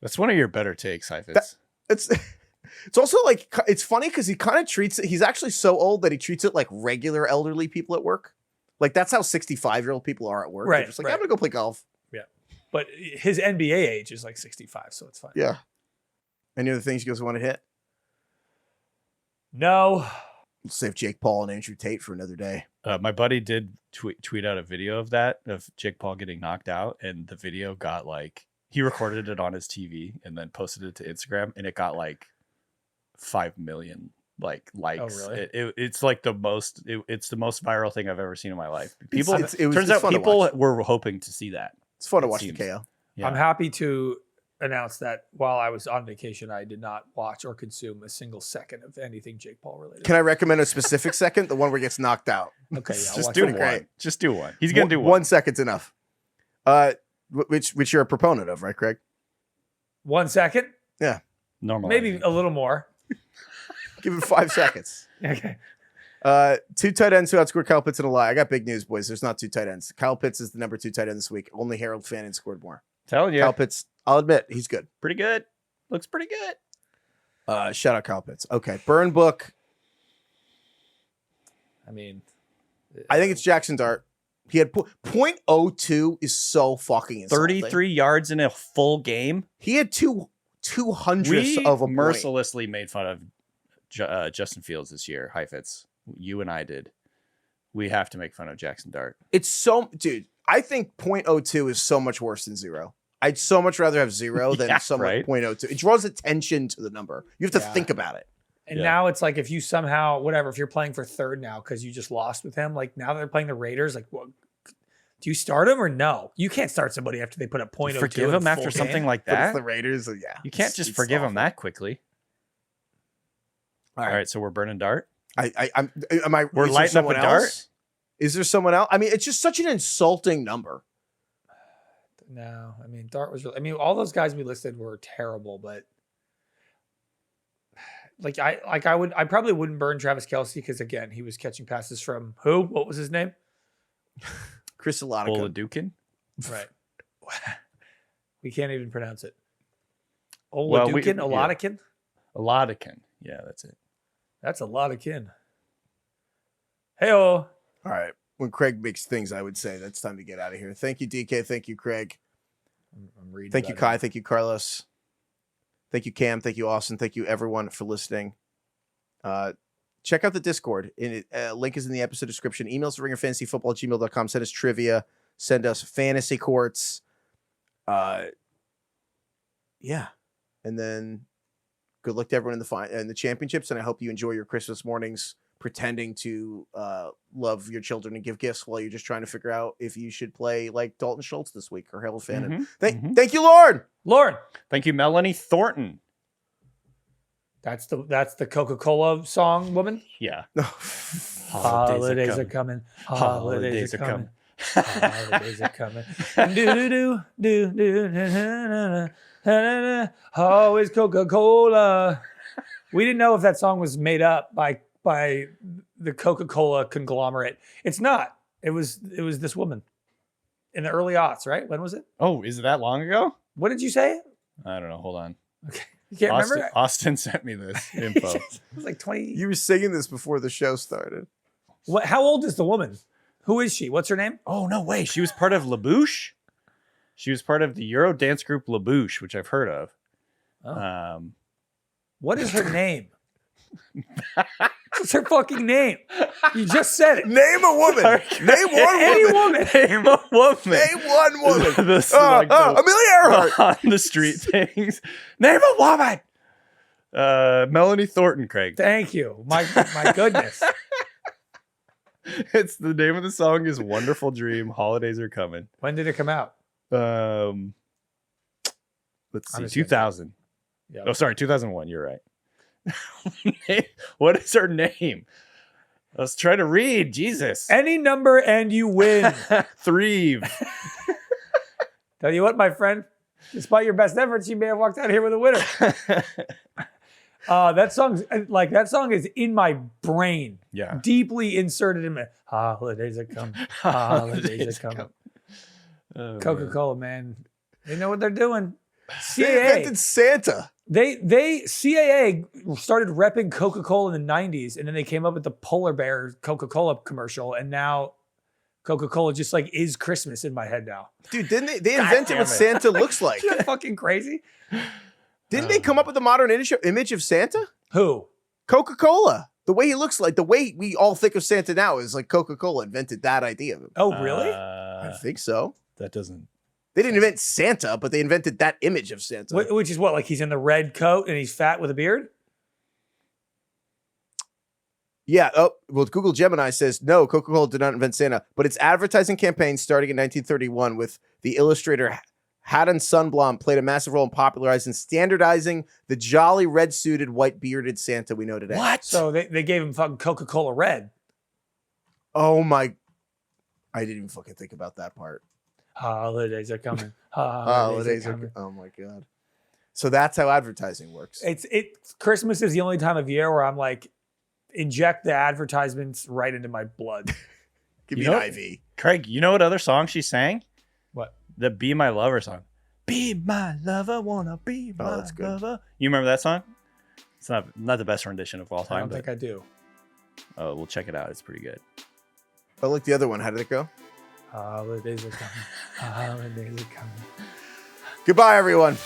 Speaker 3: That's one of your better takes, Heifetz.
Speaker 1: It's also like, it's funny because he kind of treats it, he's actually so old that he treats it like regular elderly people at work. Like that's how 65-year-old people are at work.
Speaker 2: Right,
Speaker 1: They're just like,
Speaker 2: right.
Speaker 1: I'm gonna go play golf.
Speaker 2: Yeah. But his NBA age is like 65, so it's fine.
Speaker 1: Yeah. Any other things you guys want to hit?
Speaker 2: No.
Speaker 1: We'll save Jake Paul and Andrew Tate for another day.
Speaker 3: My buddy did tweet out a video of that, of Jake Paul getting knocked out, and the video got like, he recorded it on his TV and then posted it to Instagram, and it got like 5 million likes.
Speaker 2: Oh, really?
Speaker 3: It's like it's the most viral thing I've ever seen in my life. People,
Speaker 1: It's
Speaker 3: turns out people were hoping to see that.
Speaker 1: It's fun to
Speaker 3: It
Speaker 1: watch
Speaker 3: seems.
Speaker 1: the KO.
Speaker 3: Yeah.
Speaker 2: I'm happy to announce that while I was on vacation, I did not watch or consume a single second of anything Jake Paul related.
Speaker 1: Can I recommend a specific second? The one where he gets knocked out.
Speaker 2: Okay, yeah, I'll
Speaker 3: Just
Speaker 2: watch
Speaker 3: do
Speaker 2: that.
Speaker 3: one.
Speaker 1: Great.
Speaker 3: Just do one. He's gonna do
Speaker 1: 1
Speaker 3: one.
Speaker 1: second's enough. Which you're a proponent of, right, Craig?
Speaker 2: 1 second,
Speaker 3: Normal.
Speaker 2: maybe a little more.
Speaker 1: Give it 5 seconds.
Speaker 2: Okay.
Speaker 1: 2 tight ends who outscored Kyle Pitts in a lie. I got big news, boys. There's not 2 tight ends. Kyle Pitts is the number 2 tight end this week. Only Harold Fannin scored more.
Speaker 3: Telling you,
Speaker 1: Kyle Pitts, I'll admit, he's good.
Speaker 3: pretty good. Looks pretty good.
Speaker 1: Shout out Kyle Pitts. Okay, burn book.
Speaker 2: I mean,
Speaker 1: I think it's Jackson Dart. He had .02 is so fucking insulting.
Speaker 3: 33 yards in a full game.
Speaker 1: He had 200ths
Speaker 3: We
Speaker 1: of a point.
Speaker 3: mercilessly made fun of Justin Fields this year. Heifetz, you and I did. We have to make fun of Jackson Dart.
Speaker 1: It's so, dude. I think .02 is so much worse than 0. I'd so much rather have 0 than
Speaker 3: Yeah,
Speaker 1: someone
Speaker 3: right.
Speaker 1: .02. It draws attention to the number. You have to
Speaker 2: Yeah.
Speaker 1: think about it.
Speaker 2: and
Speaker 3: Yeah.
Speaker 2: now it's like if you somehow, whatever, if you're playing for third now because you just lost with him, like now they're playing the Raiders, like, what, do you start him or no? You can't start somebody after they put up .02.
Speaker 3: Forgive
Speaker 2: in
Speaker 3: him after
Speaker 2: full
Speaker 3: something
Speaker 2: game.
Speaker 3: like
Speaker 1: But it's
Speaker 3: that.
Speaker 1: the Raiders. So yeah,
Speaker 3: You can't just forgive him that quickly.
Speaker 1: All
Speaker 3: All
Speaker 1: right.
Speaker 3: right, so we're burning Dart.
Speaker 1: We're
Speaker 3: We're lighting up a dart?
Speaker 1: Is there someone else? I mean, it's just such an insulting number.
Speaker 2: No, I mean, Dart was really, I mean, all those guys we listed were terrible, but I probably wouldn't burn Travis Kelce because again, he was catching passes from who? What was his name?
Speaker 1: Chris Alotica.
Speaker 3: Oladukin.
Speaker 2: Right. We can't even pronounce it.
Speaker 3: Well,
Speaker 2: Oladukin,
Speaker 3: yeah.
Speaker 2: Oladikin?
Speaker 3: Oladikin. Yeah, that's it.
Speaker 2: That's a lot of kin. Hey-oh.
Speaker 1: All right. When Craig makes things, I would say that's time to get out of here. Thank you, DK. Thank you, Craig.
Speaker 2: I'm reading.
Speaker 1: Thank you,
Speaker 2: about
Speaker 1: Kai.
Speaker 2: it.
Speaker 1: Thank you, Carlos. Thank you, Cam. Thank you, Austin. Thank you, everyone, for listening. Check out the Discord. Link is in the episode description. Emails to ringerfantasyfootball@gmail.com. Send us trivia. Send us fantasy courts. Yeah. And then good luck to everyone in the championships. And I hope you enjoy your Christmas mornings pretending to love your children and give gifts while you're just trying to figure out if you should play like Dalton Schultz this week or Harold Fannin. Thank you, Lord.
Speaker 2: Lauren.
Speaker 3: Thank you, Melanie Thornton.
Speaker 2: That's the Coca-Cola song, woman.
Speaker 3: Yeah.
Speaker 2: Holidays are coming. Holidays are coming. Holidays are coming. Always Coca-Cola. We didn't know if that song was made up by the Coca-Cola conglomerate. It's not. It was this woman in the early aughts, right? When was it?
Speaker 3: Oh, is it that long ago?
Speaker 2: What did you say?
Speaker 3: I don't know. Hold on.
Speaker 2: Okay. You can't remember?
Speaker 3: Austin sent me this info.
Speaker 2: It was like 20.
Speaker 1: You were singing this before the show started.
Speaker 2: What? How old is the woman? Who is she? What's her name?
Speaker 3: Oh, no way. She was part of LaBouche. She was part of the Euro dance group LaBouche, which I've heard of.
Speaker 2: Oh. What is her name? What's her fucking name? You just said it.
Speaker 1: Name a woman. Name one
Speaker 2: Any
Speaker 1: woman.
Speaker 2: woman.
Speaker 3: Name a woman.
Speaker 1: Name one woman.
Speaker 3: The
Speaker 1: Amelia Earhart.
Speaker 3: on the street things. Name a woman. Melanie Thornton, Craig.
Speaker 2: Thank you. My goodness.
Speaker 3: It's the name of the song is Wonderful Dream. Holidays are coming.
Speaker 2: When did it come out?
Speaker 3: Let's
Speaker 2: I'm
Speaker 3: see,
Speaker 2: just
Speaker 3: 2000.
Speaker 2: Yeah.
Speaker 3: Oh, sorry, 2001. You're right. What is her name? Let's try to read. Jesus.
Speaker 2: Any number and you win.
Speaker 3: Threve.
Speaker 2: Tell you what, my friend, despite your best efforts, you may have walked out here with a winner. That song is in my brain.
Speaker 3: Yeah.
Speaker 2: Deeply inserted in my holidays are coming. Holidays are coming.
Speaker 3: Oh,
Speaker 2: Coca-Cola, man. They know what they're doing.
Speaker 1: They
Speaker 2: CAA.
Speaker 1: invented Santa.
Speaker 2: They CAA started repping Coca-Cola in the 90s, and then they came up with the Polar Bear Coca-Cola commercial, and now Coca-Cola just like is Christmas in my head now.
Speaker 1: Dude, didn't they invented what Santa looks like?
Speaker 2: Isn't that fucking crazy?
Speaker 1: Didn't they come up with the modern image of Santa?
Speaker 2: Who?
Speaker 1: Coca-Cola. The way he looks like, the way we all think of Santa now is like Coca-Cola invented that idea of him.
Speaker 2: Oh, really?
Speaker 1: I think so.
Speaker 3: That doesn't.
Speaker 1: They didn't invent Santa, but they invented that image of Santa.
Speaker 2: Which is what? Like he's in the red coat and he's fat with a beard?
Speaker 1: Yeah. Oh, well, Google Gemini says, no, Coca-Cola did not invent Santa, but its advertising campaign starting in 1931 with the illustrator Haddon Sundblom played a massive role in popularizing, standardizing the jolly red-suited, white-bearded Santa we know today.
Speaker 3: What?
Speaker 2: So they gave him fucking Coca-Cola Red.
Speaker 1: Oh my! I didn't even fucking think about that part.
Speaker 2: Holidays are coming.
Speaker 1: Holidays are
Speaker 2: coming.
Speaker 1: oh my god! So that's how advertising works.
Speaker 2: It's Christmas is the only time of year where I'm like, inject the advertisements right into my blood.
Speaker 1: Give
Speaker 3: You
Speaker 1: me
Speaker 3: know-
Speaker 1: an IV.
Speaker 3: Craig, you know what other song she sang?
Speaker 2: What?
Speaker 3: The Be My Lover song. Be my lover, wanna be my
Speaker 1: that's good.
Speaker 3: lover. You remember that song? It's not the best rendition of all
Speaker 2: I
Speaker 3: time,
Speaker 2: don't
Speaker 3: but
Speaker 2: think I do.
Speaker 3: we'll check it out. It's pretty good.
Speaker 1: Oh, look, the other one. How did it go?
Speaker 2: Holidays are coming. Holidays are coming.
Speaker 1: Goodbye, everyone.